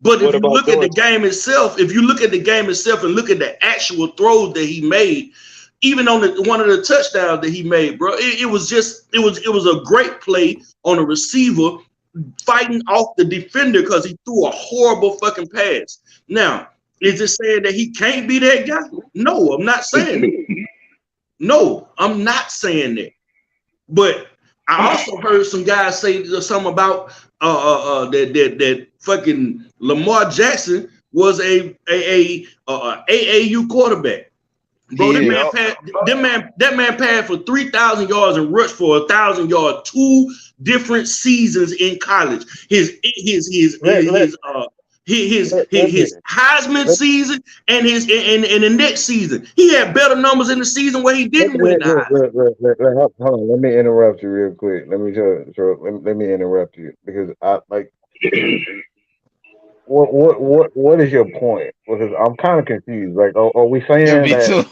But if you look at the game itself, and look at the actual throws that he made, even on one of the touchdowns that he made, bro, it was a great play on a receiver fighting off the defender because he threw a horrible fucking pass. Now, is it saying that he can't be that guy? No, I'm not saying that. No, I'm not saying that. But I also heard some guys say something about that fucking Lamar Jackson was a AAU quarterback. Bro, that man passed for 3,000 yards and rushed for 1,000 yards 2 different seasons in college. His Heisman season and the next season. He had better numbers in the season where he didn't win. Hold on, let me interrupt you real quick. Let me interrupt you because What is your point? Because I'm kind of confused. Like, are we Yeah, saying me that too.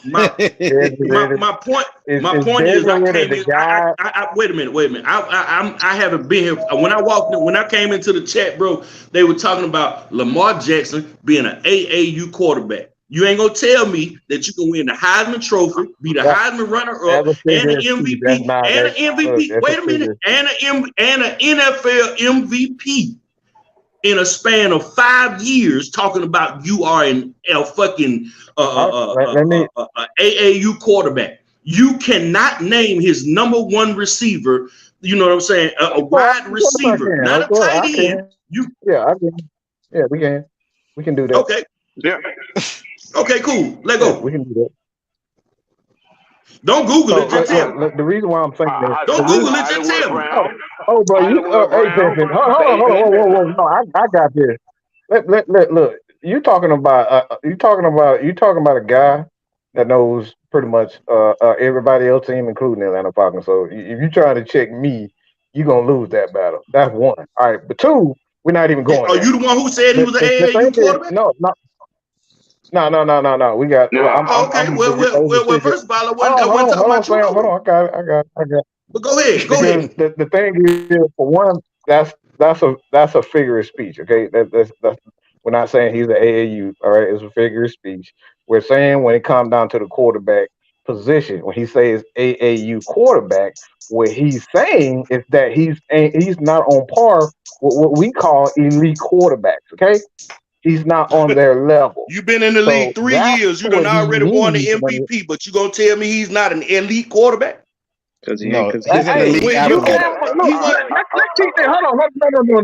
Desmond Ridder My point is is I Desmond Ridder came the in. guy? Wait a minute. I haven't been here. When I came into the chat, bro, they were talking about Lamar Jackson being an AAU quarterback. You ain't gonna tell me that you can win the Heisman Trophy, be the That, Heisman runner-up, that's a and an figure of speech. That's MVP, not and an that. Look, MVP. that's a Wait a minute, figure of and an NFL MVP in a span of 5 years, talking about you are a fucking Let me. AAU quarterback. You cannot name his number one receiver. You know what I'm saying? A wide Of course I receiver, can. not Of a course tight I end. can. Yeah, I can. Yeah, we can. We can do that. Okay. Yeah. Okay, cool. Let Yeah, go. we can do that. Don't Google So it. Just tell me. look, the reason why I'm saying this, the Don't reason. Google it. Just Hollywood tell me. Brown. Bro, Hollywood hey, Brown, Pimpin, hold on, baby. whoa, no, I got this. Look, you talking about a guy that knows pretty much everybody else team, including the Atlanta Falcons. So if you trying to check me, you gonna lose that battle. That's one. All right, but two, we're not even going Are there. you the one who said he was an The thing AAU is, quarterback? no. We got. Nah. I'm Okay. Well, first of all, I wasn't talking Hold on, about you Sam. Hold knowing. on. I got it. But go ahead. Because the thing is, for one, that's a figure of speech. Okay, that's we're not saying he's an AAU. All right, it's a figure of speech. We're saying when it comes down to the quarterback position, when he says AAU quarterback, what he's saying is that he's not on par with what we call elite quarterbacks. Okay, he's not on their level. You've been in the league 3 That's years. You done what he already won the means when MVP, but you gonna tell me he's not an elite quarterback? Because No, he's an Hey, elite When you you athlete. came on. Look, let's keep it. Hold on.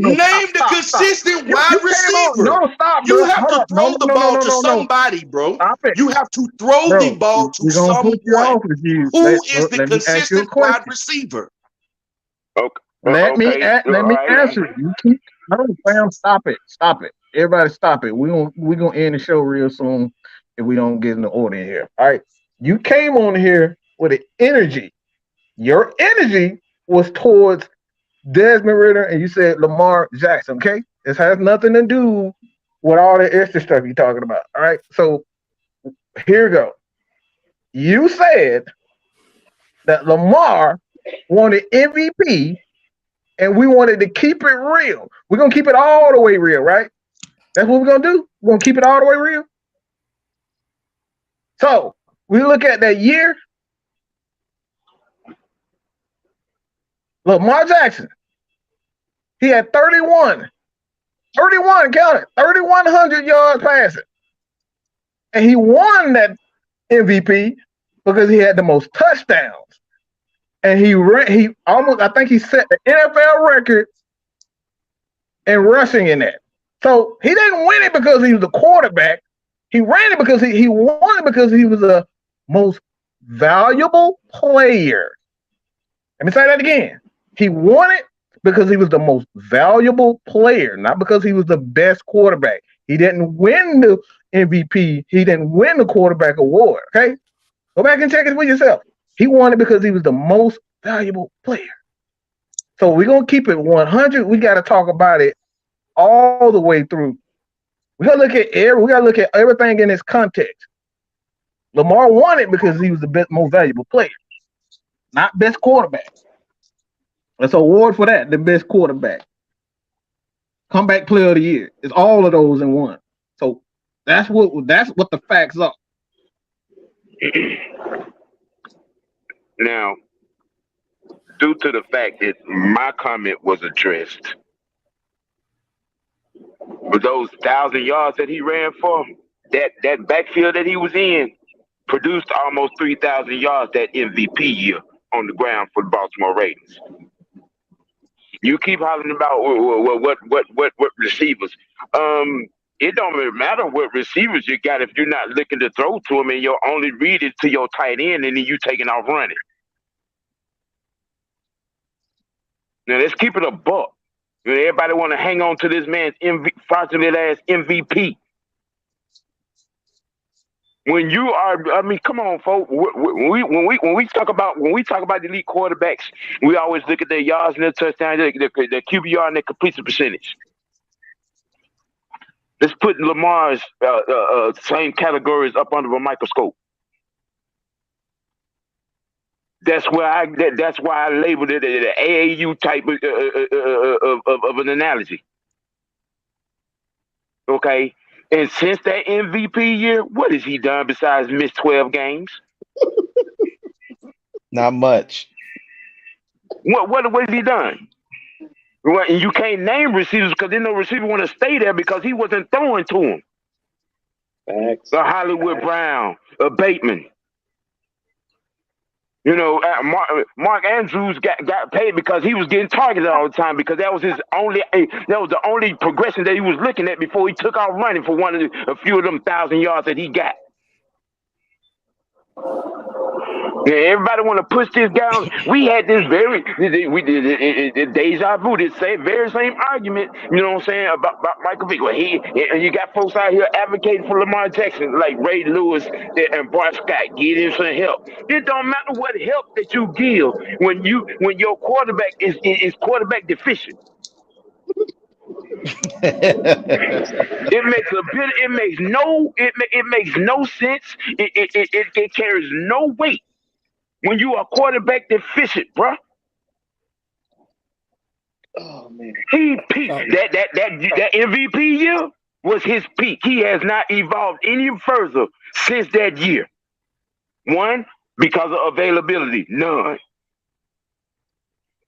No. name the Stop. consistent You wide came on. receiver. No, stop, You bro. have Hold to up. throw the ball to No. somebody, bro. Stop it, You have to throw the bro. ball to We're gonna put you someone. off if you Who is the let me ask you a consistent wide question. receiver? Let me Okay. All right. answer it. You keep. No, Sam. Stop it. Everybody, stop it. We gonna end the show real soon if we don't get in the order here. All right. You came on here with an energy. Your energy was towards Desmond Ridder, and you said Lamar Jackson. Okay, this has nothing to do with all the extra stuff you're talking about. All right, so here we go. You said that Lamar wanted MVP, and we wanted to keep it real. We're gonna keep it all the way real, right? That's what we're gonna do. We're gonna keep it all the way real. So we look at that year. Lamar Jackson, he had 31, count it, 3,100 yards passing. And he won that MVP because he had the most touchdowns. And he almost, I think he set the NFL record in rushing in that. So he didn't win it because he was a quarterback. He ran it because he won it because he was the most valuable player. Let me say that again. He won it because he was the most valuable player, not because he was the best quarterback. He didn't win the MVP. He didn't win the quarterback award. Okay? Go back and check it for yourself. He won it because he was the most valuable player. So we're going to keep it 100. We got to talk about it all the way through. We got to look at everything in its context. Lamar won it because he was the most valuable player, not best quarterback. That's an award for that, the best quarterback. Comeback player of the year. It's all of those in one. So that's what the facts are. Now, due to the fact that my comment was addressed, with those 1,000 yards that he ran for, that backfield that he was in produced almost 3,000 yards that MVP year on the ground for the Baltimore Ravens. You keep hollering about what receivers. It don't really matter what receivers you got if you're not looking to throw to them and you're only reading to your tight end and then you taking off running. Now let's keep it a buck. Everybody want to hang on to this man's fraudulent ass MVP. When you are, I mean, come on, folks. When we talk about the elite quarterbacks, we always look at their yards and their touchdowns, their QBR and their completion percentage. Let's put Lamar's same categories up under a microscope. That's why I labeled it an AAU type of an analogy. Okay, and since that MVP year, what has he done besides miss 12 games? Not much. What has he done? Well, and you can't name receivers because then no receiver want to stay there because he wasn't throwing to him. Facts. Hollywood Brown, Bateman. You know, Mark Andrews got paid because he was getting targeted all the time because that was the only progression that he was looking at before he took off running for a few of them 1,000 yards that he got. Yeah, everybody want to push this guy on. We had this deja vu, this very same argument, you know what I'm saying, about Michael Vick. Well, you got folks out here advocating for Lamar Jackson, like Ray Lewis and Bart Scott. Get him some help. It don't matter what help that you give when your quarterback is quarterback deficient. It makes no sense. It carries no weight when you are quarterback deficient, bro. Oh man, he peaked. That MVP year was his peak. He has not evolved any further since that year. One, because of availability, none.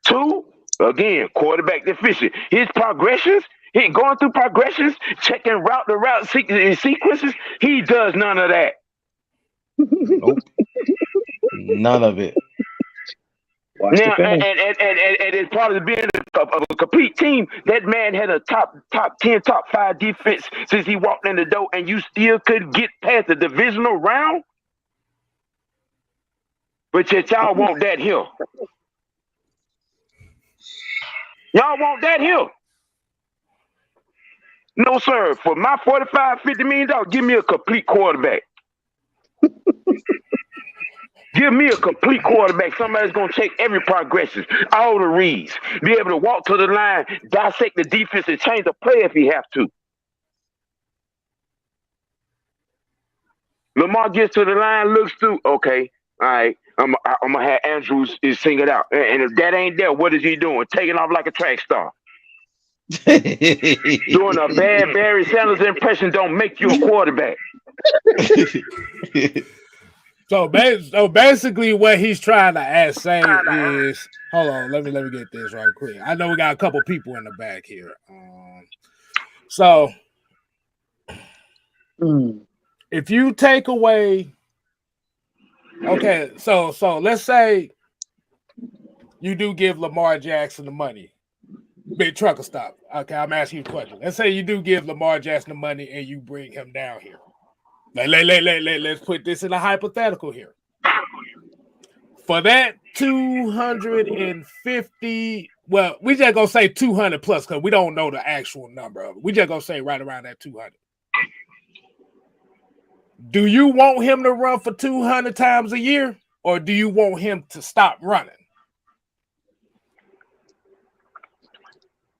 Two, again, quarterback deficient. His progressions. He going through progressions, checking route to route sequences. He does none of that. Nope. None of it. Now, and as part of being a complete team, that man had a top 10, top 5 defense since he walked in the door, and you still couldn't get past the divisional round. But yet y'all want that here. Y'all want that here. No, sir. For my $45, $50 million, give me a complete quarterback. Give me a complete quarterback. Somebody's going to check every progression, all the reads, be able to walk to the line, dissect the defense, and change the play if he have to. Lamar gets to the line, looks through. Okay, all right. I'm going to have Andrews sing it out. And if that ain't there, what is he doing? Taking off like a track star. Doing a bad Barry Sanders impression don't make you a quarterback. So basically, what he's trying to say is, hold on, let me get this right quick. I know we got a couple people in the back here. So if you take away, okay, so let's say you do give Lamar Jackson the money. Big trucker stop. Okay, I'm asking you a question. Let's say you do give Lamar Jackson the money and you bring him down here. Let's put this in a hypothetical here. For that 250, well, we just gonna say 200 plus because we don't know the actual number of it. We just gonna say right around that 200. Do you want him to run for 200 times a year, or do you want him to stop running?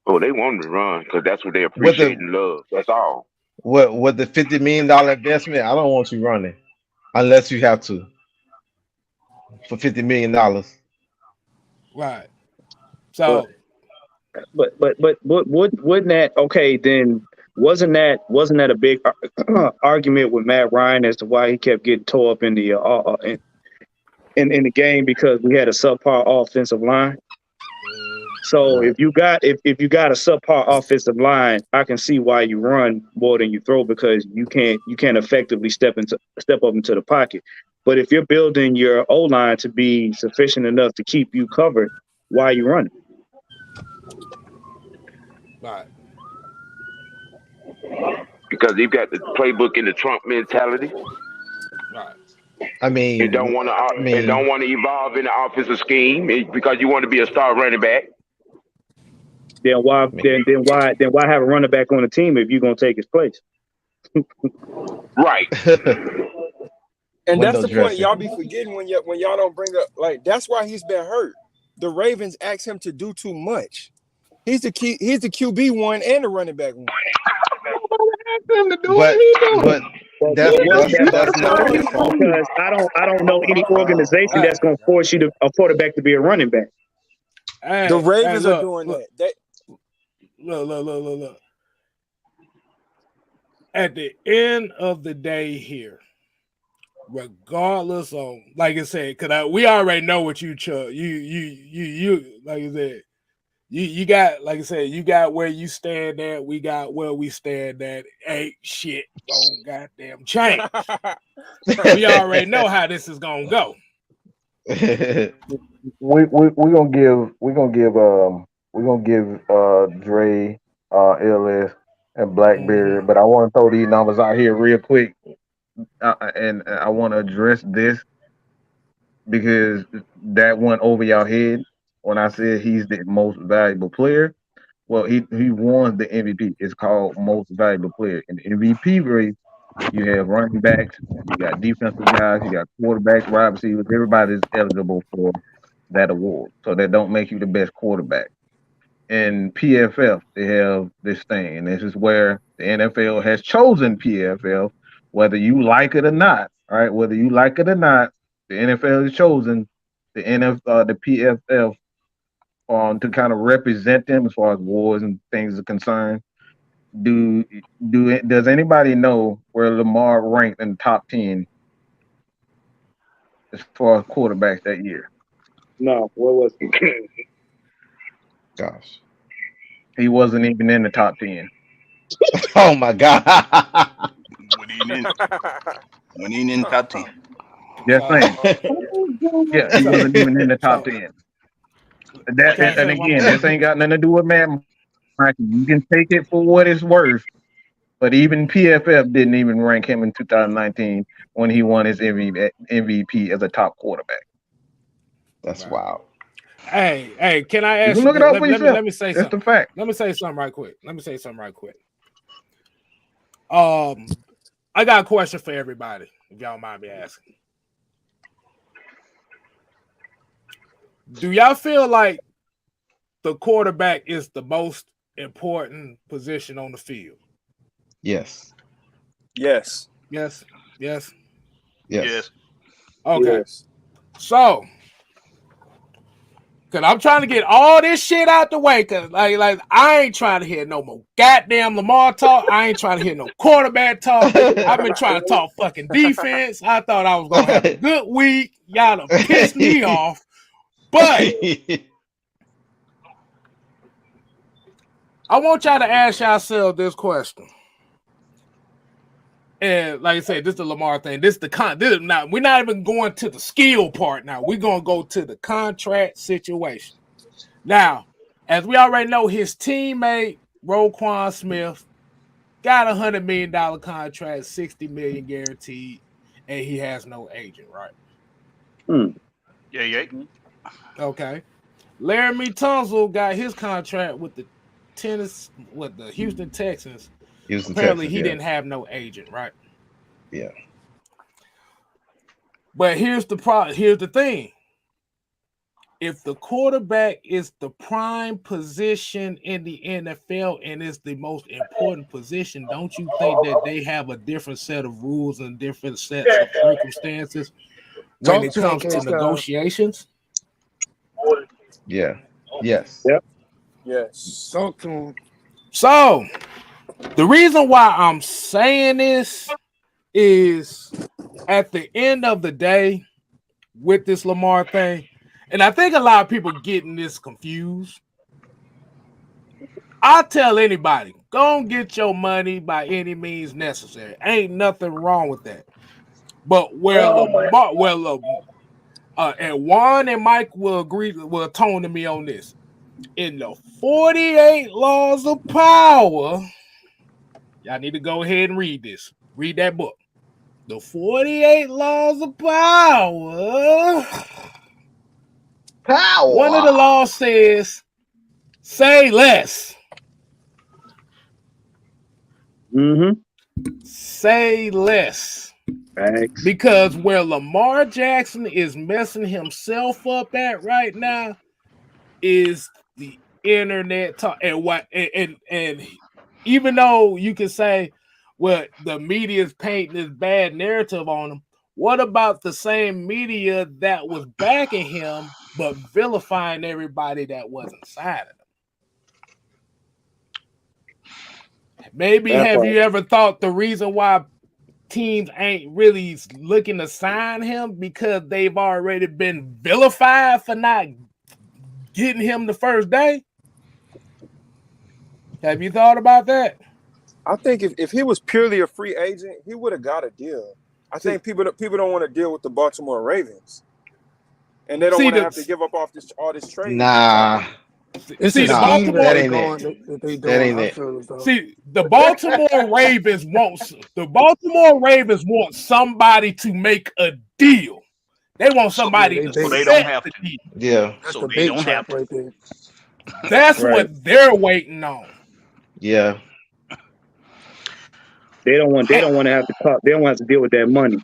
Oh, they want him to run because that's what they appreciate and love. That's all. With the $50 million investment, I don't want you running unless you have to for $50 million. Right. So, but wouldn't that, okay? Then wasn't that a big argument with Matt Ryan as to why he kept getting tore up in the in the game because we had a subpar offensive line? So if you got a subpar offensive line, I can see why you run more than you throw because you can't effectively step up into the pocket. But if you're building your O-line to be sufficient enough to keep you covered, why are you running? Right. Because they've got the playbook in the Trump mentality. Right. I mean, and don't want to evolve in the offensive scheme because you want to be a star running back. Then why have a running back on the team if you're gonna take his place? Right. And that's the point y'all be forgetting when y'all don't bring up, like, that's why he's been hurt. The Ravens asked him to do too much. He's the QB one and the running back one. Nothing to do with But what he doing. but But work that that's not possibility because I don't know any organization that's going to force you to a quarterback to be a running back. Hey, The Ravens look, are doing look, that. look. At the end of the day here, regardless of, like I said, because we already know what you chose. You like I said, you got, like I said, you got where you stand at. We got where we stand at. Ain't shit gonna goddamn change. We already know how this is gonna go. We're gonna give Dre, LS, and Blackberry, but I want to throw these numbers out here real quick, and I want to address this because that went over your head when I said he's the most valuable player. Well, he won the MVP. It's called most valuable player. In the MVP race, you have running backs, you got defensive guys, you got quarterbacks, wide receivers. Everybody's eligible for that award. So that don't make you the best quarterback. In PFF, they have this thing, and this is where the NFL has chosen PFF, whether you like it or not. All right, whether you like it or not, the NFL has chosen the the PFF to kind of represent them as far as wars and things are concerned. Does anybody know where Lamar ranked in the top 10 as far as quarterbacks that year? No, what was he? Gosh, he wasn't even in the top 10. Oh my God! When he in the top 10. Just saying. Yeah, he wasn't even in the top 10. And again, this ain't got nothing to do with Matt Mikey. You can take it for what it's worth. But even PFF didn't even rank him in 2019 when he won his MVP as a top quarterback. That's wild. Hey, can I ask you? Look it up for let yourself. me say That's something. the fact. Let me say something right quick. I got a question for everybody, if y'all mind me asking. Do y'all feel like the quarterback is the most important position on the field? Yes. Yes. Okay. Yes. So, because I'm trying to get all this shit out the way, because like I ain't trying to hear no more goddamn Lamar talk. I ain't trying to hear no quarterback talk. I've been trying to talk fucking defense. I thought I was going to have a good week. Y'all done pissed me off. But I want y'all to ask yourself this question. And like I said, this is the Lamar thing. This is the we're not even going to the skill part now. We're gonna go to the contract situation. Now, as we already know, his teammate Roquan Smith got $100 million contract, $60 million guaranteed, and he has no agent, right? Yeah. Okay. Laramie Tunsil got his contract with the Houston Texans. Apparently, he didn't have no agent, right? Yeah. But here's the thing. If the quarterback is the prime position in the NFL and is the most important position, don't you think that they have a different set of rules and different sets of circumstances when it comes to negotiations? Yeah. Yes. Yep. Yes. Talk to him. So, the reason why I'm saying this is at the end of the day with this Lamar thing, and I think a lot of people getting this confused. I tell anybody, go and get your money by any means necessary. Ain't nothing wrong with that. But and Juan and Mike will tone to me on this. In the 48 laws of power, y'all need to go ahead and read this. Read that book. The 48 laws of power. One of the laws says, say less. Say less. Thanks. Because where Lamar Jackson is messing himself up at right now is the internet talk. And even though you can say, well, the media is painting this bad narrative on him. What about the same media that was backing him but vilifying everybody that wasn't signing him? Maybe That have part. you ever thought the reason why teams ain't really looking to sign him because they've already been vilified for not getting him the first day? Have you thought about that? I think if he was purely a free agent, he would have got a deal. I think people don't want to deal with the Baltimore Ravens, and they don't want to have to give up all this trade. Nah. It's See, a the scheme Baltimore that That they ain't going it. that they That doing. ain't I it. feel as though. See, the Baltimore Ravens want somebody to make a deal. They want Yeah, somebody they to So big. they don't set have the to. deal. Yeah. That's So the they big don't have trap to. right there. That's Right. what they're waiting on. Yeah. They don't want to have to talk. They don't want to have to deal with that money.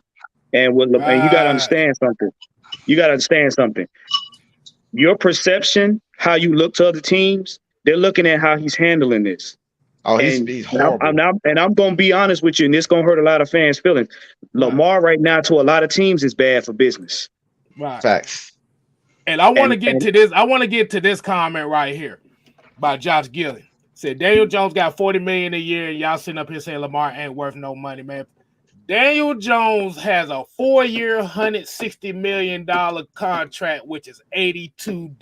And and you got to Right. understand something. You got to understand something. Your perception, how you look to other teams, they're looking at how he's handling this. Oh, And he's horrible. I'm going to be honest with you, and this going to hurt a lot of fans' feelings. Lamar right now to a lot of teams is bad for business. Right. Facts. And I want to And get to this. I want to get to this comment right here by Josh Gillen. Said Daniel Jones got $40 million a year, and y'all sitting up here saying Lamar ain't worth no money, man. Daniel Jones has a 4-year, $160 million contract, which is $82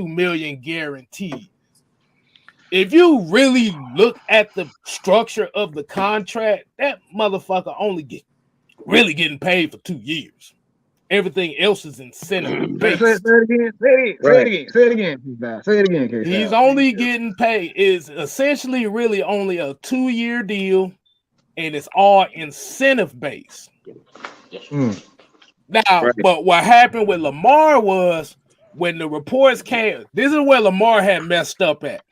million guaranteed. If you really look at the structure of the contract, that motherfucker only really getting paid for 2 years. Everything else is incentive Say based. it again. Say it again. Say it again, K. He's only getting paid is essentially really only a 2-year deal, and it's all incentive based. Now, but what happened with Lamar was when the reports came, this is where Lamar had messed up at.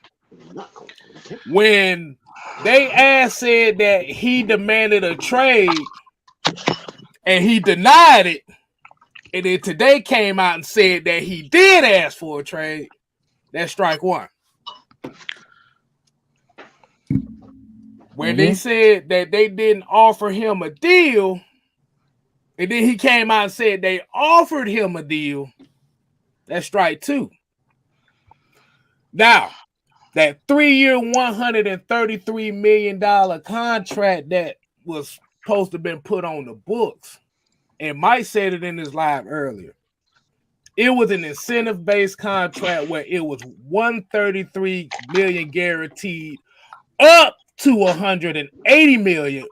When they said that he demanded a trade and he denied it, and then today came out and said that he did ask for a trade, that's strike one. When they said that they didn't offer him a deal, and then he came out and said they offered him a deal, that's strike two. Now, that 3-year, $133 million contract that was supposed to have been put on the books, and Mike said it in his live earlier, it was an incentive-based contract where it was $133 million guaranteed up to $180 million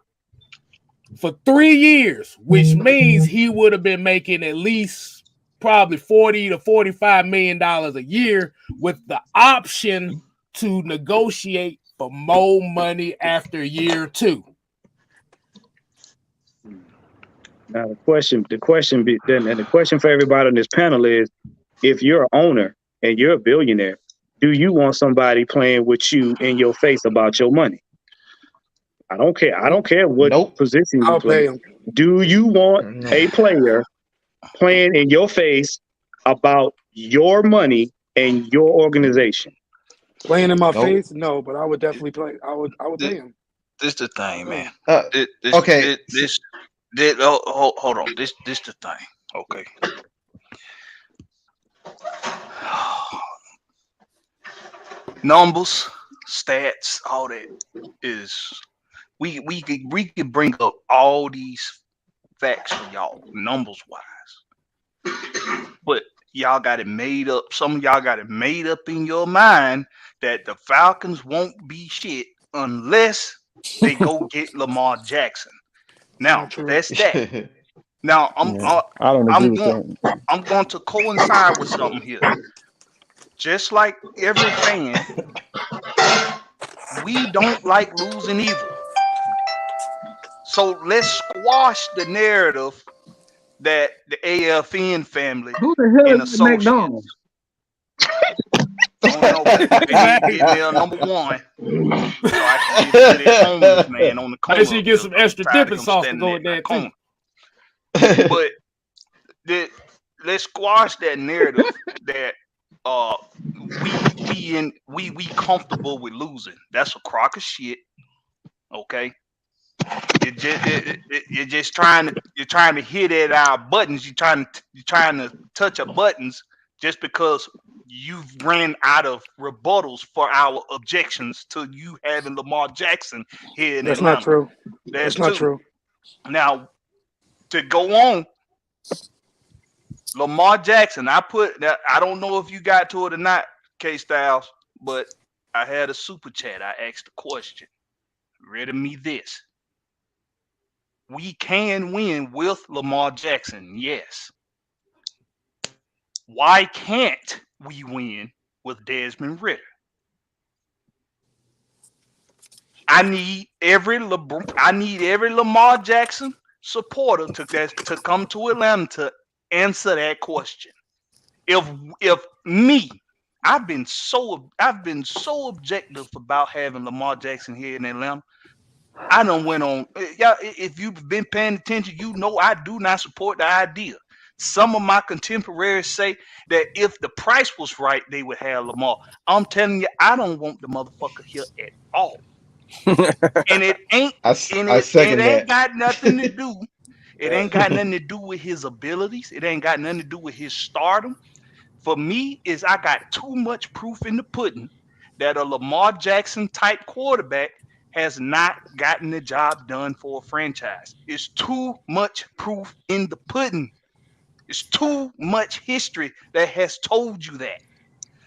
for 3 years, which means he would have been making at least probably $40 to $45 million a year with the option to negotiate for more money after year 2. Now the question for everybody on this panel is: if you're an owner and you're a billionaire, do you want somebody playing with you in your face about your money? I don't care. I don't care what position you play. Do you want a player playing in your face about your money and your organization? Playing in my face, no, but I would definitely play. I would pay him. This the thing, man. Okay. Hold on. This the thing. Okay. Numbers, stats, all that is we could bring up all these facts for y'all, numbers wise. But y'all got it made up. Some of y'all got it made up in your mind that the Falcons won't be shit unless they go get Lamar Jackson. Now that's that. Now I'm going to coincide with something here. Just like every fan, we don't like losing either. So let's squash the narrative that the AFN family Who the hell and is associates. McDonald's? Don't know, but they need their number one. So I can get to that homeless man on the corner. I should get some extra dipping sauce to go with that too. But let's squash that narrative that we comfortable with losing. That's a crock of shit. Okay, you're just trying to hit at our buttons. You're trying to touch our buttons just because you've ran out of rebuttals for our objections to you having Lamar Jackson here in That's not Atlanta. true. That's That's not two. true. Now, to go on, Lamar Jackson, I don't know if you got to it or not, K Styles, but I had a super chat. I asked a question. Read me this. We can win with Lamar Jackson, yes. Why can't we win with Desmond Ridder? I need every Lamar Jackson supporter to come to Atlanta to answer that question. If me, I've been so objective about having Lamar Jackson here in Atlanta. I done went on. Yeah, if you've been paying attention, you know I do not support the idea. Some of my contemporaries say that if the price was right, they would have Lamar. I'm telling you, I don't want the motherfucker here at all. And it ain't. I second it ain't that. got nothing to do. It ain't got nothing to do with his abilities. It ain't got nothing to do with his stardom. For me, is I got too much proof in the pudding that a Lamar Jackson type quarterback has not gotten the job done for a franchise. It's too much proof in the pudding. It's too much history that has told you that.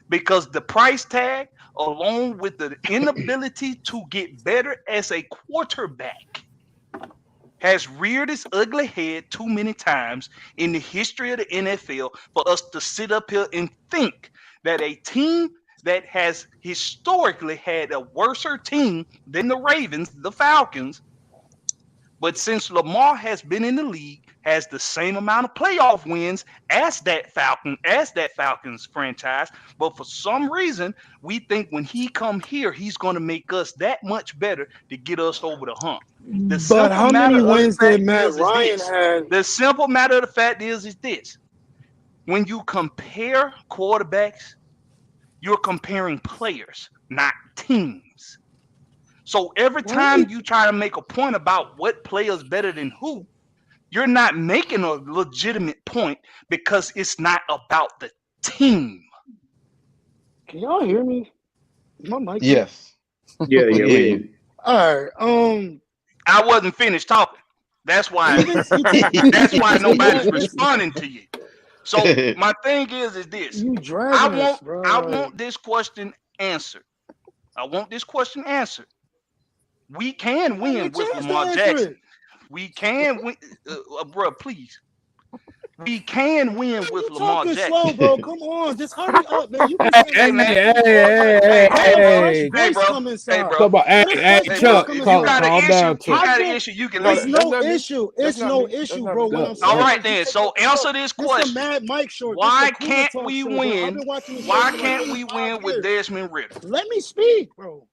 Because the price tag, along with the inability to get better as a quarterback, has reared its ugly head too many times in the history of the NFL for us to sit up here and think that a team that has historically had a worser team than the Ravens, the Falcons, but since Lamar has been in the league, has the same amount of playoff wins as that Falcons franchise. But for some reason, we think when he come here, he's going to make us that much better to get us over the hump. But how many wins did Matt Ryan have? The simple matter of the fact is this. When you compare quarterbacks, you're comparing players, not teams. So every time you try to make a point about what player's better than who, you're not making a legitimate point because it's not about the team. Can y'all hear me? My mic. Yes. Yeah, we hear you. All right. I wasn't finished talking. That's why nobody's responding to you. So my thing is this. I want this question answered. We can win with Lamar Jackson. We can win, bro. Please. We can win with Lamar Jackson. Slow, bro. Come on, just hurry up, man. You can Hey, Chuck, calm down, Chuck. You got an issue. You can It's leave. no issue. It's no issue, bro. What I'm saying. All right, then. So answer this question. Mad Mike short. Why can't we win? Why can't we win with Desmond Ridder? Let me speak, bro.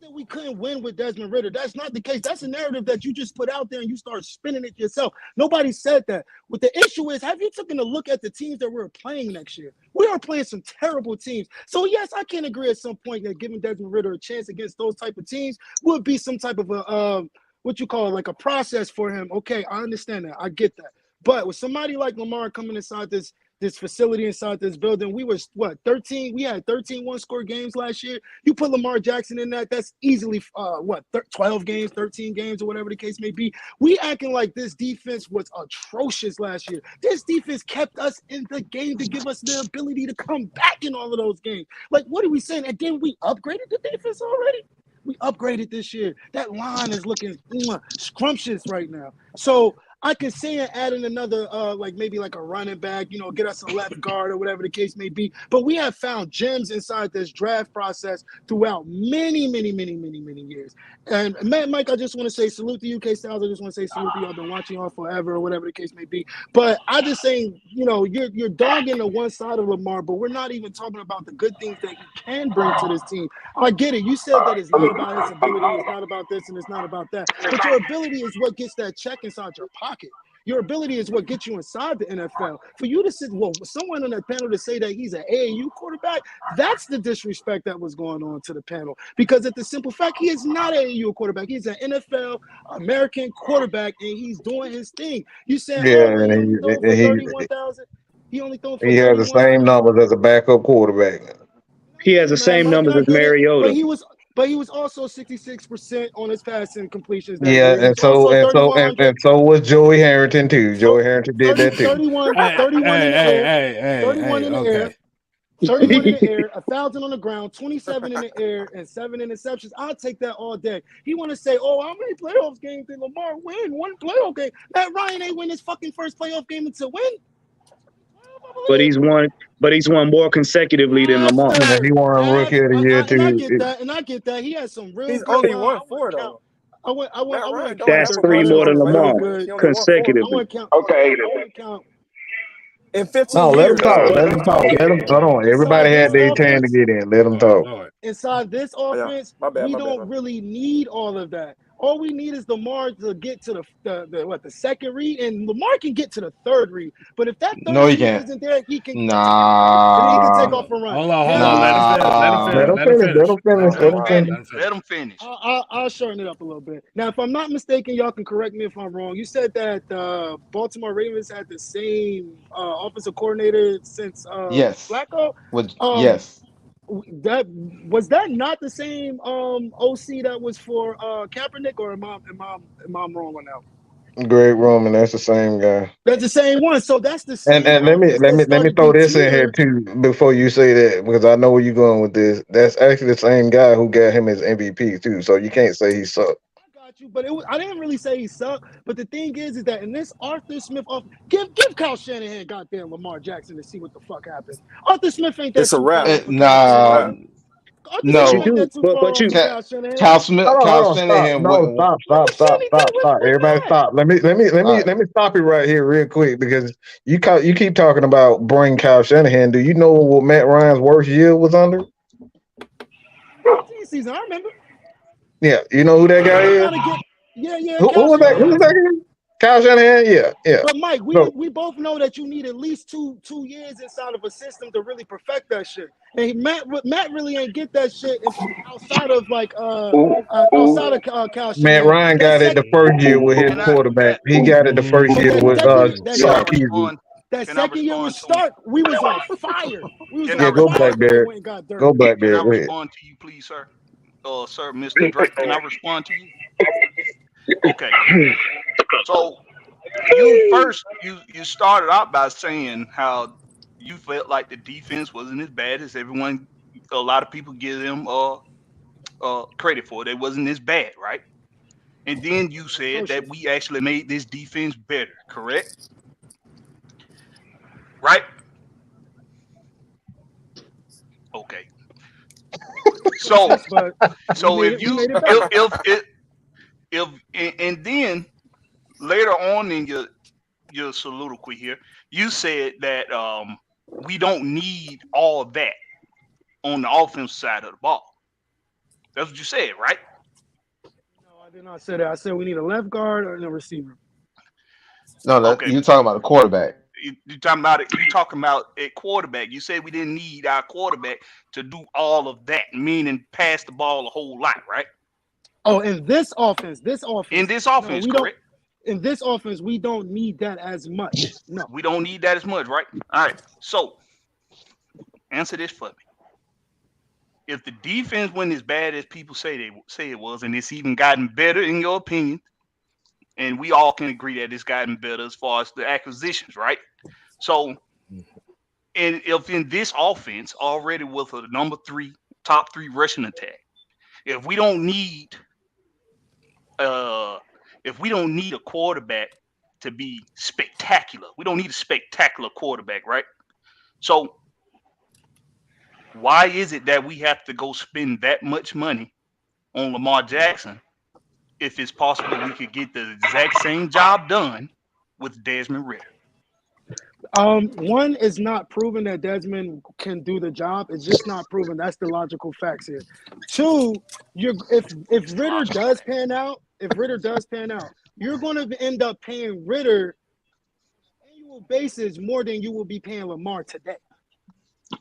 That we couldn't win with Desmond Ridder. That's not the case. That's a narrative that you just put out there and you start spinning it yourself. Nobody said that. What the issue is, have you taken a look at the teams that we're playing next year? We are playing some terrible teams. So yes, I can agree at some point that giving Desmond Ridder a chance against those type of teams would be some type of a what you call it, like a process for him. Okay, I understand that. I get that. But with somebody like Lamar coming inside this facility, inside this building, we was 13? We had 13 one-score games last year. You put Lamar Jackson in that's easily 12 games, 13 games, or whatever the case may be. We acting like this defense was atrocious last year. This defense kept us in the game to give us the ability to come back in all of those games. Like, what are we saying? And then we upgraded the defense already? We upgraded this year. That line is looking scrumptious right now. So I can see it adding another, maybe like a running back, get us a left guard or whatever the case may be. But we have found gems inside this draft process throughout many, many, many, many, many years. And Mike, I just want to say salute to you, K-Styles. I just want to say salute to you. I've been watching y'all forever or whatever the case may be. But I just saying, you're dogging the one side of Lamar, but we're not even talking about the good things that he can bring to this team. I get it. You said that it's not about his ability, it's not about this, and it's not about that. But your ability is what gets that check inside your pocket. Your ability is what gets you inside the NFL. For you to sit, someone on that panel to say that he's an AAU quarterback, that's the disrespect that was going on to the panel. Because at the simple fact, he is not an AAU quarterback. He's an NFL American quarterback, and he's doing his thing. You said, Yeah, well, he only and thrown for 31,000. He only thrown for he has the 31. same numbers as a backup quarterback. He has the same numbers as Mariota. But he was also 66% on his passing completions that Yeah, year. He and was also 3,100. and so was Joey Harrington too. Joey Harrington did that too. 31 in the air, 31 in the air, 31 in the air, 1,000 on the ground, 27 in the air, and 7 interceptions. I'll take that all day. He want to say, "Oh, how many playoff games did Lamar win? One playoff game." Matt Ryan ain't win his fucking first playoff game until when? But he's won more consecutively than Lamar. He won Rookie of the Year And I too. get that. He had some real. He's good, only won 4 though. I wouldn't count. That's 3 more than Lamar consecutively. I wouldn't count. Okay. I wouldn't count. In 15 No, years. let him talk. Let him talk. Let him. Hold on. Everybody had their turn to get in. Let him talk. Inside this offense, My bad. we don't really need all of that. All we need is Lamar to get to the second read, and Lamar can get to the third read. But if that third No, he read can't. isn't there, he can. Nah. He can take off and run. Hold on. Let him finish. I'll shorten it up a little bit. Now, if I'm not mistaken, y'all can correct me if I'm wrong. You said that Baltimore Ravens had the same offensive coordinator since Yes. Flacco. Yes. That not the same OC that was for Kaepernick, or am I wrong on that? Greg Roman, that's the same guy. That's the same one. So that's the same. And let me throw this in here too before you say that, because I know where you're going with this. That's actually the same guy who got him his MVP too. So you can't say he sucked. But I didn't really say he sucked. But the thing is that in this Arthur Smith give Kyle Shanahan goddamn Lamar Jackson to see what the fuck happens. Arthur Smith ain't that. It's a wrap. Nah. No. But you Kyle Shanahan. No, stop. Everybody stop. Let me stop you right here real quick, because you keep talking about bring Kyle Shanahan. Do you know what Matt Ryan's worst year was under? Season, I remember. Yeah, you know who that guy is? Yeah. Who was that? Who was that again? Kyle Shanahan, yeah. But Mike, we both know that you need at least two years inside of a system to really perfect that shit. And Matt really ain't get that shit outside of Kyle Shanahan. Matt Ryan got it the first year with his quarterback. He got it the first year with Sarkisian. That second year with Stark, we was on fire. Go Blackberry. Go Blackberry. Can I respond to you, please, sir? Sir, Mr. Drake, can I respond to you? Okay. So you started out by saying how you felt like the defense wasn't as bad as everyone. A lot of people give them credit for it. It wasn't as bad, right? And then you said that we actually made this defense better, correct? Right? Okay. So if and then later on in your soliloquy here, you said that we don't need all of that on the offensive side of the ball. That's what you said, right? No, I did not say that. I said we need a left guard and a receiver. No, you're talking about a quarterback. You're talking about a quarterback. You said we didn't need our quarterback to do all of that, meaning pass the ball a whole lot, right? Oh, in this offense, correct? In this offense, we don't need that as much. No, we don't need that as much, right? All right. So, answer this for me. If the defense wasn't as bad as people say it was, and it's even gotten better in your opinion, and we all can agree that it's gotten better as far as the acquisitions, right? So, and if in this offense already with a top three rushing attack, if we don't need a quarterback to be spectacular, we don't need a spectacular quarterback, right? So, why is it that we have to go spend that much money on Lamar Jackson if it's possible we could get the exact same job done with Desmond Ridder? One is not proven that Desmond can do the job. It's just not proven. That's the logical facts here. Two, if Ridder does pan out, you're going to end up paying Ridder basis more than you will be paying Lamar today.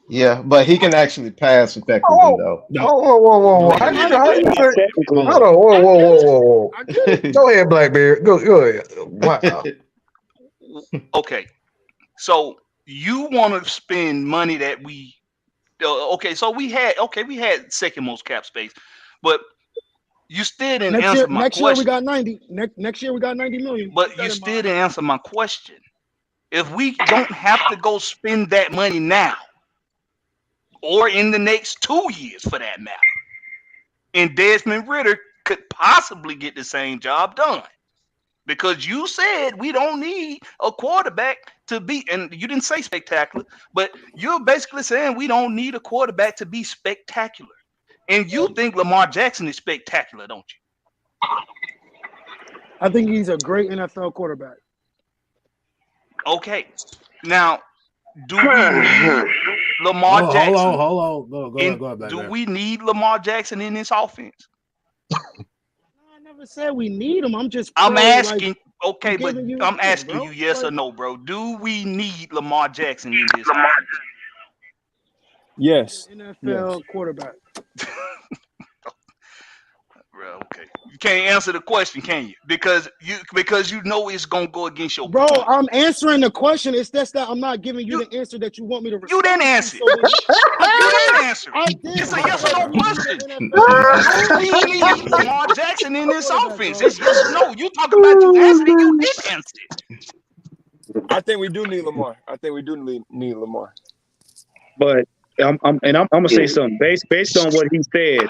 Yeah, but he can actually pass effectively Oh, though. whoa. How you say? Technically, Hold on, whoa. I get it. Go ahead, Blackbeard. Go ahead. Wow. Okay, so you want to spend money that we so we had second most cap space, but you still didn't answer my Next year we question. got 90. Next year we got 90 million. But you still didn't answer my question. If we don't have to go spend that money now, or in the next 2 years for that matter, and Desmond Ridder could possibly get the same job done. Because you said we don't need a quarterback to be, and you didn't say spectacular, but you're basically saying we don't need a quarterback to be spectacular. And you think Lamar Jackson is spectacular, don't you? I think he's a great NFL quarterback. Okay. Now, do we need Lamar Jackson? Hold on. Go ahead, do we need Lamar Jackson in this offense? I never said we need him. I'm asking, like, I'm asking you yes or no, bro. Do we need Lamar Jackson in this offense? Yes. NFL quarterback. Bro, okay. You can't answer the question, can you? Because you know it's gonna go against your Bro, point. I'm answering the question. It's just that I'm not giving you the answer that you want me to respond. You didn't answer. So You didn't answer. I did. It's a yes or no question. Do we need Lamar Jackson in this offense? It's yes or no. You talking about you answered it, you didn't answer. I think we do need Lamar. Need Lamar. but I'm gonna say something based on what he said.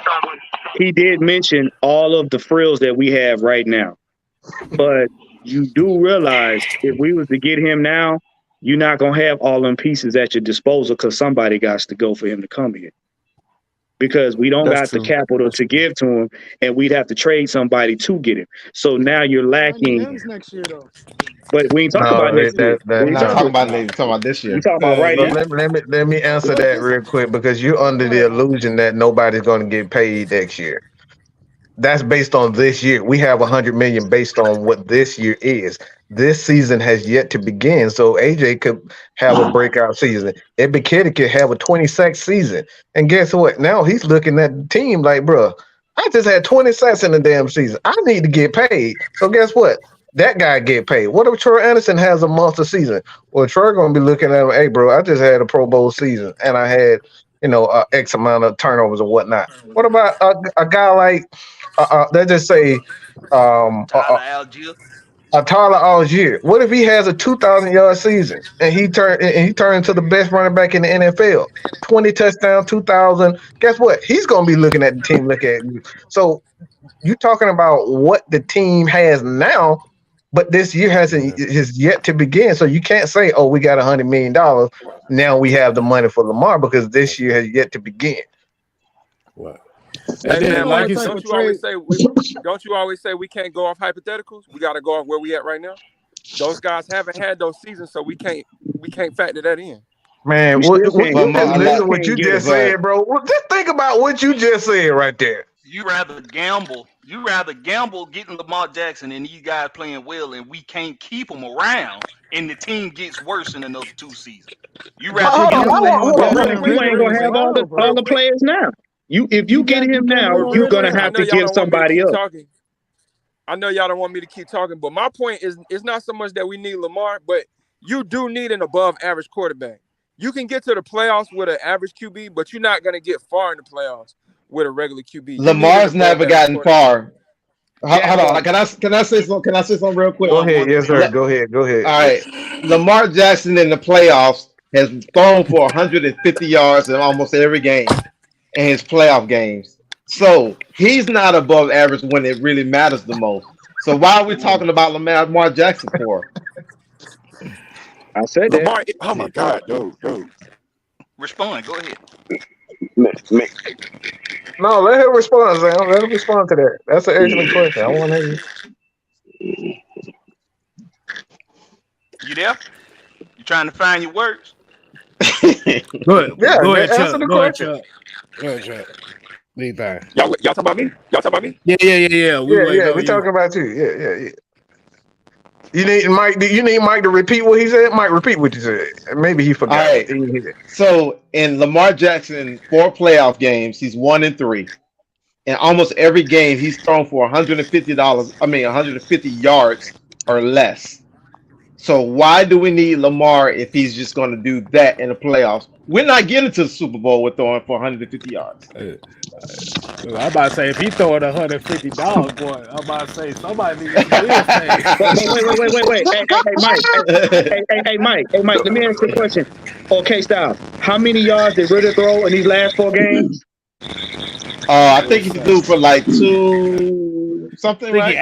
He did mention all of the frills that we have right now, but you do realize if we was to get him now, you're not gonna have all them pieces at your disposal because somebody got to go for him to come here. Because we don't got the capital to give to him, and we'd have to trade somebody to get him. So now you're lacking. Next year, though. But we ain't talking about next year. We're not talking about next. Talking about this year. We talking about right now. Let me answer that real quick because you're under the illusion that nobody's going to get paid next year. That's based on this year. We have $100 million based on what this year is. This season has yet to begin, so AJ could have a breakout season. Ebiketie could have a 20 sack season, and guess what? Now he's looking at the team like, bro, I just had 20 sacks in the damn season. I need to get paid. So guess what? That guy get paid. What if Troy Anderson has a monster season? Well, Troy gonna be looking at him, hey, bro, I just had a Pro Bowl season, and I had X amount of turnovers or whatnot. What about a guy like let's just say Tyler Algier? What if he has a 2,000-yard season and he turned into the best running back in the NFL? 20 touchdowns, 2,000. Guess what? He's gonna be looking at the team, look at you. So you talking about what the team has now, but this year has yet to begin. So you can't say, oh, we got $100 million. Now we have the money for Lamar because this year has yet to begin. What? Hey, man, Mike, don't you always say we can't go off hypotheticals? We got to go off where we at right now. Those guys haven't had those seasons, so we can't factor that in. Man, listen to what you just said, bro. Well, just think about what you just said right there. You rather gamble getting Lamar Jackson and these guys playing well, and we can't keep them around, and the team gets worse in another 2 seasons. You rather you ain't gonna have all the players now. If you get him now, you're gonna have to give somebody else. I know y'all don't want me to keep talking, but my point is, it's not so much that we need Lamar, but you do need an above-average quarterback. You can get to the playoffs with an average QB, but you're not gonna get far in the playoffs with a regular QB. Lamar's never gotten far. Hold on. Can I say something? Can I say something real quick? Go ahead, yes, sir. Go ahead. All right. Lamar Jackson in the playoffs has thrown for 150 yards in almost every game in his playoff games. So he's not above average when it really matters the most. So why are we talking about Lamar Jackson for? I said that. Lamar, oh my God, dude. Respond. Go ahead. No, let him respond, Sam. Let him respond to that. That's an excellent question. I want to hear you. You there? You trying to find your words? Go ahead. Yeah, Go ahead, answer the question. Go ahead, Chuck. Anything. Y'all talking about me? Yeah. We talking about you. You need Mike. You need Mike to repeat what he said. Mike, repeat what you said. Maybe he forgot. All right. So in Lamar Jackson 4 playoff games, he's 1-3. In almost every game, he's thrown for $150 yards or less. So why do we need Lamar if he's just going to do that in the playoffs? We're not getting to the Super Bowl with throwing for 150 yards. I'm about to say if he throwing $150, boy, I'm about to say somebody needs to bills paid. Wait. Hey, Mike. Let me ask you a question. Okay, stop. How many yards did Ridder throw in these last 4 games? I think he threw for like 2 something. I think right?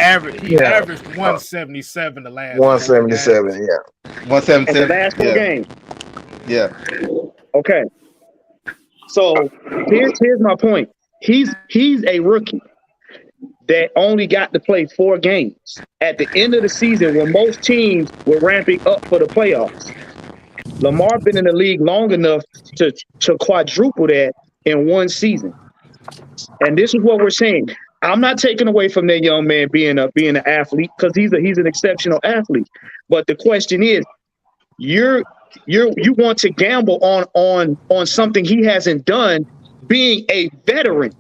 he averaged 177 the last 177. Yeah, 177. The last 4 games. Yeah. Okay. So here's my point. He's a rookie that only got to play 4 games at the end of the season when most teams were ramping up for the playoffs. Lamar been in the league long enough to quadruple that in 1 season. And this is what we're saying. I'm not taking away from that young man being an athlete because he's an exceptional athlete. But the question is, you want to gamble on something he hasn't done, being a veteran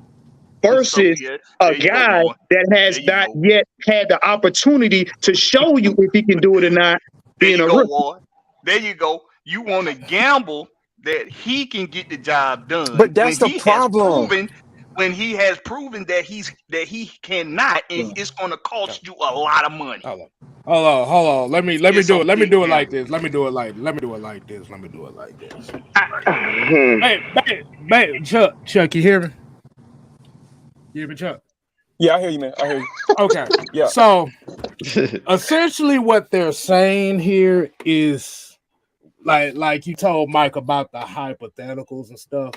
versus a guy that has not yet had the opportunity to show you if he can do it or not. Being a rookie. There you go. You want to gamble that he can get the job done, but that's the problem. When he has proven that he cannot, and it's going to cost you a lot of money. Hold on. Let me do it. Let me do it like this. Hey, Chuck, you hear me? You hear me, Chuck? Yeah, I hear you, man. I hear you. Okay. Yeah. So essentially what they're saying here is like you told Mike about the hypotheticals and stuff.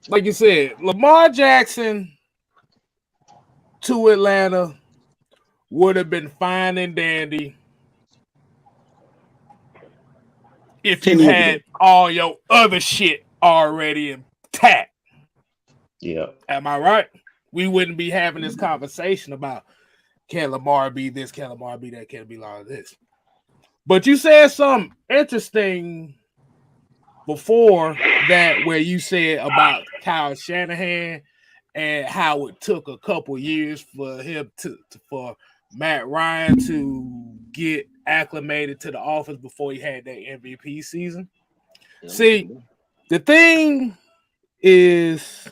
Like you said, Lamar Jackson to Atlanta would have been fine and dandy if you had all your other shit already intact. Yeah. Am I right? We wouldn't be having this conversation about can Lamar be this, can Lamar be that, can it be all of this. But you said something interesting before that where you said about Kyle Shanahan and how it took a couple years for him for Matt Ryan to get acclimated to the offense before he had that MVP season. See, the thing is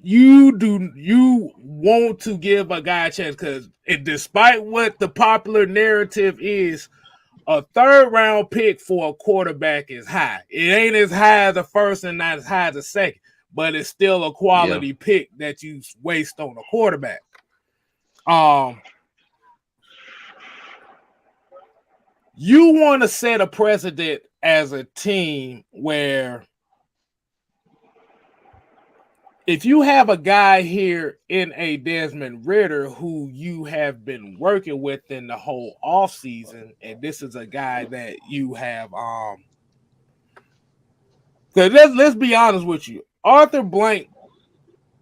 you want to give a guy a chance because despite what the popular narrative is, a 3rd round pick for a quarterback is high. It ain't as high as the first and not as high as the second, but it's still a quality pick that you waste on a quarterback. You want to set a precedent as a team where if you have a guy here in a Desmond Ridder who you have been working with in the whole offseason, and this is a guy that you have let's be honest with you. Arthur Blank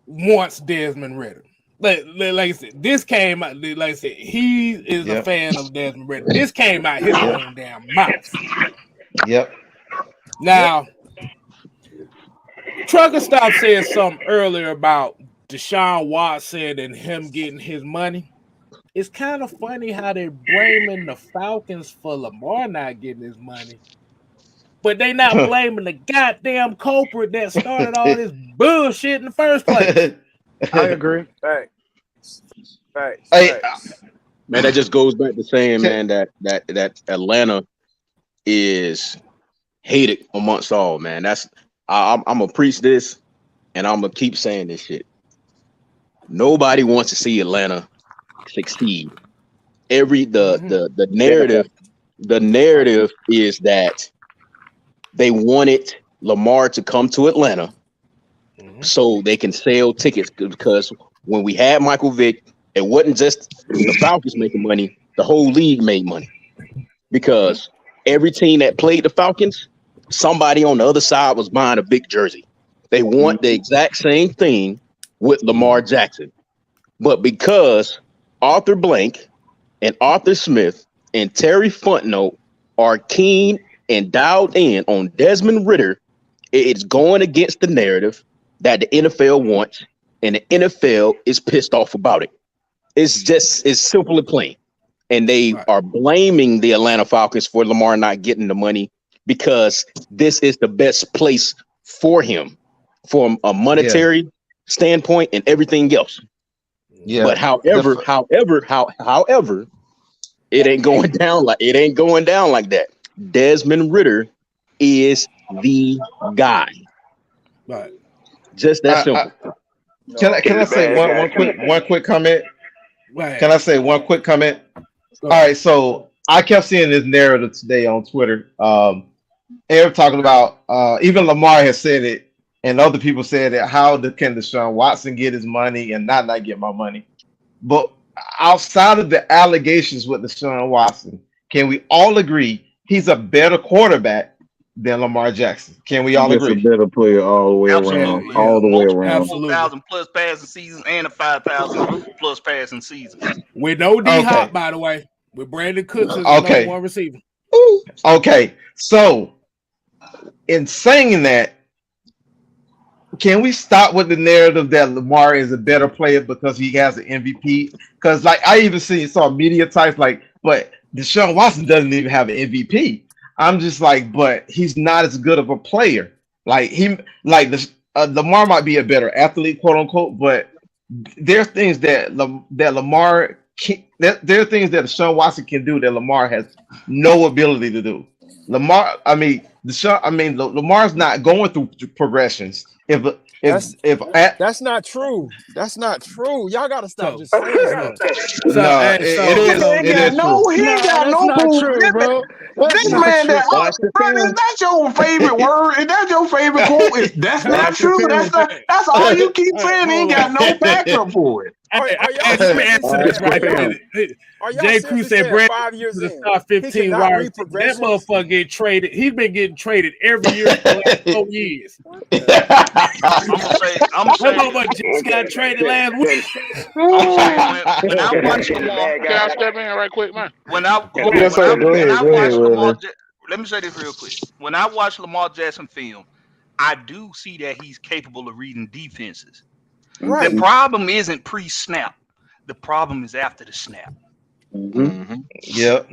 wants Desmond Ridder. Like I said, this came out. Like I said, he is a fan of Desmond Ridder. This came out his own damn mouth. Yep. Now, Trucker Stop said something earlier about Deshaun Watson and him getting his money. It's kind of funny how they're blaming the Falcons for Lamar not getting his money, but they not blaming the goddamn culprit that started all this bullshit in the first place. I agree. Facts. Man, that just goes back to saying, man, that Atlanta is hated amongst all, man. I'm gonna preach this, and I'm gonna keep saying this shit. Nobody wants to see Atlanta succeed. The narrative is that they wanted Lamar to come to Atlanta so they can sell tickets, because when we had Michael Vick, it wasn't just the Falcons making money, the whole league made money, because every team that played the Falcons, somebody on the other side was buying a big jersey. They want the exact same thing with Lamar Jackson. But because Arthur Blank and Arthur Smith and Terry Fontenot are keen and dialed in on Desmond Ridder, it's going against the narrative that the NFL wants, and the NFL is pissed off about it. It's simple and plain. And they are blaming the Atlanta Falcons for Lamar not getting the money because this is the best place for him from a monetary standpoint and everything else. Yeah. But however, it ain't going down like that. Desmond Ridder is the guy. Right. Just that simple. Can I say one quick comment? Right. Can I say one quick comment? All right, so I kept seeing this narrative today on Twitter. They're talking about even Lamar has said it, and other people said that how can Deshaun Watson get his money and not get my money? But outside of the allegations with Deshaun Watson, can we all agree he's a better quarterback than Lamar Jackson? Can we all agree? He's a better player all the way Absolutely. around. All the way around. 4,000 plus passing season and a 5,000 plus passing season. With no D Hop, by the way. With Brandon Cooks as the Okay. number one receiver. Okay, so in saying that, can we stop with the narrative that Lamar is a better player because he has an MVP? Because like I even saw media types like, but Deshaun Watson doesn't even have an MVP. I'm just like, but he's not as good of a player. Like Lamar might be a better athlete, quote unquote, but there are things that Lamar can't. There are things that Deshaun Watson can do that Lamar has no ability to do. Lamar's not going through progressions. That's not true. That's not true. Y'all gotta stop just saying that. He ain't got no proof, bro. This man is that your favorite word? Is that your favorite quote? That's not true. That's all you keep saying. He ain't got no backup for it. Let me answer this right here. Jay Cruz said Brandon 5 years in. Start 15 wide. That motherfucker get traded. He's been getting traded every year for the last 4 years. I'm gonna say how much just got traded last week. When I watch Lamar, can I step in right quick, man? When I watch Lamar, let me say this real quick. When I watch Lamar Jackson film, I do see that he's capable of reading defenses. Right. The problem isn't pre-snap. The problem is after the snap. Yep.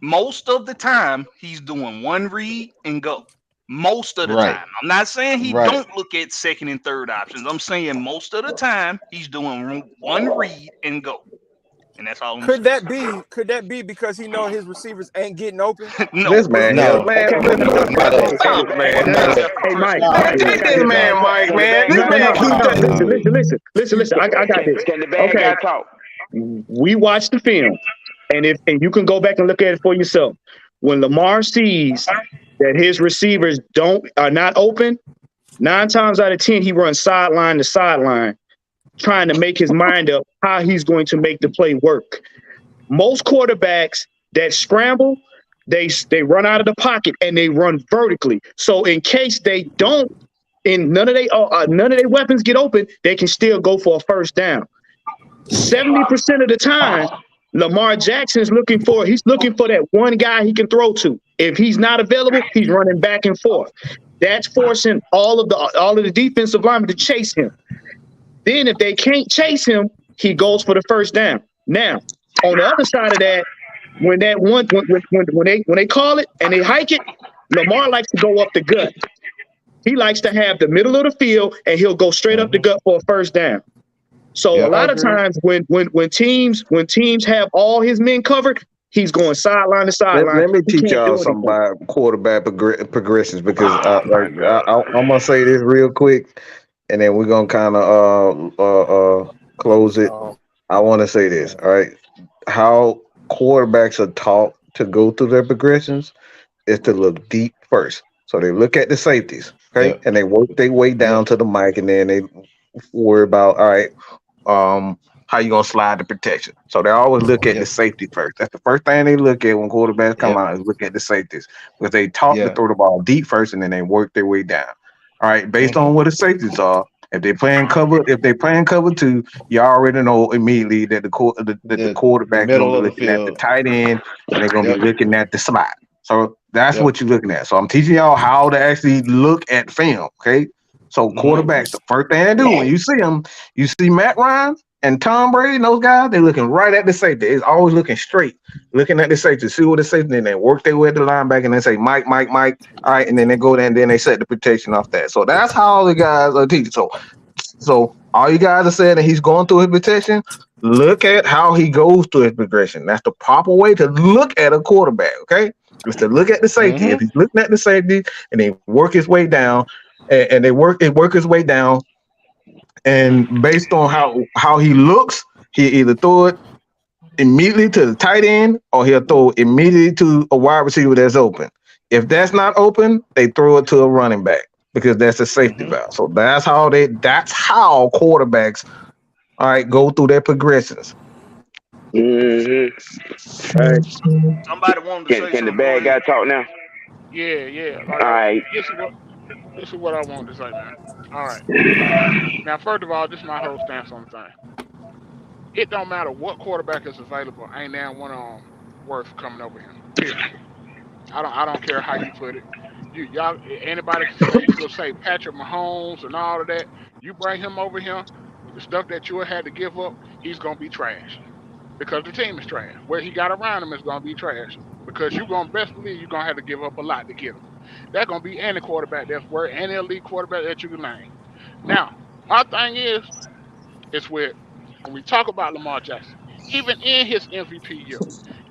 Most of the time, he's doing one read and go. Most of the time. I'm not saying he don't look at second and third options. I'm saying most of the time, he's doing one read and go. And that's all I'm saying. Could that be because he know his receivers ain't getting open? No. This man, no. Hey, Mike. Take this man, Mike, man. This man Listen. I got this. Can the bad guy talk? We watched the film, and you can go back and look at it for yourself. When Lamar sees that his receivers are not open, 9 times out of 10 he runs sideline to sideline, trying to make his mind up how he's going to make the play work. Most quarterbacks that scramble, they run out of the pocket and they run vertically. So in case they don't, and none of their weapons get open, they can still go for a first down. 70% of the time, Lamar Jackson's looking for that one guy he can throw to. If he's not available, he's running back and forth. That's forcing all of the defensive linemen to chase him. Then if they can't chase him, he goes for the first down. Now, on the other side of that, when they call it and they hike it, Lamar likes to go up the gut. He likes to have the middle of the field and he'll go straight up the gut for a first down. So a lot of times when teams have all his men covered, he's going sideline to sideline. Let me teach y'all something about quarterback progressions because I'm gonna say this real quick, and then we're gonna kind of close it. I want to say this, all right? How quarterbacks are taught to go through their progressions is to look deep first. So they look at the safeties, okay, and they work their way down to the mic, and then they worry about, all right, how you gonna slide the protection. So they always look at the safety first. That's the first thing they look at when quarterbacks come out is look at the safeties, because they taught to throw the ball deep first, and then they work their way down. All right, based on what the safeties are, If they playing cover 2, you already know immediately that the quarterback is middle gonna be of the looking at the field. tight end and they're gonna Yep. be looking at the slot. So that's Yep. what you're looking at. So I'm teaching y'all how to actually look at film. Okay. So quarterbacks, the first thing they do when you see them, you see Matt Ryan and Tom Brady and those guys, they're looking right at the safety. It's always looking straight, looking at the safety, see what the safety, then they work their way at the linebacker and they say, Mike. All right, and then they go there and then they set the protection off that. So that's how all the guys are teaching. So all you guys are saying that he's going through his protection, look at how he goes through his progression. That's the proper way to look at a quarterback, okay? Is to look at the safety. If he's looking at the safety and they work his way down, and they work his way down, and based on how he looks, he either throw it immediately to the tight end or he'll throw it immediately to a wide receiver that's open. If that's not open, they throw it to a running back because that's a safety valve. So that's how quarterbacks go through their progressions. All right. Somebody wanted to say Can the something. bad guy talk now? Yeah. All right. This is what I wanted to say, man. All right. Now, first of all, this is my whole stance on the thing. It don't matter what quarterback is available. Ain't there one on worth coming over him. Period. I don't care how you put it. Y'all, anybody can say Patrick Mahomes and all of that. You bring him over here, the stuff that you had to give up, he's gonna be trash because the team is trash. Where he got around him is gonna be trash because you're gonna best believe you're gonna have to give up a lot to get him. That's gonna be any quarterback that's worth any elite quarterback that you can name. Now, my thing is when we talk about Lamar Jackson, even in his MVP year,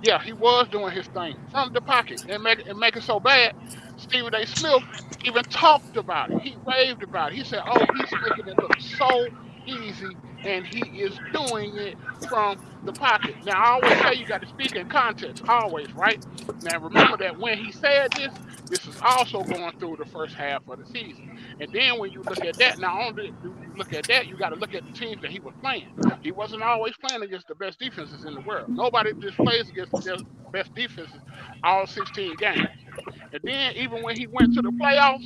yeah, he was doing his thing from the pocket and make it so bad. Stephen A. Smith even talked about it. He raved about it. He said, "Oh, he's making it look so easy, and he is doing it from the pocket." Now, I always say you got to speak in context, always, right? Now, remember that when he said this is also going through the first half of the season. And then when you look at that, not only do you look at that, you got to look at the teams that he was playing. He wasn't always playing against the best defenses in the world. Nobody just plays against the best defenses all 16 games. And then even when he went to the playoffs,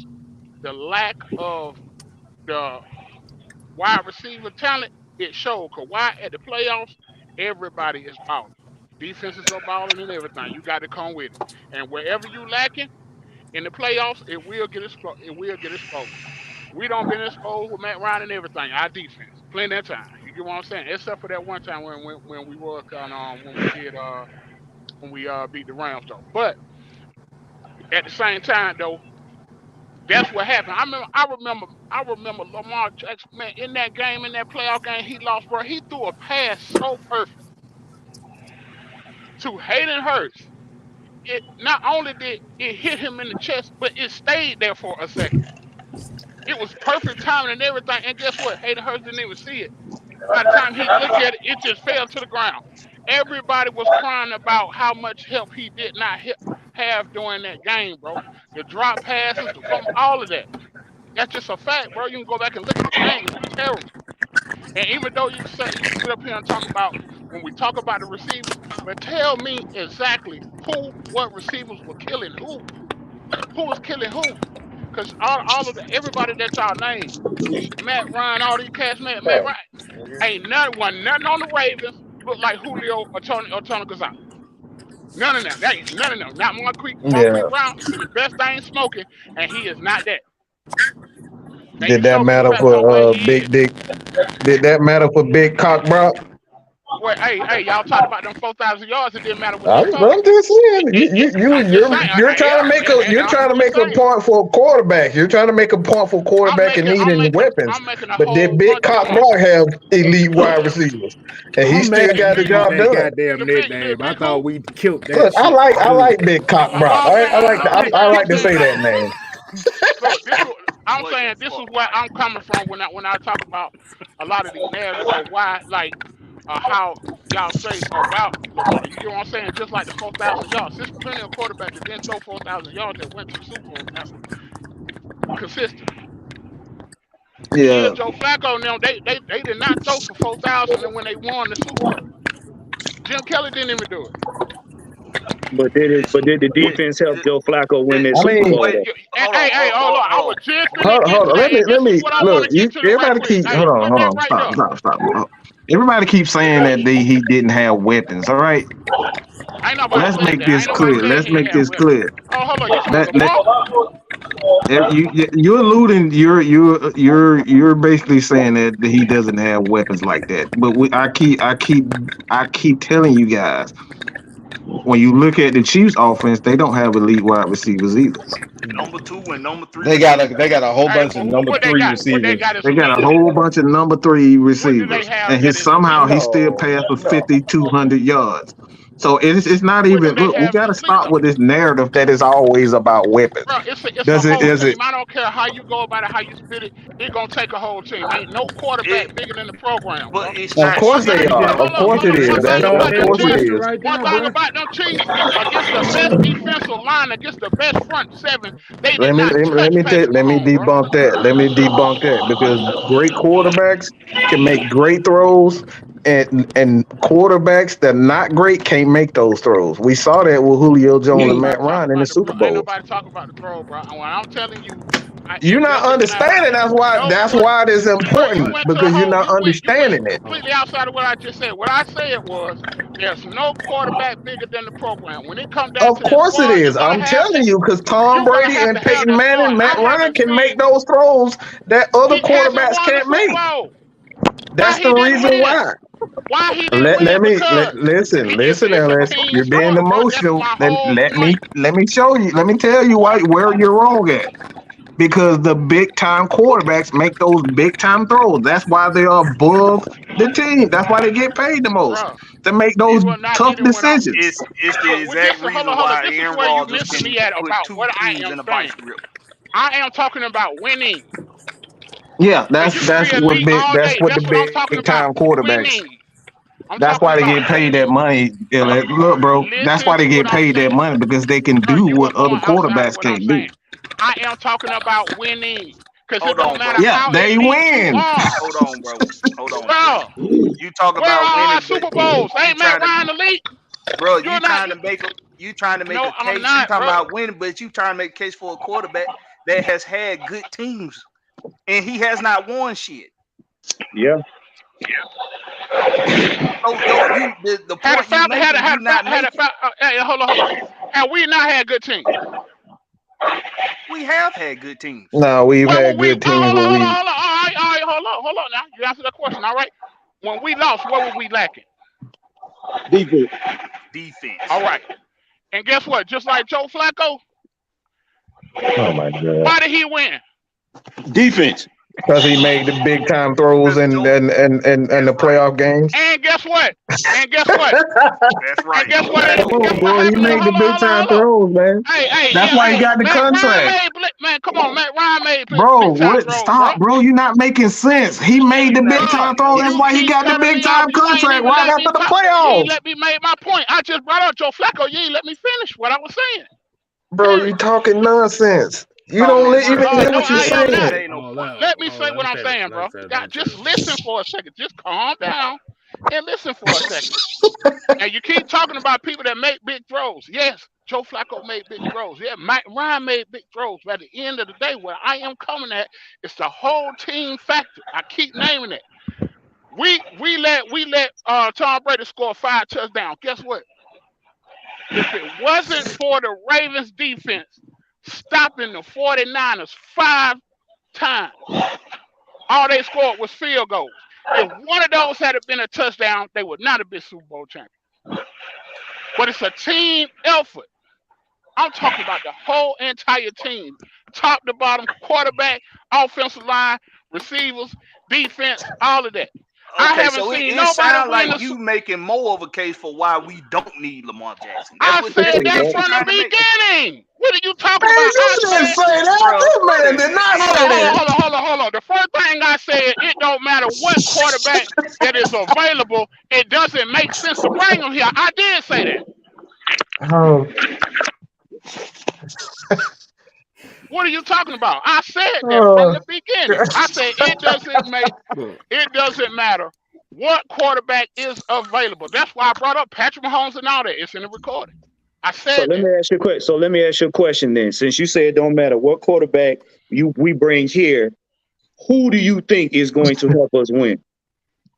the lack of the wide receiver talent, it showed. Because why at the playoffs, everybody is balling. Defenses are balling and everything. You got to come with it. And wherever you lacking in the playoffs, it will get exposed. We don't been exposed with Matt Ryan and everything. Our defense, plenty of time. You get what I'm saying? Except for that one time when we were when we beat the Rams though. But at the same time though, that's what happened. I remember Lamar Jackson, man, in that game, in that playoff game he lost, bro. He threw a pass so perfect to Hayden Hurst. It not only did it hit him in the chest, but it stayed there for a second. It was perfect timing and everything. And guess what? Hayden Hurst didn't even see it. By the time he looked at it, it just fell to the ground. Everybody was crying about how much help he did not have during that game, bro. The drop passes, the fumble, all of that. That's just a fact, bro. You can go back and look at the game. It was terrible. And even though you sit up here and talk about when we talk about the receivers, but tell me exactly what receivers were killing who was killing who. Because all of everybody that y'all named, Matt Ryan, all these cats, Matt Ryan, ain't nothing on the Ravens look like Julio or Tony Gonzalez. None of them. None of them. Not Marquise Brown, the best thing smoking, and he is not that. Did that matter for Big Dick? Did that matter for Big Cock Brock? Well, hey, y'all talked about them 4,000 yards. It didn't matter what I'm just saying. You're trying to make a point for a quarterback. You're trying to make a point for a quarterback and needing weapons. But did Big Cock Brock have elite wide receivers? And he still got the job done. Goddamn nickname. I thought we killed that. Look, I like Big Cock Brock. I like to say that name. Look, I'm saying this is where I'm coming from when I talk about a lot of these narratives of why, like, how y'all say about Lamar. You get what I'm saying? Just like the 4,000 yards. There's plenty of quarterbacks that didn't throw 4,000 yards that went to the Super Bowl that were consistent. Yeah. Joe Flacco and them, they did not throw for 4,000 when they won the Super Bowl. Jim Kelly didn't even do it. But did the defense help Joe Flacco win that Super Bowl? Wait, Though? Hey, hold on. I was just Hold, finna get hold to on. that, and this is what I want Look. to get to the right Everybody quick. keep Hey, hold on, put hold that on. right Stop, there. stop, stop. Everybody keeps saying that he didn't have weapons. All right, Ain't nobody let's said make that. this Ain't nobody clear. said Let's he ain't make have this weapons. clear. Oh, hold on. You talking That, Lamar? you're alluding. You're basically saying that he doesn't have weapons like that. But I keep telling you guys, when you look at the Chiefs' offense, they don't have elite wide receivers either. number 2 and number 3 They got receivers. a whole Hey, bunch of number what they 3 got? What they receivers. got is They got a elite. whole bunch of number 3 What do they receivers, have and that is somehow elite? he still passed for 5,200 yards. So it's not What do even. they Look, we have got to that's elite stop though? with this narrative that is always about weapons. Bro, it's a Does it? whole Is it? team. I don't care how you go about it, how you spit it. It gonna take a whole team. Ain't no quarterback It, bigger than the program, but bro. it's Of not course they strictly are. that. Of course it is. One thing Go about Of them ahead and course it teams. answer is. right One now, thing bro. about them teams against the best defensive line, against the best front seven, they did not touch Patrick Let me Mahomes, bro. debunk that. Let me debunk that because great quarterbacks can make great throws, and quarterbacks that are not great can't make those throws. We saw that with Julio Jones Ain't and nobody Matt talking Ryan in the about the Super ain't Bowl. nobody talking about the throw, bro. And when I'm telling you, You're it not doesn't matter. understanding. No, That's what, why it is bro? You important went to a because you're whole. not You went understanding it. completely outside of what I just said. What I said was, there's no quarterback bigger than the program. When it comes down Of to that course it squad, is. I'm telling you, because Tom you're gonna Brady have and to have Peyton that squad. Manning, Matt I Ryan haven't can make seen. those throws that other He hasn't quarterbacks won the can't Super make. Bowl. Why That's the he didn't reason win? why. Why he didn't win? Because Listen, it's a Ellis. team You're being sport, bro. That's emotional. my whole point. Let me show you. Let me tell you where you're wrong at. Because the big time quarterbacks make those big time throws. That's why they are above the team. That's why they get paid the most Bro, to make he those will not. He tough didn't win out. decisions. It's the Well, exact hold reason on, hold on. why This is Aaron where you Rodgers missing can me at put about 2 what I teams am in a saying. vice grip. I am talking about winning. Yeah, And you can be elite all that's day. what the That's what I'm talking big about. time quarterbacks. Winning. I'm That's talking why they about get paid that winning. money. Look, bro, that's Listen why they to what get I'm paid that saying. money because they can Bro, do you are what other going outside of quarterbacks what I'm can't do. saying. I am talking about winning. Because it Hold don't on, matter bro. Yeah, how they elite you win. are. Hold on, bro. Hold on, bro. Bro, You talk where about are our winning, but Super Bowls? you Ain't Matt trying to, Ryan elite? bro. You're not. You trying to make No, a I'm case. You not, talking bro. about winning, but you trying to make a case for a quarterback that has had good teams, and he has not won shit. Yeah. So the Had a point you Falcon, making, you not making. hey, hold on. And we not had good teams. We have had good teams. No, we've Where were had we? good teams, but Hold on. we All right. Hold on. Now you answer that question. All right. When we lost, what were we lacking? Defense. All right. And guess what? Just like Joe Flacco, oh my god, why did he win? Defense. because he made the big time throws Because and Joe, the that's right. playoff games. And guess what? And guess what? That's And right. guess what? Come Guess on, what bro, he happened? made the big time Hold on. throws, man. That's why he got the Matt Ryan contract. come on, Matt Ryan made Bro, big time what? throws, bro. Stop, bro. You're not making sense. He made the You're not big Bro, time making throw. That's you why he keep got the telling big me off. time You ain't contract even right let me after the talk. You ain't playoffs. let me make my point. I just brought up Joe Flacco. You ain't let me finish what I was saying. Bro, you Period. talking nonsense. You calling don't his even word. hear No, what you're I am Ain't not. saying. say no point. Let me say what I'm saying, bro. Just listen for a second. Just calm down and listen for a second. And you keep talking about people that make big throws. Yes, Joe Flacco made big throws. Yeah, Mike Ryan made big throws. But at the end of the day, where I am coming at, it's the whole team factor. I keep naming it. We let Tom Brady score 5 touchdowns. Guess what? If it wasn't for the Ravens defense stopping the 49ers 5 times, all they scored was field goals. If one of those had been a touchdown, they would not have been Super Bowl champions. But it's a team effort. I'm talking about the whole entire team, top to bottom, quarterback, offensive line, receivers, defense, all of that. I Okay, haven't so seen it nobody sounds win like the. you making more of a case for why we don't need Lamar Jackson. That's I what said the that case you're from the trying to make, beginning. What are you talking Man, about? you I didn't said, say that. bro. This man did not say that. hold on. The first thing I said, it don't matter what quarterback that is available. It doesn't make sense to bring him here. I did say that. Oh, What are you talking about? I said that from oh. the beginning. I said it doesn't matter what quarterback is available. That's why I brought up Patrick Mahomes and all that. It's in the recording. I So said let me that. ask you a question. So let me ask you a question then. Since you say it don't matter what quarterback we bring here, who do you think is going to help us win?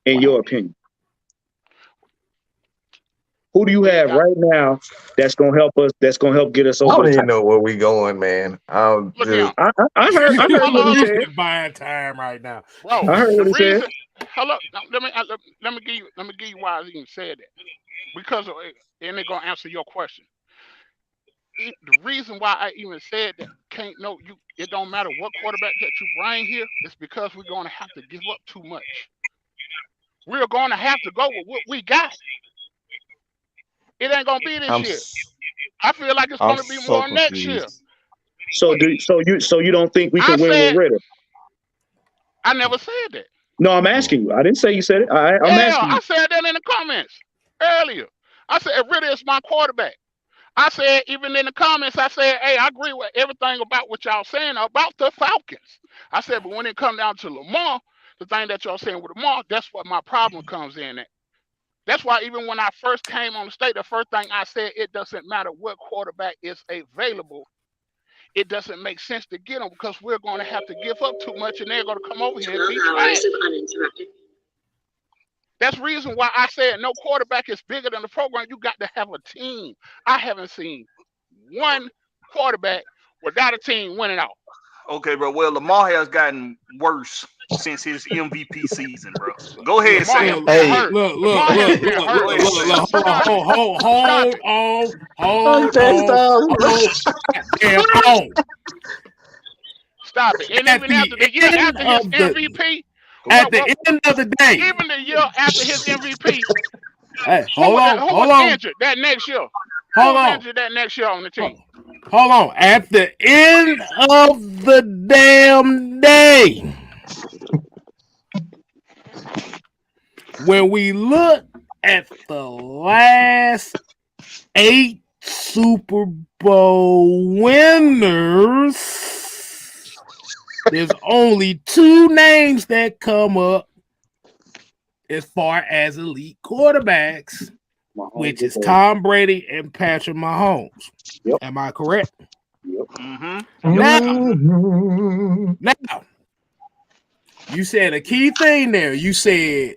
In your opinion, who do you We ain't have got. right now that's gonna help us? That's gonna help get us I over don't the even top? know where we going, man. I'm Look just here, I heard what he hello, He's said. just buying time right now. bro. I heard The what he said. reason, hello, now, let me give you why I even said that because of, and they're gonna answer your question. The reason why I even said that can't no you. It don't matter what quarterback that you bring here. It's because we're gonna have to give up too much. We're gonna have to go with what we got. It ain't gonna be this I'm year. s- I feel like it's I'm gonna be so more next year. confused. So you don't think we I can win with said Ridder? I never said that. No, I'm asking you. I didn't say you said it. I'm Yeah, asking I you. said that in the comments earlier. I said Ridder is my quarterback. I said even in the comments, I said, hey, I agree with everything about what y'all saying about the Falcons. I said, but when it comes down to Lamar, the thing that y'all saying with Lamar, that's what my problem comes in at. That's why even when I first came on the state, the first thing I said, it doesn't matter what quarterback is available. It doesn't make sense to get them because we're going to have to give up too much and they're going to come over here and be trash. That's the reason why I said no quarterback is bigger than the program. You got to have a team. I haven't seen one quarterback without a team winning out. Okay, bro. Well, Lamar has gotten worse since his MVP season, bro. Go ahead, Lamar has Sam. been Hey, hurt. Lamar has been hurt. Go ahead, Sam. Stop it. Stop it. Damn, Stop it. And At even after the the year end after his of the MVP, at the end of the day, even the year after his MVP, hey, who hold on, who hold was on, injured that next year? Who hold was on, injured that next year on the team? hold on. At the end of the damn day, when we look at the last 8 Super Bowl winners, there's only 2 names that come up as far as elite quarterbacks, which is Tom Brady and Patrick Mahomes. Yep. Am I correct? Yep. Mm-hmm. Now, you said a key thing there. You said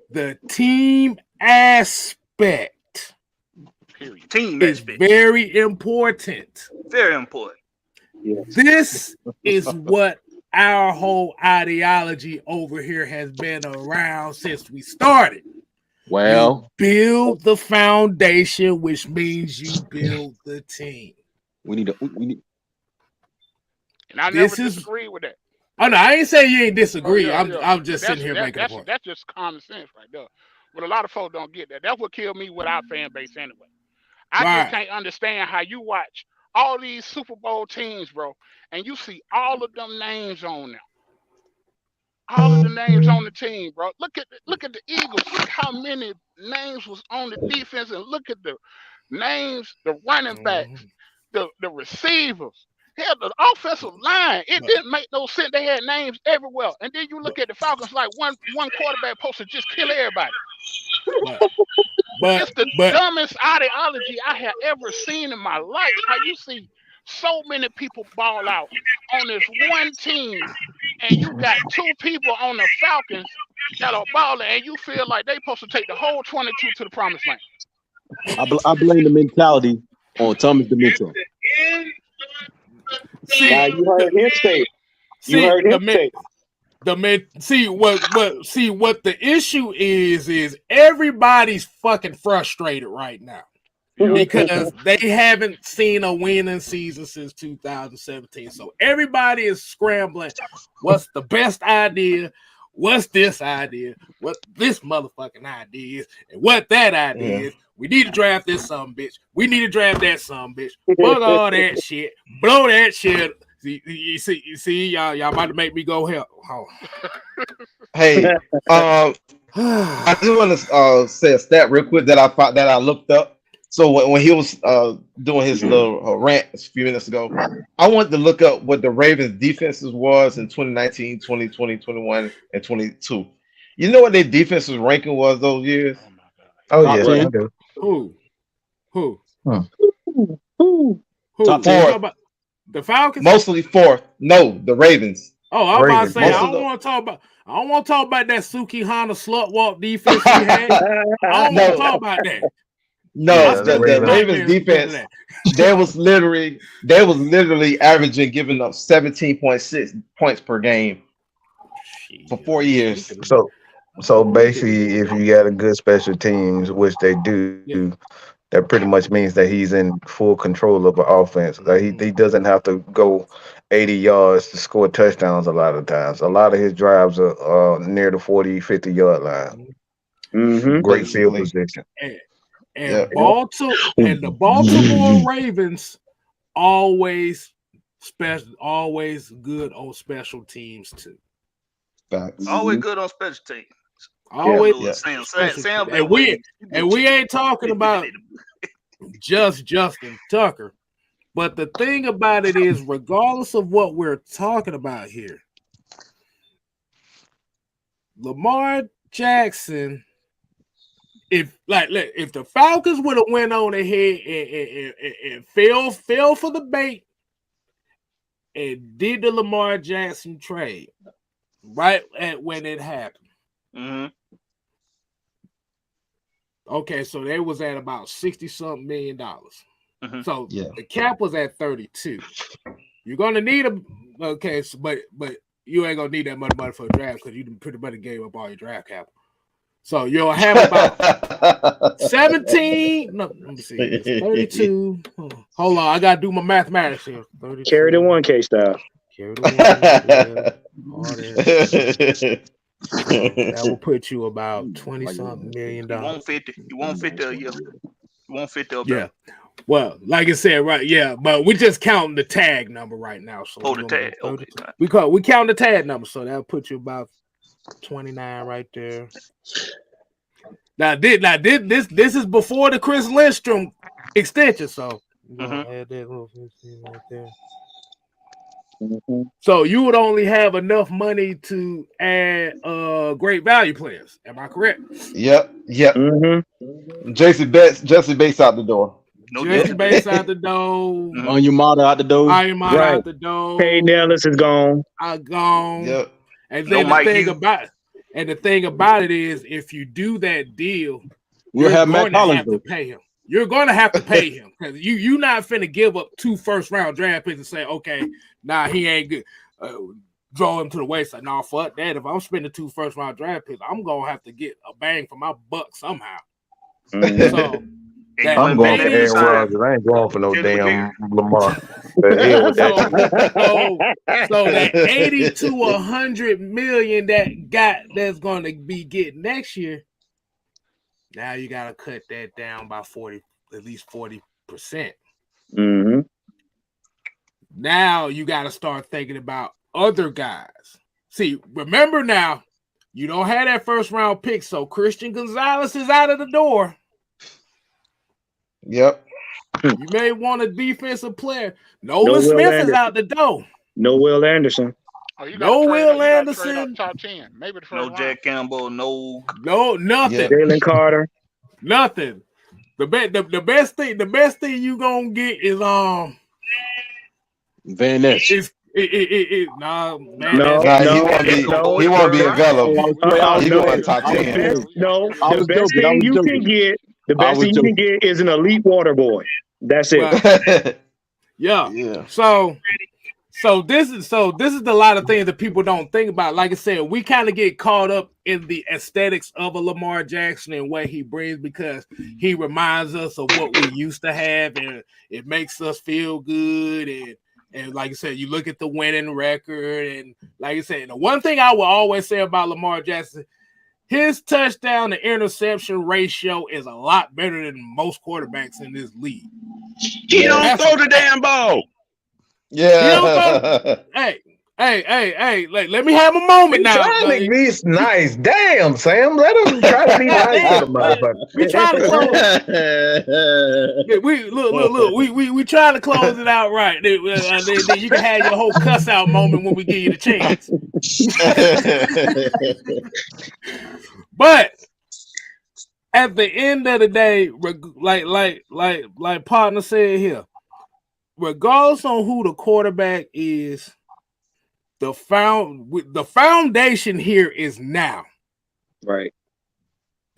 the team aspect Team is aspect. very important. Very important. This is what our whole ideology over here has been around since we started. Well, you build the foundation, which means you build the team. we need. And I never This is. disagree with that. Oh no, I ain't saying you ain't disagree. Yeah, yeah. I'm just sitting here making a That's point. that's just common sense right there. But a lot of folks don't get that. That's what killed me with our fan base anyway. I just Right. can't understand how you watch all these Super Bowl teams, bro, and you see all of them names on there. All of the names on the team, bro. Look at the Eagles. Look how many names was on the defense, and look at the names, the running backs, the receivers. Hell, the offensive line. It didn't make no sense. They had names everywhere. And then you look at the Falcons like one quarterback supposed to just kill everybody. But It's the dumbest ideology I have ever seen in my life. How you see so many people ball out on this one team, and you got 2 people on the Falcons that are balling, and you feel like they supposed to take the whole 22 to the promised land. I blame the mentality on Thomas DeMento. See, Now you heard him say it. You see heard him say it. see what the issue is everybody's fucking frustrated right now because they haven't seen a winning season since 2017. So everybody is scrambling. What's the best idea? What's this idea? What this motherfucking idea is? And what that idea is? We need to draft this some bitch. We need to draft that some bitch. Fuck all that shit. Blow that shit. You see, y'all about to make me go help. Oh. Hey, I just want to say a stat real quick that I looked up. So when he was doing his little rant a few minutes ago, I wanted to look up what the Ravens defenses was in 2019, 2020, 21, and 22. You know what their defensive ranking was those years? Oh yeah, I do. Who? Who? Top You talking four. about the Falcons? Mostly fourth. No, the Ravens. Oh, I was about to say I Most of don't want to talk about. I don't want to talk about that Suki Hana slut walk defense we had. I don't want to talk about that. No, the Ravens defense. They was literally averaging giving up 17.6 points per game for 4 years. So basically, if you got a good special teams, which they do, that pretty much means that he's in full control of the offense. Like he doesn't have to go 80 yards to score touchdowns a lot of times. A lot of his drives are near the 40, 50-yard line. Great field position. And the Baltimore Ravens always good on special teams too. Always good on special teams. Always. Sam And we ain't talking about just Justin Tucker. But the thing about it is, regardless of what we're talking about here, Lamar Jackson, if the Falcons would have went on ahead and fell for the bait and did the Lamar Jackson trade right at when it happened. Okay, so they was at about $60-something million. So the cap was at 32. You're gonna need but you ain't gonna need that much money for a draft because you pretty much gave up all your draft capital. So you'll have about 17. No, let me see. It's 32. Hold on, I gotta do my mathematics here. 32. Carry the 1K style. Carry the 1K. That will put you about 20-something million. You want 50 a year. You want 50 up there. Well, like I said, right? Yeah, but we just counting the tag number right now. So the tag. Okay. We count the tag number, so that'll put you about 29 right there. Now this is before the Chris Lindstrom extension, so add that little 15 right there. So you would only have enough money to add great value players. Am I correct? Yep. Jesse Bates out the door. Jesse Bates out the door. Onyemata out the door. Out the door. Peyton Ellis is gone. Gone. Yep. And then the thing about it is, if you do that deal, we'll have Matt Collins to pay him. You're going to have to pay him because you not finna give up 2 first-round draft picks and say, okay, he ain't good. Draw him to the wayside. No, fuck that. If I'm spending 2 first-round draft picks, I'm gonna have to get a bang for my buck somehow. So I'm going for Aaron Rodgers. I ain't going for no damn Lamar. So that 80 to 100 million that's going to be getting next year. Now you got to cut that down by 40, at least 40%. Now you got to start thinking about other guys. See, remember now, you don't have that first round pick, so Christian Gonzalez is out of the door. Yep. You may want a defensive player. Nolan Smith is out the door. No Will Anderson. No Will Anderson. Top 10. Maybe the first round. Jack Campbell. No, nothing. Jalen Carter. Nothing. The best thing you gonna get is Van Ness. He won't be available. He going top 10. No, the best thing you can get. The best thing you can get is an elite water boy. That's it. Yeah. So this is a lot of things that people don't think about. Like I said, we kind of get caught up in the aesthetics of a Lamar Jackson and what he brings because he reminds us of what we used to have, and it makes us feel good. And like I said, you look at the winning record, and like I said, the one thing I will always say about Lamar Jackson, his touchdown to interception ratio is a lot better than most quarterbacks in this league. He don't throw the damn ball. Yeah. Hey, let me have a moment now. Trying to be nice. Damn, Sam. Let him try to be nice to the motherfucker. We trying to close. We trying to close it out right. Then you can have your whole cuss out moment when we give you the chance. But at the end of the day, like partner said here, regardless on who the quarterback is, the foundation here is now. Right.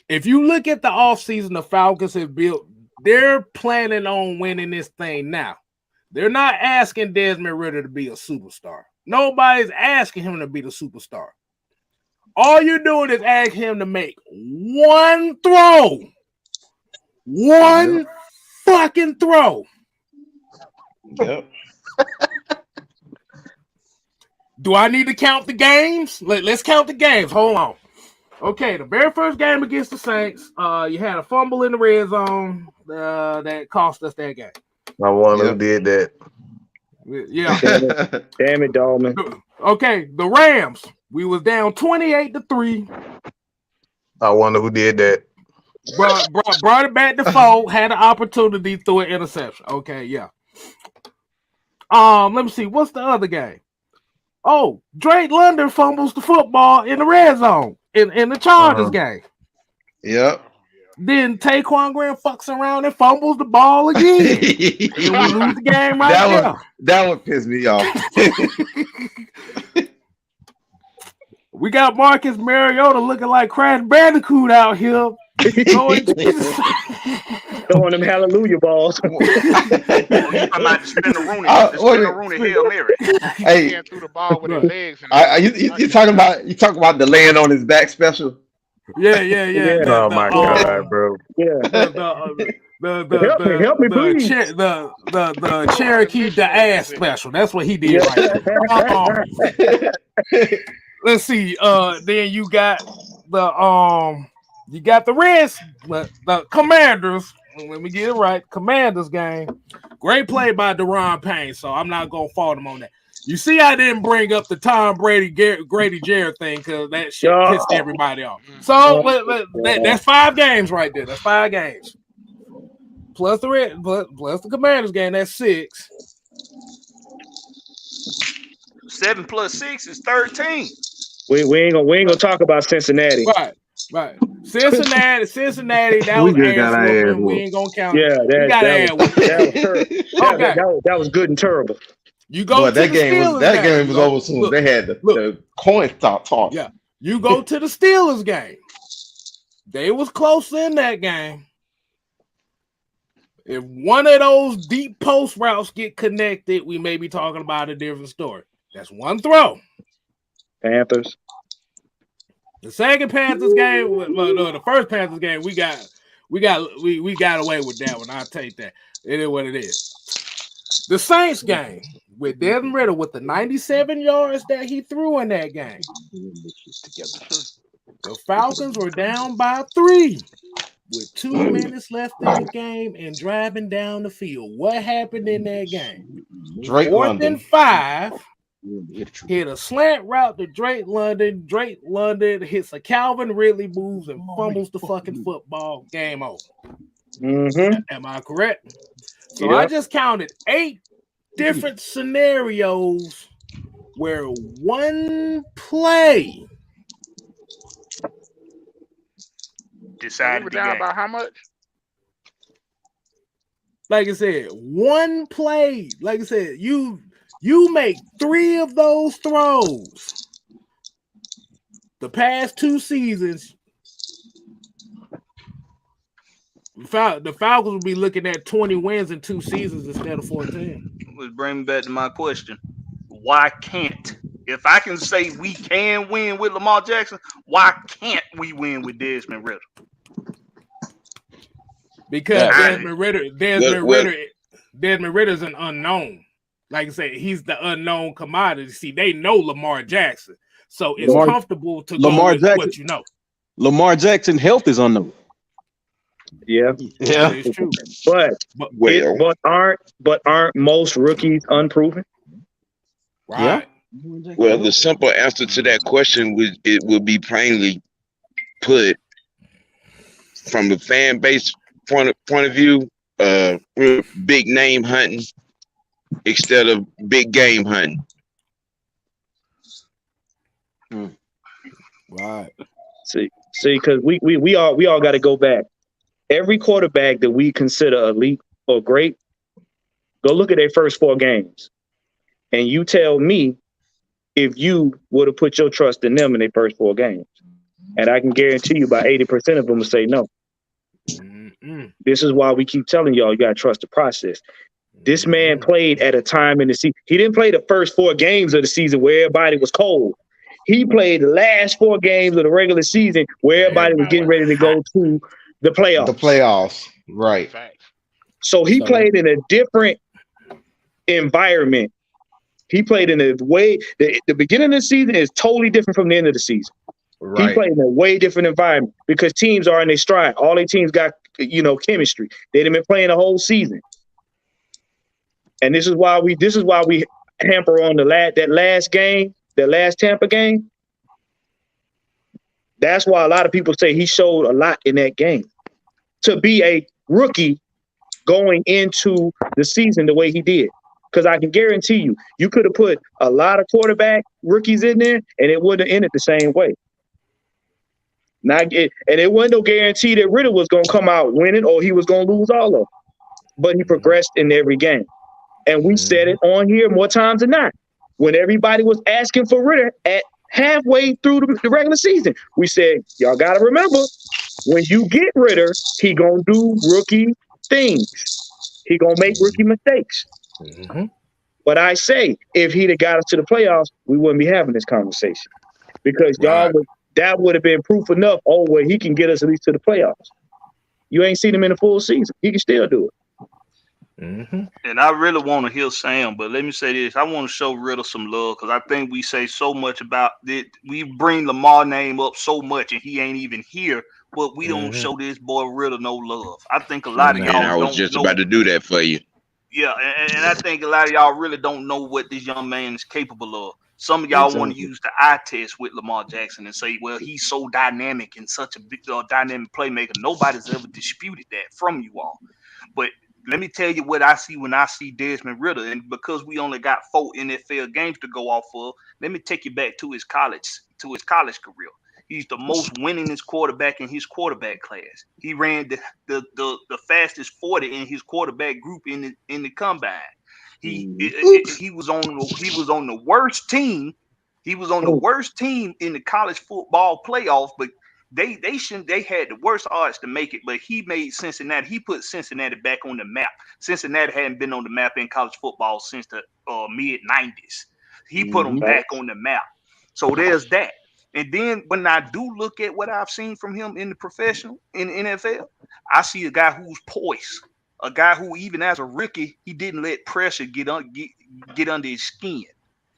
If you look at the offseason the Falcons have built, they're planning on winning this thing now. They're not asking Desmond Ridder to be a superstar. Nobody's asking him to be the superstar. All you're doing is asking him to make one throw. One fucking throw. Yep. Do I need to count the games? Let's count the games. Hold on. Okay, the very first game against the Saints, you had a fumble in the red zone that cost us that game. I wonder who did that. Yeah. Damn it, Dolman. Okay, the Rams, we was down 28-3. I wonder who did that. Brought it back to 4, had an opportunity through an interception. Okay, yeah. Let me see. What's the other game? Oh, Drake London fumbles the football in the red zone in the Chargers game. Yep. Then Taquan Graham fucks around and fumbles the ball again. And we lose the game right there. That one pissed me off. We got Marcus Mariota looking like Crash Bandicoot out here. Throwing them hallelujah balls. I'm not spinning Rooney Hail Mary. Hey, threw the ball with his legs. you talking about the laying on his back special? Yeah. Oh my god, bro. Yeah. The Cherokee the ass special. That's what he did right there. Let's see. Then you got the Reds, the Commanders. Let me get it right. Commanders game. Great play by Deron Payne, so I'm not gonna fault him on that. You see, I didn't bring up the Tom Brady Grady Jarrett thing because that shit pissed everybody off. So that's 5 games right there. That's 5 games. Plus the Commanders game, that's 6. 7 plus 6 is 13. We ain't gonna talk about Cincinnati. Right. Cincinnati. That was ass. We ain't gonna count. Yeah, that was good and terrible. You go to that the Steelers game was over soon as they had the coin toss. Yeah, you go to the Steelers game. They was close in that game. If one of those deep post routes get connected, we may be talking about a different story. That's one throw. Panthers. The second Panthers game, the first Panthers game, we got away with that one. I'll take that. It is what it is. The Saints game with Desmond Ridder with the 97 yards that he threw in that game. The Falcons were down by 3 with 2 minutes left in the game and driving down the field. What happened in that game? Drake 4th London. and 5. Hit a slant route to Drake London. Drake London hits a Calvin Ridley moves and fumbles the fucking football. Game over. Mm-hmm. Am I correct? So Yeah. I just counted 8 different scenarios where one play decided We the were down game. by how much? like I said, one play. Like I said, you make 3 of those throws. The past 2 seasons, the Falcons will be looking at 20 wins in 2 seasons instead of 14. Which brings me back to my question. Why can't? If I can say we can win with Lamar Jackson, why can't we win with Desmond Ridder? Because Desmond Ridder's an unknown. Like I said, he's the unknown commodity. See, they know Lamar Jackson, so it's comfortable to go with what you know. Lamar Jackson health is unknown. Yeah, it's true. But aren't most rookies unproven? Right. Well, the simple answer to that question would be plainly put from the fan base point of view. We're big name hunting instead of big game hunting. Right. See, See, because we all got to go back. Every quarterback that we consider elite or great, go look at their first 4 games, and you tell me if you would have put your trust in them in their first 4 games. And I can guarantee you about 80% of them will say no. This is why we keep telling y'all you got to trust the process. This man played at a time in the season. He didn't play the first 4 games of the season where everybody was cold. He played the last 4 games of the regular season where everybody was getting ready to go to the playoffs. The playoffs, right. So he played in a different environment. He played in a way, the beginning of the season is totally different from the end of the season. Right. He played in a way different environment because teams are in their stride. All their teams got, chemistry. They've been playing the whole season. And this is why we hamper on that last game, that last Tampa game. That's why a lot of people say he showed a lot in that game. To be a rookie going into the season the way he did. Because I can guarantee you could have put a lot of quarterback rookies in there and it wouldn't have ended the same way. And it wasn't no guarantee that Ridder was going to come out winning or he was going to lose all of them. But he progressed in every game. And we said it on here more times than not. When everybody was asking for Ridder at halfway through the regular season, we said, y'all got to remember, when you get Ridder, he going to do rookie things. He going to make rookie mistakes. But I say, if he'd have got us to the playoffs, we wouldn't be having this conversation. Because that would have been proof enough, where he can get us at least to the playoffs. You ain't seen him in a full season. He can still do it. And I really want to hear Sam, but let me say this. I want to show Ridder some love because I think we say so much about it. We bring Lamar name up so much and he ain't even here, but we don't show this boy Ridder no love. I think a lot of y'all I was just about to do that for you. Yeah, and I think a lot of y'all really don't know what this young man is capable of. Some of y'all want to use the eye test with Lamar Jackson and say, well, he's so dynamic and such a big dynamic playmaker. Nobody's ever disputed that from you all. But let me tell you what I see when I see Desmond Ridder. And because we only got 4 NFL games to go off of, let me take you back to his college career. He's the most winningest quarterback in his quarterback class. He ran the fastest 40 in his quarterback group in the combine. He was on the worst team. He was on the worst team in the college football playoff, but they had the worst odds to make it, but he made Cincinnati. He put Cincinnati back on the map. Cincinnati hadn't been on the map in college football since the mid 90s. He put them back on the map. So there's that. And then when I do look at what I've seen from him in the professional, in the NFL, I see a guy who's poised, a guy who even as a rookie, he didn't let pressure get under his skin.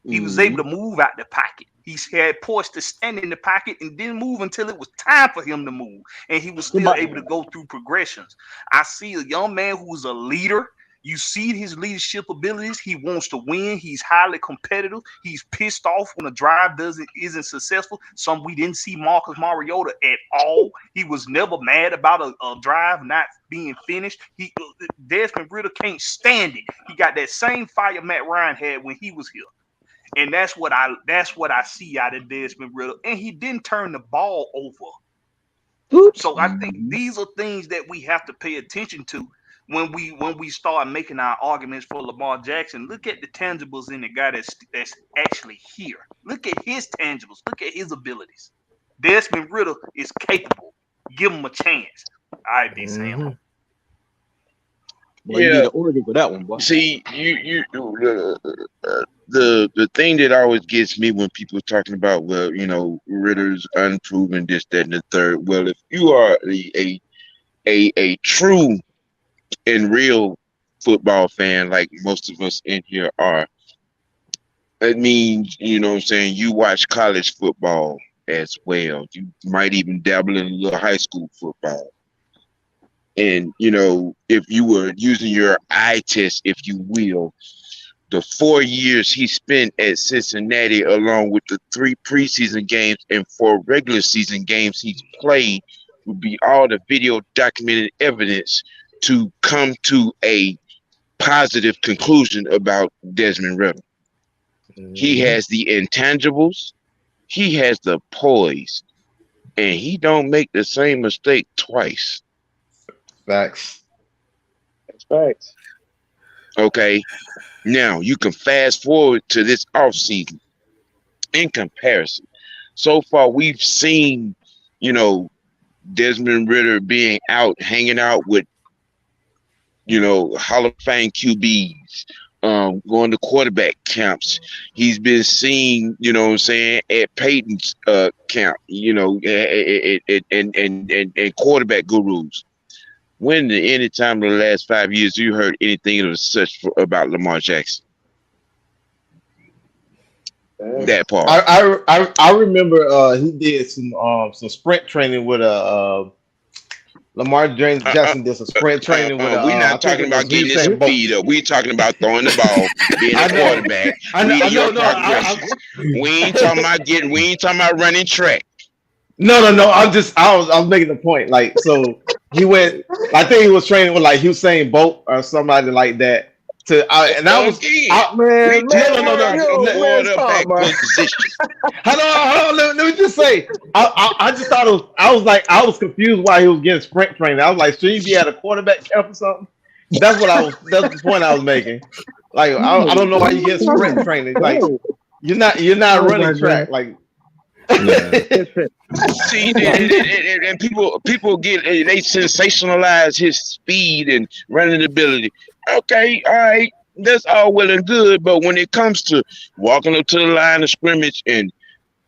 He was able to move out the pocket. He had poised to stand in the pocket and didn't move until it was time for him to move. And he was still able to go through progressions. I see a young man who's a leader. You see his leadership abilities. He wants to win. He's highly competitive. He's pissed off when a drive isn't successful. We didn't see Marcus Mariota at all. He was never mad about a drive not being finished. Desmond Ridder can't stand it. He got that same fire Matt Ryan had when he was here. And that's what I see out of Desmond Ridder. And he didn't turn the ball over. Oops. So I think these are things that we have to pay attention to when we start making our arguments for Lamar Jackson. Look at the tangibles in the guy that's actually here. Look at his tangibles. Look at his abilities. Desmond Ridder is capable. Give him a chance. All right, B. Sam. Well, you need an organ for that one, boy. See, the thing that always gets me when people are talking about, well, Ridder's unproven, this, that, and the third. Well, if you are a true and real football fan, like most of us in here are, it means, you watch college football as well. You might even dabble in a little high school football. And, if you were using your eye test, if you will, the 4 years he spent at Cincinnati, along with the 3 preseason games and 4 regular season games he's played, would be all the video documented evidence to come to a positive conclusion about Desmond Ridder. He has the intangibles. He has the poise. and he don't make the same mistake twice. Facts. That's facts. Okay. Now you can fast forward to this offseason. In comparison, so far we've seen, Desmond Ridder being out, hanging out with, Hall of Fame QBs, going to quarterback camps. He's been seen, at Peyton's camp, and quarterback gurus. When any time in the last 5 years you heard anything of such about Lamar Jackson? That part. I remember he did some sprint training with Lamar Jackson did some sprint training with we're not talking about getting his speed up. We're talking about throwing the ball, being a quarterback. We ain't talking about running track. No. I was making the point. Like, so he went. I think he was training with like Usain Bolt or somebody like that. Man. Hold on. Let me just say. I just thought I was confused why he was getting sprint training. I was like, should he be at a quarterback camp or something? That's the point I was making. Like, I don't know why you get sprint training. Like, you're not running track. Like, see, and people they sensationalize his speed and running ability. Okay, all right, that's all well and good, but when it comes to walking up to the line of scrimmage and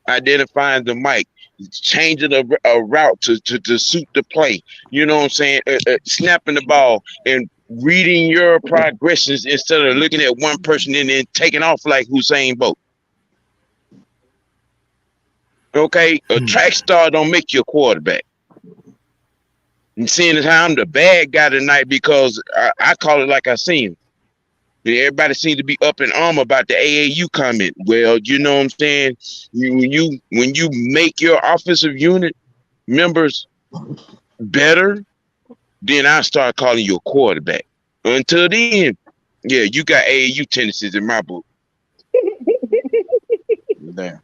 identifying the mic, changing a route to suit the play, you know what I'm saying? Snapping the ball and reading your progressions instead of looking at one person and then taking off like Usain Bolt. Okay, a track star don't make you a quarterback. And seeing as how I'm the bad guy tonight because I call it like I see him. Everybody seems to be up in arm about the AAU comment. Well, you know what I'm saying? When you make your offensive unit members better, then I start calling you a quarterback. Until then, yeah, you got AAU tendencies in my book. Damn.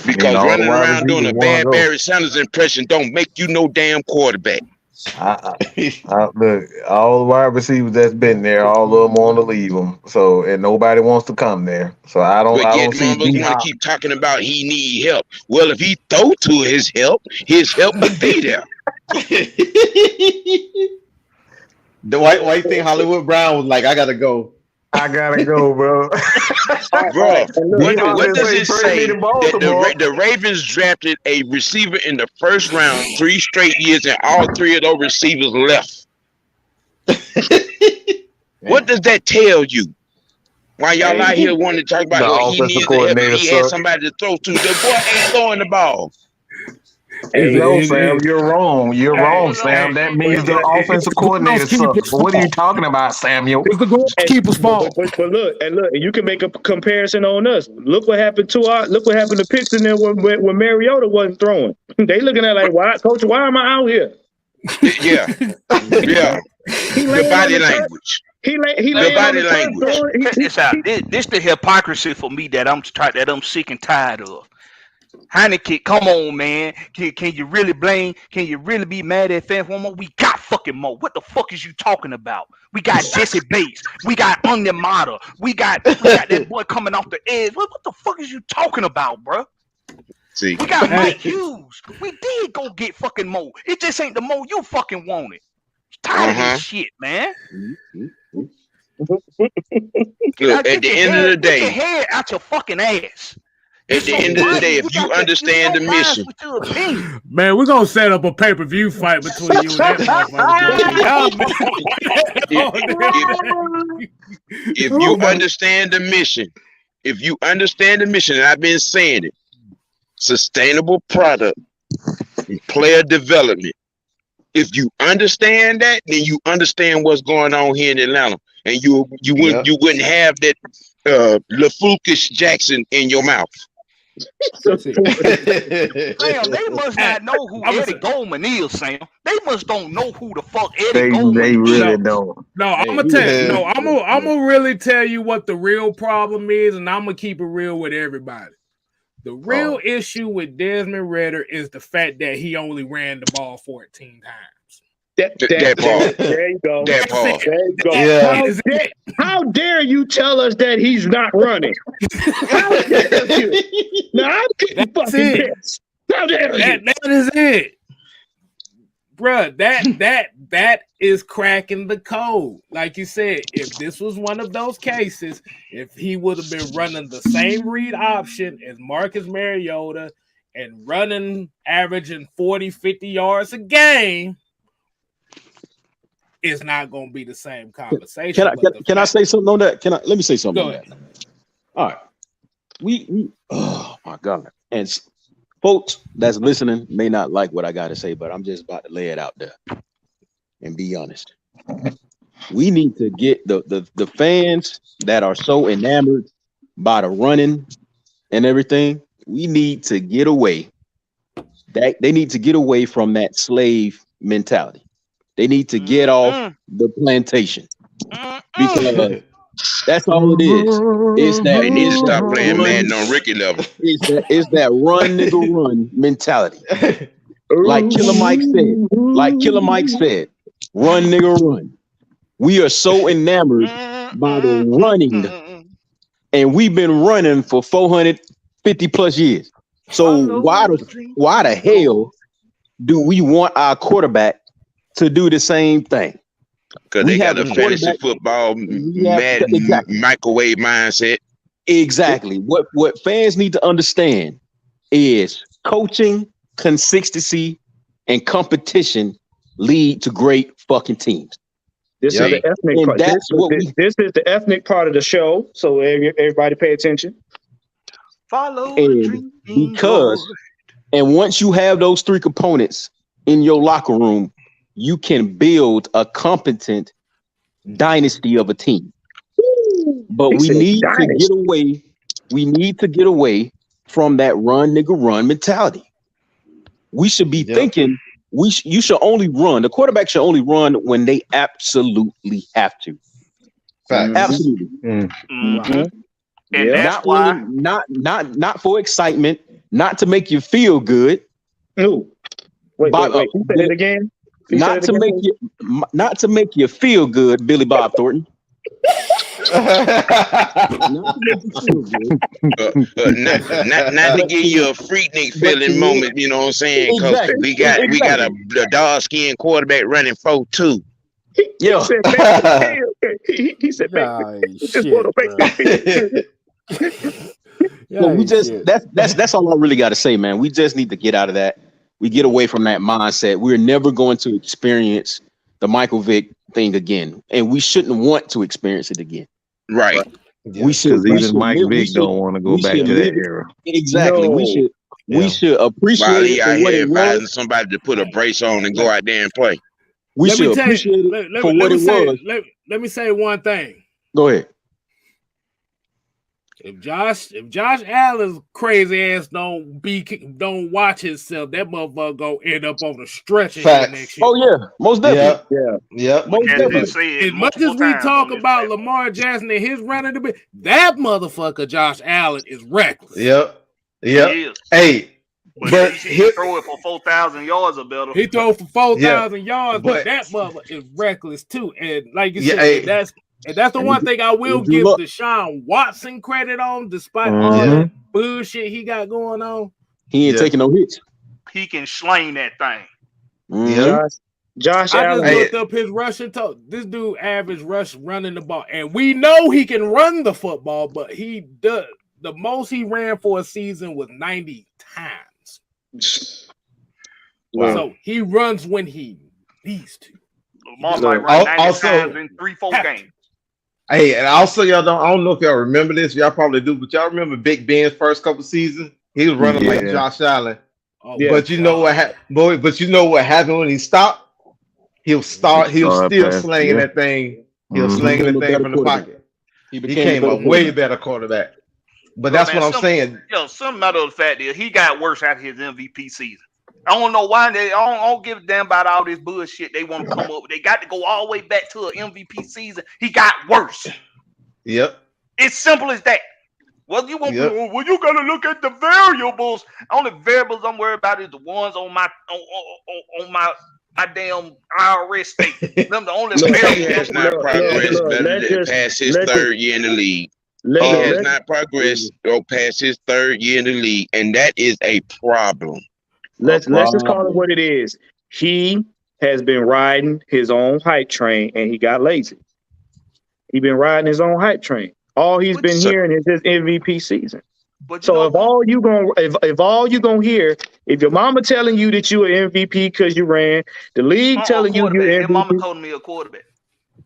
Because running around doing a bad Barry Sanders impression don't make you no damn quarterback. Look, all the wide receivers that's been there, all of them want to leave them. So, and nobody wants to come there. So I don't see. Motherfuckers want to keep talking about he need help. Well, if he throw to his help would be there. Why you think Hollywood Brown was like, I gotta go? I gotta go, bro. Bro, what does it say that the Ravens drafted a receiver in the first round 3 straight years and all 3 of those receivers left? What does that tell you? Why y'all out here wanting to talk about he needs to help, he had somebody to throw to. The boy ain't throwing the ball. No, Sam, you're wrong. You're wrong, Sam. That means the offensive coordinator sucks. What are you talking about, Samuel? It's the goalkeeper's fault. But look, you can make a comparison on us. Look what happened to Pittsburgh there when Mariota wasn't throwing. They looking at like, why, coach? Why am I out here? Yeah. The body language. The body language. This the hypocrisy for me that I'm sick and tired of. Heineke, come on, man. Can you really blame? Can you really be mad at fans one more? We got fucking more. What the fuck is you talking about? We got Jesse Bates. We got Onyemata. We got that boy coming off the edge. What the fuck is you talking about, bro? See, we got Mike Hughes. We did go get fucking Mo. It just ain't the Mo you fucking wanted. Tired of this shit, man. Look, at the end of the day, get your head out your fucking ass. At the end of the day, if you understand the mission, man, we're gonna set up a pay-per-view fight between you and that motherfucker. If you understand the mission, and I've been saying it, sustainable product, player development. If you understand that, then you understand what's going on here in Atlanta, and you wouldn't have that LaFucus Jackson in your mouth. Damn, they must not know who Eddie Goldman is, Sam. They must don't know who the fuck Eddie Goldman is. They really don't. No, I'm gonna tell you. No, I'm gonna really tell you what the real problem is, and I'm gonna keep it real with everybody. The real issue with Desmond Ridder is the fact that he only ran the ball 14 times. There you go. That part. There you go. Yeah. How dare you tell us that he's not running? How dare you? Now I'm getting fucking pissed. How dare you? That is it. Bruh, that is cracking the code. Like you said, if this was one of those cases, if he would have been running the same read option as Marcus Mariota and averaging 40, 50 yards a game, it's not going to be the same conversation. Can I say something on that? Let me say something Go on ahead. that. All right. We oh my God. And folks that's listening may not like what I got to say, but I'm just about to lay it out there and be honest. We need to get the fans that are so enamored by the running and everything. We need to get away. They need to get away from that slave mentality. They need to get off the plantation because that's all it is. It's that They need to stop playing Madden on Ricky level. It's that run nigga run mentality. Like Killer Mike said, run nigga run. We are so enamored by the running, and we've been running for 450 plus years. So why the hell do we want our quarterback to do the same thing? Because they got a fantasy football microwave mindset. Exactly. What fans need to understand is coaching, consistency, and competition lead to great fucking teams. This is the ethnic part. This is the ethnic part of the show. So everybody pay attention. Follow and once you have those three components in your locker room, you can build a competent dynasty of a team. But we need to get away. We need to get away from that run nigga run mentality. We should be thinking you should only run. The quarterback should only run when they absolutely have to. Absolutely. And that's why not for excitement, not to make you feel good. Wait. Say it again. Not to make you feel good, Billy Bob Thornton. Not to give you a freaknik feeling moment, you know what I'm saying? Because we got a dark skinned quarterback running 4-2. Yeah. He said, that's all I really got to say, man. We just need to get out of that. We get away from that mindset. We're never going to experience the Michael Vick thing again, and we shouldn't want to experience it again. Right. We should. Even Mike Vick don't want to go back to that era. Exactly. No. We should appreciate While he it out for what here it advising was. somebody to put a brace on and go out there and play. We should appreciate it for what it was. Let me say one thing. Go ahead. If Josh Allen's crazy ass don't watch himself, that motherfucker gonna end up on the stretcher next year. Oh yeah, most definitely. Yeah. Most definitely. As much as we talk about Lamar Jackson and his running to be, that motherfucker Josh Allen is reckless. Yep. He Hey, but he throw it for 4,000 yards or better. He throw for 4,000 yards, but that motherfucker is reckless too. And like you said, that's the one thing I will give Deshaun Watson credit on, despite all that bullshit he got going on. He ain't taking no hits. He can sling that thing. Josh I Allen. just looked up his rushing total. This dude average rush running the ball, and we know he can run the football, but he does the most he ran for a season was 90 times. Wow. So he runs when he needs to. Lamar's like run 90 times in 3-4 games. Hey, and also I don't know if y'all remember this. Y'all probably do, but y'all remember Big Ben's first couple seasons? He was running like Josh Allen. But you know what happened? But you know what happened when he stopped? He'll still slinging that thing. He'll slinging the thing from the pocket. He became a way better quarterback. But that's what I'm saying. Some matter of the fact is he got worse after his MVP season. I don't know why I don't give a damn about all this bullshit they want to come up with. They got to go all the way back to an MVP season. He got worse. Yep. It's simple as that. Well, you won't. Yep. Well, you gotta look at the variables. Only variables I'm worried about is the ones on my damn IRS statement. Them the only He variables has I'm not worried about. progressed look, better let's than just past his let's just third year in the league. let He look, has let's not progressed or past his third year in the league, and that is a problem. let's just call it what it is. He has been riding his own hype train, and he got lazy. He's been riding his own hype train. All he's been hearing is his MVP season. So if all you gonna hear, if your mama telling you that you an MVP because you ran, the league telling you you're Your mama MVP. calling me a quarterback.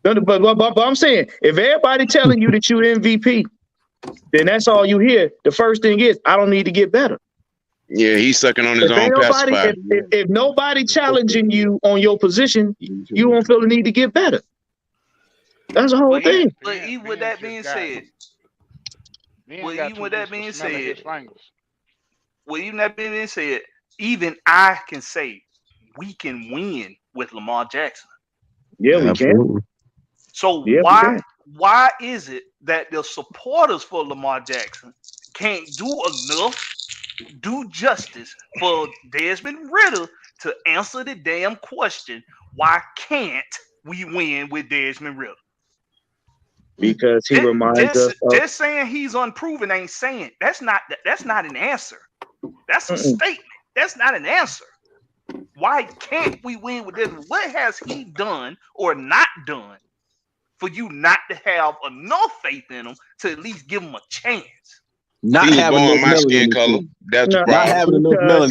But I'm saying, if everybody telling you that you MVP, then that's all you hear. The first thing is, I don't need to get better. Yeah, he's sucking on his If own ain't nobody, pacifier. if nobody challenging you on your position, you won't feel the need to get better. That's the whole thing. But even with that being said, even I can say we can win with Lamar Jackson. Yeah, we can. So Yeah, why is it that the supporters for Lamar Jackson can't do justice for Desmond Ridder to answer the damn question? Why can't we win with Desmond Ridder? Because he reminds us of Just saying he's unproven ain't saying that's not an answer. That's a statement. That's not an answer. Why can't we win with this? What has he done or not done for you not to have enough faith in him to at least give him a chance? Not he having enough my skin color. That's the problem. Not having enough melanin.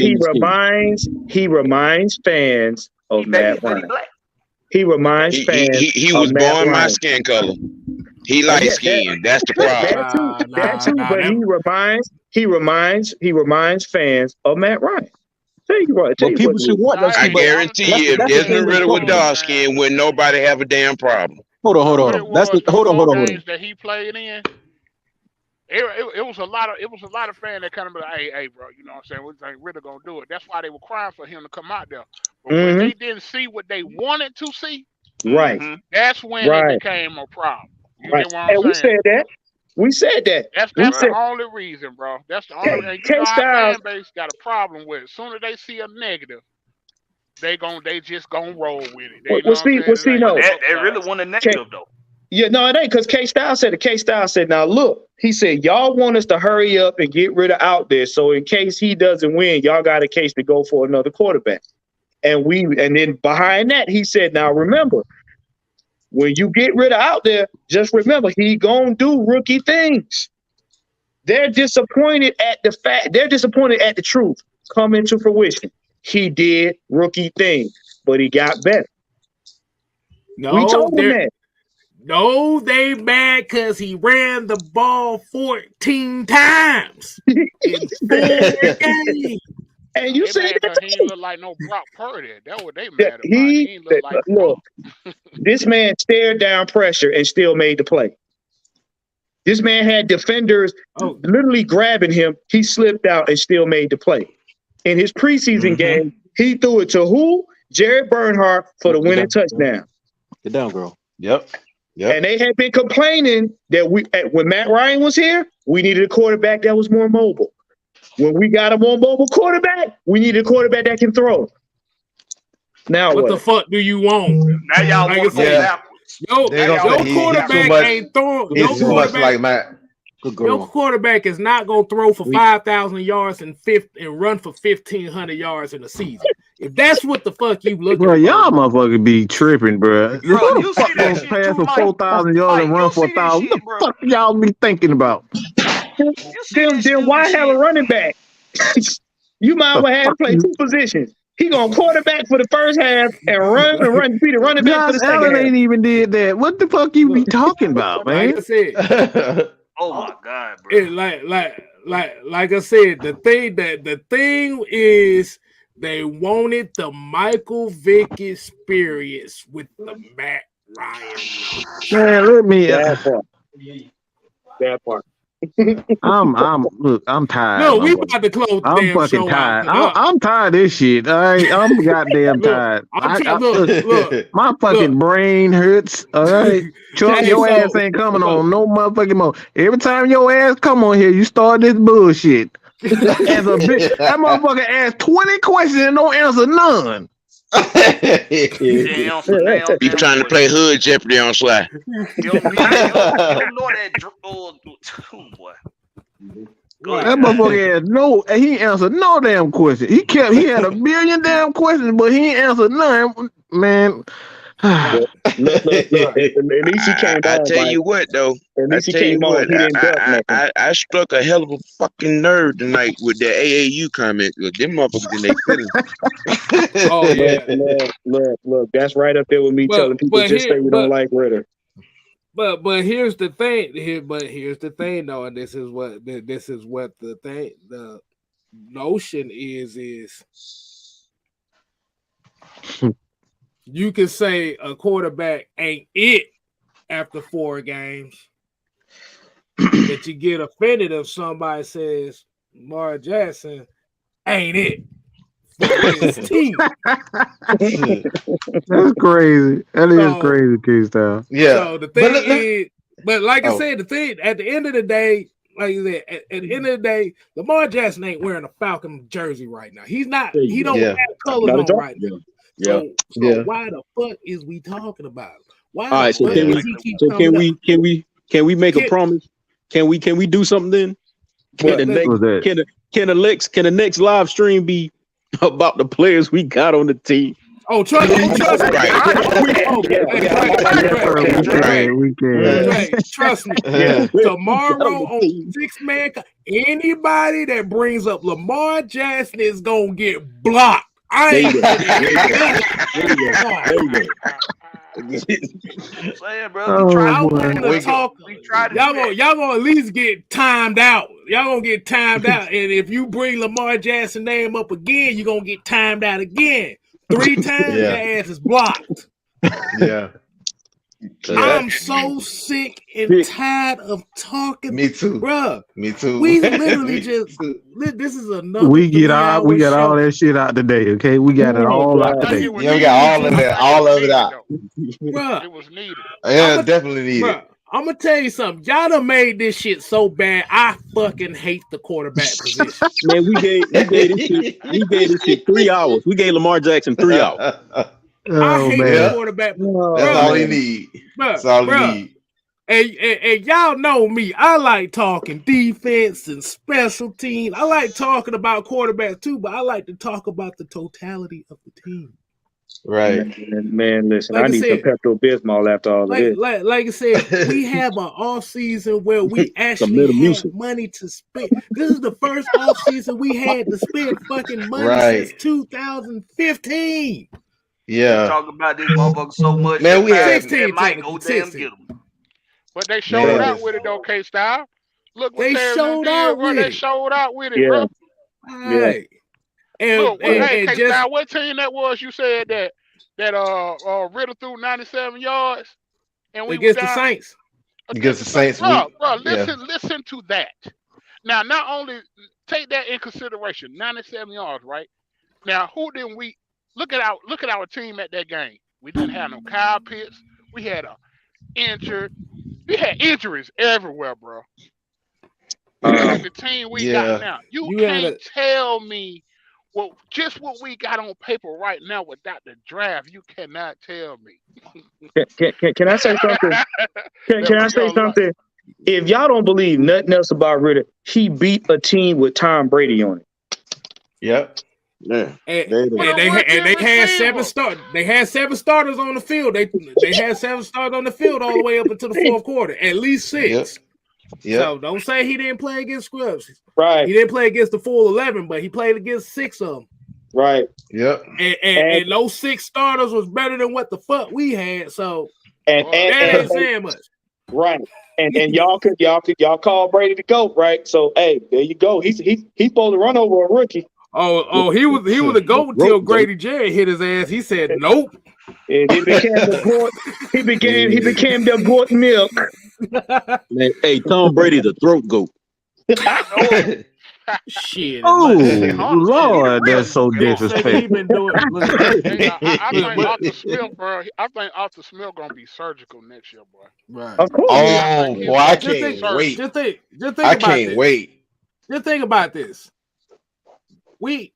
He reminds fans of Matt Ryan. He reminds fans. He was born my skin color. He light skinned. That's the problem. That too. But he reminds fans of Matt Ryan. Tell you what. People should want that. I guarantee you, if Desmond Ridder was dark skinned, would nobody have a damn problem. Hold on. Hold on. Games that he played in. It was a lot of fans that kind of be like, hey, bro, you know what I'm saying? We think Ridder gonna do it. That's why they were crying for him to come out there. But when they didn't see what they wanted to see, that's when it became a problem. You get what I'm saying? We said that. We said that. That's the only reason, bro. That's the only reason. You know, our fan base got a problem with it. As soon as they see a negative, they just gonna roll with it. They really want a negative though. Yeah, no, it ain't, because K-Style said, now look, he said, y'all want us to hurry up and get rid of out there. So in case he doesn't win, y'all got a case to go for another quarterback. And then behind that, he said, now remember, when you get rid of out there, just remember, he gonna do rookie things. They're disappointed at the truth coming to fruition. He did rookie things, but he got better. No, we told him that. No, they mad because he ran the ball 14 times in 4 games. And you say that he ain't look like no Brock Purdy. That's what they mad about. He ain't look like look, this man stared down pressure and still made the play. This man had defenders literally grabbing him. He slipped out and still made the play. In his preseason game, he threw it to who? Jared Bernhardt for the winning touchdown. Get down, girl. Yep. And they had been complaining that when Matt Ryan was here, we needed a quarterback that was more mobile. When we got a more mobile quarterback, we needed a quarterback that can throw. Now what the fuck do you want? Now y'all want to go backwards. Your quarterback ain't throwing. He's too much like Matt. Your quarterback is not gonna throw for 5,000 yards and run for 1,500 yards in a season. If that's what the fuck you looking bro, for, y'all motherfucker be tripping, bro. Who you the fuck gonna pass for 4,000 yards and run for 1,000? What the fuck y'all be thinking about? Then why have a running back? You might as well have him play two positions. He gonna quarterback for the first half and be the running back for the second half. Ain't even did that. What the fuck you be talking about, man? Like I said, oh my god, bro. Like I said, the thing is they wanted the Michael Vick experience with the Matt Ryan. Man, let me that part. I'm tired. No, my we boy. about to close the I'm damn fucking show tired. out. I'm tired of this shit. All right, I'm goddamn Look, tired. look. My fucking brain hurts. All right, Chuck, Hey, your so ass ain't coming look, on no motherfucking more. Every time your ass come on here, you start this bullshit. As a bitch, that motherfucker asked 20 questions and don't answer none. Damn, for now, He trying to play hood Jeopardy on Sly. You know that oh boy. That motherfucker asked he answered no damn question. He had a million damn questions, but he ain't answered none. Man. look. At least he came I on, tell Mike. you what, though. At I least he tell you came on. what. He didn't duck nothing. I struck a hell of a fucking nerve tonight with that AAU comment. Look, them motherfuckers in their feelings. Oh yeah. Look. That's right up there with me telling people just say we don't like Ridder. But here's the thing. Here's the thing, though, and this is what the notion is. You can say a quarterback ain't it after 4 games, but you get offended if somebody says Lamar Jackson ain't it for his team. That's crazy. That is crazy, K-Style. Yeah. So the thing is, but like I said, the thing at the end of the day, like you said, at the end of the day, Lamar Jackson ain't wearing a Falcon jersey right now. He's not. He don't have colors on right now. So why the fuck is we talking about it? Why? All right. So can we make a promise? Can we do something then? Can the next live stream be about the players we got on the team? Oh, trust me. We can. Trust me. Tomorrow on 6-man, anybody that brings up Lamar Jackson is gonna get blocked. There you go. Saying, bro, y'all gonna at least get timed out. Y'all gonna get timed out, and if you bring Lamar Jackson name up again, you're gonna get timed out again. 3 times, your ass is blocked. Yeah. I'm so sick and tired of talking. Me too, bro. Me too. We literally this is another. We got all that shit out today, okay? We got it all out today. Yeah, we got all of it out. Bruh, it was needed. Yeah, definitely needed. Bruh, I'm gonna tell you something. Y'all done made this shit so bad. I fucking hate the quarterback position. Man, we gave this shit 3 hours. We gave Lamar Jackson 3 hours. I hate the quarterback. That's all he need. That's all he need. And y'all know me. I like talking defense and special teams. I like talking about quarterbacks too, but I like to talk about the totality of the team. Right. Man, listen, Like I I need some said- Pepto-Bismol after all of this. Like I said, we have an off season where we actually have money to spend. This is the first off season we had to spend fucking money since 2015. Yeah. Talk about this motherfucker so much. Man, we had 16, Mike go damn get him. But they showed out with it though, K-Style. Look what They showed out with They it. showed out with it, bro. Right. Look, hey, and K-Style, what team that was? You said that Ridder threw 97 yards, and we against were the down. Saints. Against the Saints, Bro, listen to that. Now, not only take that in consideration, 97 yards, right? Now, who didn't we look at our team at that game? We didn't have no Kyle Pitts. We had we had injuries everywhere, bro. The team we got now. You can't tell me what we got on paper right now without the draft. You cannot tell me. Can I say something? Can I say something? If y'all don't believe nothing else about Ridder, he beat a team with Tom Brady on it. Yep. Yeah. And they had 7 starters. They had 7 starters on the field. They had 7 starters on the field all the way up into the 4th quarter. At least 6. Yep. So don't say he didn't play against scrubs. Right. He didn't play against the full 11, but he played against 6 of them. Right. Yep. And those 6 starters was better than what the fuck we had. So that ain't saying much. Right. And y'all call Brady the GOAT, right? So hey, there you go. He's supposed to run over a rookie. Oh, he was a GOAT until Grady Jarrett hit his ass. He said nope. And he became the GOAT. He became the GOAT milk. Man, hey, Tom Brady, the throat goat. Shit. Oh Lord, that's so disrespectful. He been doing. Listen, I think Arthur Smith, bro. I think Arthur Smith gonna be surgical next year, boy. Right. Of course. Oh boy, I can't wait. Just think I about can't this. wait. Just think about this. We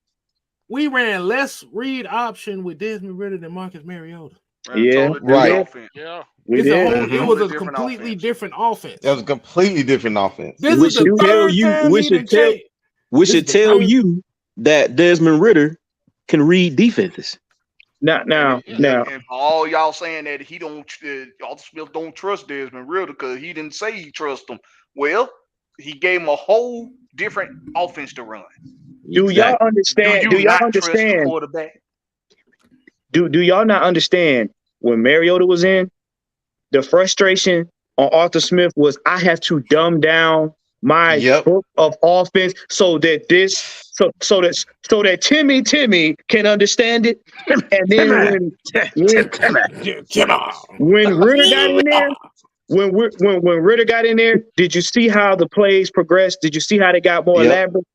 ran less read option with Desmond Ridder than Marcus Mariota. Yeah, Right. Yeah. It was a completely different offense. That was a completely different offense. This is the third time he done changed. We should tell you that Desmond Ridder can read defenses. Now. And for all y'all saying that he don't, Arthur Smith don't trust Desmond Ridder because he didn't say he trusts him. Well, he gave him a whole different offense to run. Do y'all understand? Do y'all understand? Do y'all not understand when Mariota was in? The frustration on Arthur Smith was, I have to dumb down my book of offense so that Timmy can understand it. And then when Ridder got in there, when Ridder got in there, did you see how the plays progressed? Did you see how they got more elaborate?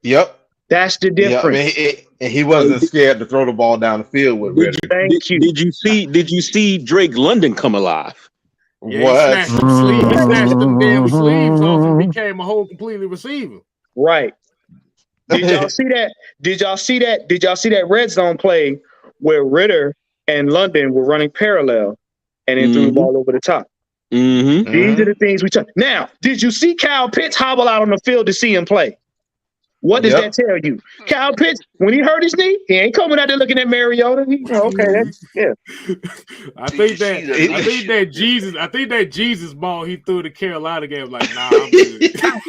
Yep. That's the difference. And he wasn't scared to throw the ball down the field with Ridder. Did you see Drake London come alive? Yeah, he snatched them damn sleeves off and became a whole completely receiver. Right. Did y'all see that? Did y'all see that red zone play where Ridder and London were running parallel and then threw the ball over the top? Mm-hmm. These are the things we talk. Now, did you see Kyle Pitts hobble out on the field to see him play? What does that tell you? Kyle Pitts, when he hurt his knee, he ain't coming out there looking at Mariota. I think that Jesus ball he threw to Carolina game like, nah, I'm good.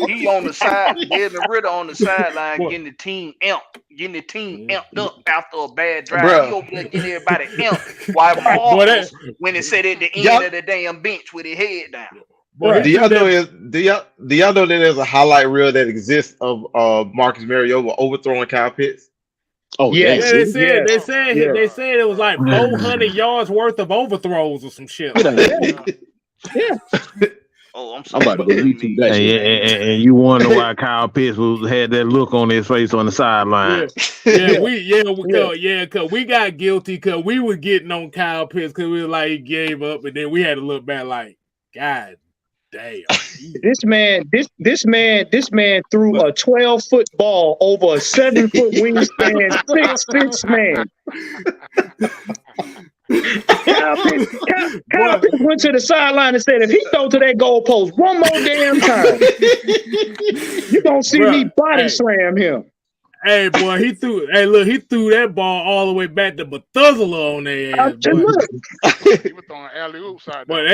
He on the side, Desmond Ridder on the sideline getting the team amped up after a bad drive. Bruh. He over there getting everybody amped while Marcus when it said at the end of the damn bench with his head down. Do y'all know that there's a highlight reel that exists of Marcus Mariota overthrowing Kyle Pitts? Oh yeah, they said it was like 400 yards worth of overthrows or some shit. Yeah. Oh, I'm about to go YouTube that shit. And you wonder why Kyle Pitts had that look on his face on the sideline. Cause we got guilty because we were getting on Kyle Pitts because we were like he gave up, and then we had to look back like, God damn. This man threw a 12-foot ball over a 7-foot wingspan, 6'6" man. Kyle Pitts went to the sideline and said, if he throw to that goalpost one more damn time, you're gonna see me body slam him. Hey boy, he threw that ball all the way back to Methuselah on their ass. He was throwing alley-oop side. Boy,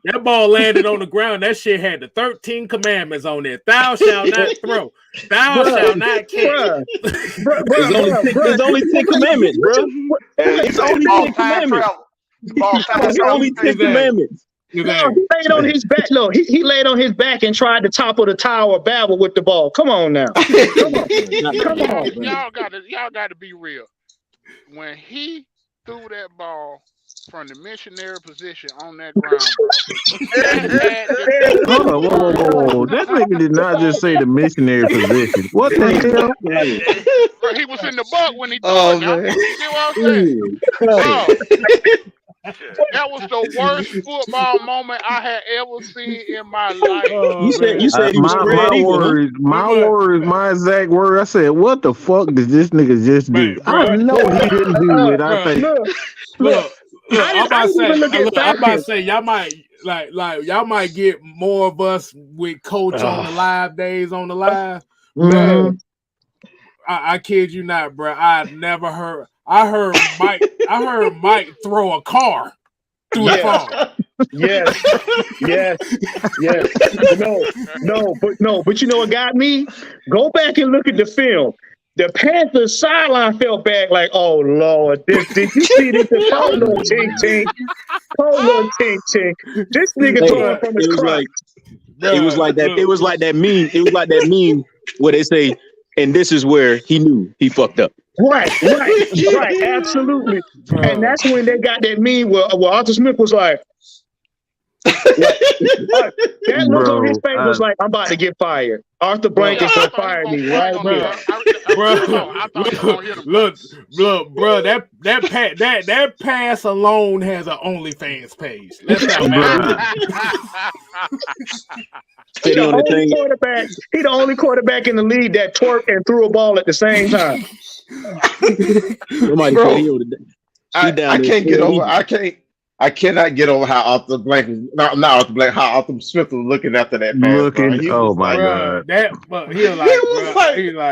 that ball landed on the ground. That shit had the 13 commandments on there. Thou shalt not throw. Thou shalt not catch. There's only 10 commandments, bro. It's only 10 commandments. It's only 10 commandments. He laid on his back. Look, he laid on his back and tried to topple the Tower of Babel with the ball. Come on now. Come on. Y'all got to be real. When he threw that ball from the missionary position on that ground, bro. Whoa. That nigga did not just say the missionary position. What the hell? Bro, he was in the buck when he threw it. You see what I'm saying? That was the worst football moment I had ever seen in my life. You said he was my exact word. I said, what the fuck did this nigga just do? I know he didn't do it. I think. Look, I'm about to say y'all might y'all might get more of us with Coach on the live days on the live. I kid you not, bro. I heard Mike throw a car through the phone. Yes. But you know what got me? Go back and look at the film. The Panthers sideline fell back like, oh Lord, did you see this? Polo ting. This nigga throwing from his crotch. It was like that. It was like that meme. It was like that meme where they say, and this is where he knew he fucked up. Right, absolutely. And that's when they got that meme where Arthur Smith was like, That look on his Bro, face was like, I'm about to get fired. Arthur Blank is gonna fire me right here. Look, bro. That pass alone has an OnlyFans page. Let's not He the only quarterback in the league that twerked and threw a ball at the same time. Somebody Bro, said he would I cannot get over how Arthur Blank was not Arthur Blank, how Arthur Smith was looking after that pass. Oh my god.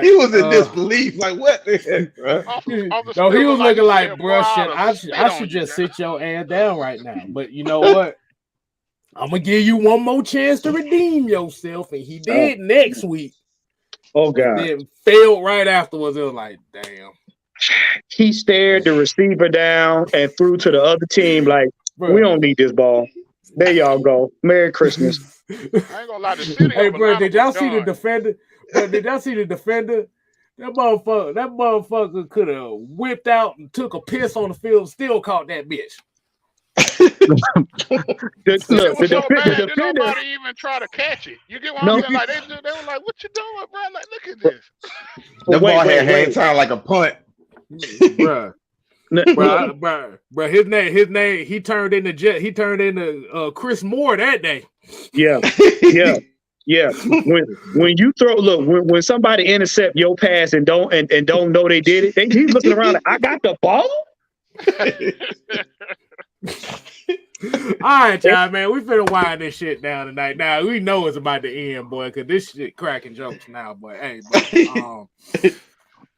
He was in disbelief. Like, what the heck, bro? No, he was looking like, bro, I should just sit your ass down right now. But you know what? I'm gonna give you one more chance to redeem yourself, and he did next week. Oh god! Then failed right afterwards. It was like, damn. He stared the receiver down and threw to the other team like, we don't need this ball. There y'all go. Merry Christmas. I ain't gonna lie, the city. Hey, bro, did y'all see the defender? Bro, did y'all see the defender? That motherfucker could have whipped out and took a piss on the field, still caught that bitch. Did nobody even try to catch it? You get what I'm saying? Like they were like, "What you doing, bro?" Like, look at this. The ball had hang time like a punt, bro. His name. He turned into Chris Moore that day. Yeah. When you throw, when somebody intercept your pass and don't know they did it, he's looking around like, I got the ball. All right, y'all, man. We finna wind this shit down tonight. Now we know it's about to end, boy, because this shit cracking jokes now, boy. Hey, but,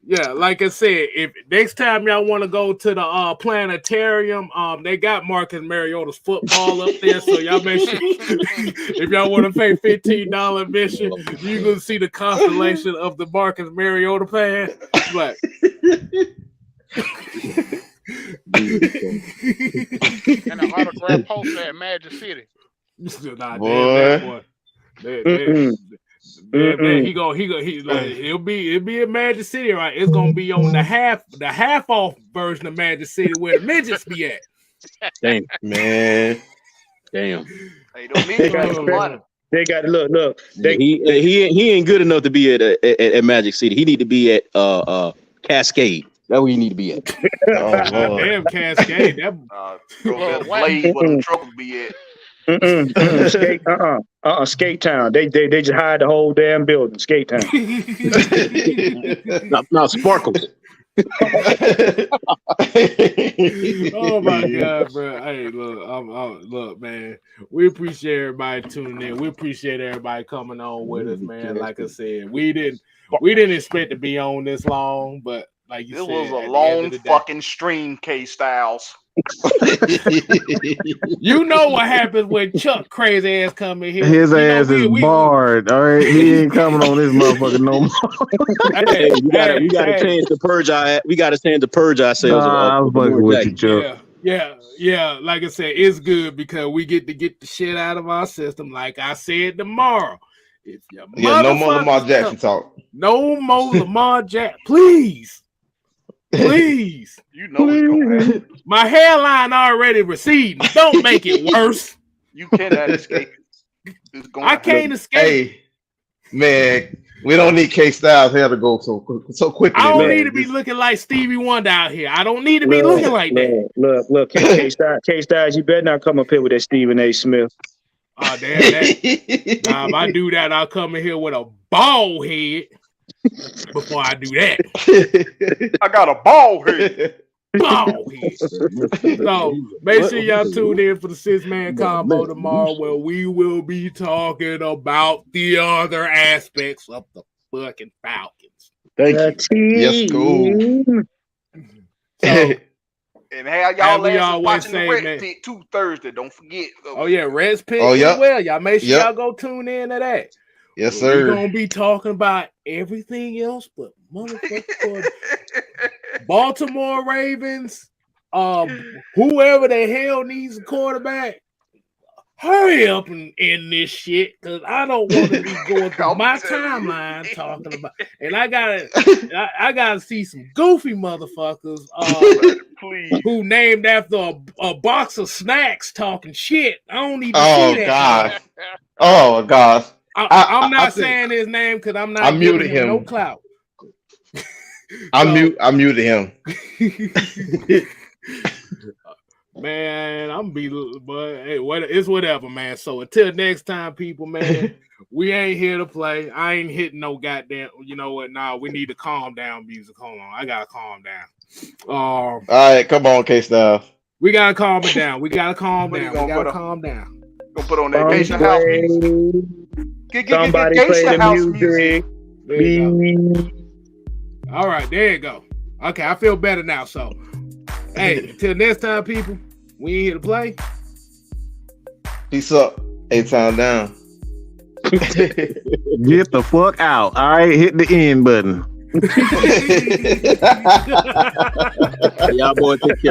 yeah, like I said, if next time y'all want to go to the planetarium, they got Marcus Mariota's football up there, so y'all make sure if y'all want to pay $15 admission, you can see the constellation of the Marcus Mariota pass. But and an autograph poster at Magic City. Nah, boy. It'll be in Magic City, right? It's gonna be on the half off version of Magic City where the midgets be at. Damn, man. Damn. Hey, don't need to money. They got look. He ain't good enough to be at Magic City. He need to be at Cascade. That's where you need to be at. Damn Cascade. That Blade where the truck would be at. Skate Town. They just hired the whole damn building. Skate Town. Not Sparkles. Oh my god, bro! Hey, look, man. We appreciate everybody tuning in. We appreciate everybody coming on with us, man. Like I said, we didn't expect to be on this long, but like you said, it was a long fucking stream, K-Styles. You know what happens when Chuck crazy ass come in here? His ass is barred. All right, he ain't coming on this motherfucker no more. Hey, we got a chance to purge ourselves. I was fucking with you, Chuck. Yeah. Like I said, it's good because we get to get the shit out of our system. Like I said tomorrow. No more Lamar Jackson talk. No more Lamar Jackson, please. Please. You know what's going to happen. My hairline already receding. Don't make it worse. You cannot escape it. I can't escape. Hey, man, we don't need K-Styles here to go so quickly. I don't need to be looking like Stevie Wonder out here. I don't need to be looking like that. Look, K-Styles, you better not come up here with that Stephen A. Smith. Oh, damn that. If I do that, I'll come in here with a bald head. Before I do that, I got a bald head. So make sure y'all tune in for the 6-man combo tomorrow, where we will be talking about the other aspects of the fucking Falcons. Thank you. Yes, cool. And have y'all watching the Red Pick 2 Thursday. Don't forget. Oh yeah, Reds Pick as well. Y'all make sure y'all go tune in to that. Yes, sir. We're gonna be talking about everything else but motherfucking Baltimore Ravens. Whoever the hell needs a quarterback, hurry up and end this shit, because I don't want to be going through my timeline talking about. And I gotta see some goofy motherfuckers Please. Who named after a box of snacks talking shit. I don't even Oh see that. God. Oh God. I'm not saying his name because I'm not giving him no clout. I muted him. Man, I'm be, but hey, it's whatever, man. So until next time, people, man, we ain't here to play. I ain't hitting no goddamn. You know what? Nah, we need to calm down, music. Hold on, I gotta calm down. All right, come on, K-Stuff. We gotta calm it down. We gotta calm down. We gotta calm down. Gonna put on that Geisha House music. Somebody play the music. There you go. All right, there you go. Okay, I feel better now. So, hey, till next time, people, we ain't here to play. Peace up. 8 time down. Get the fuck out. All right, hit the end button. Y'all boys take care.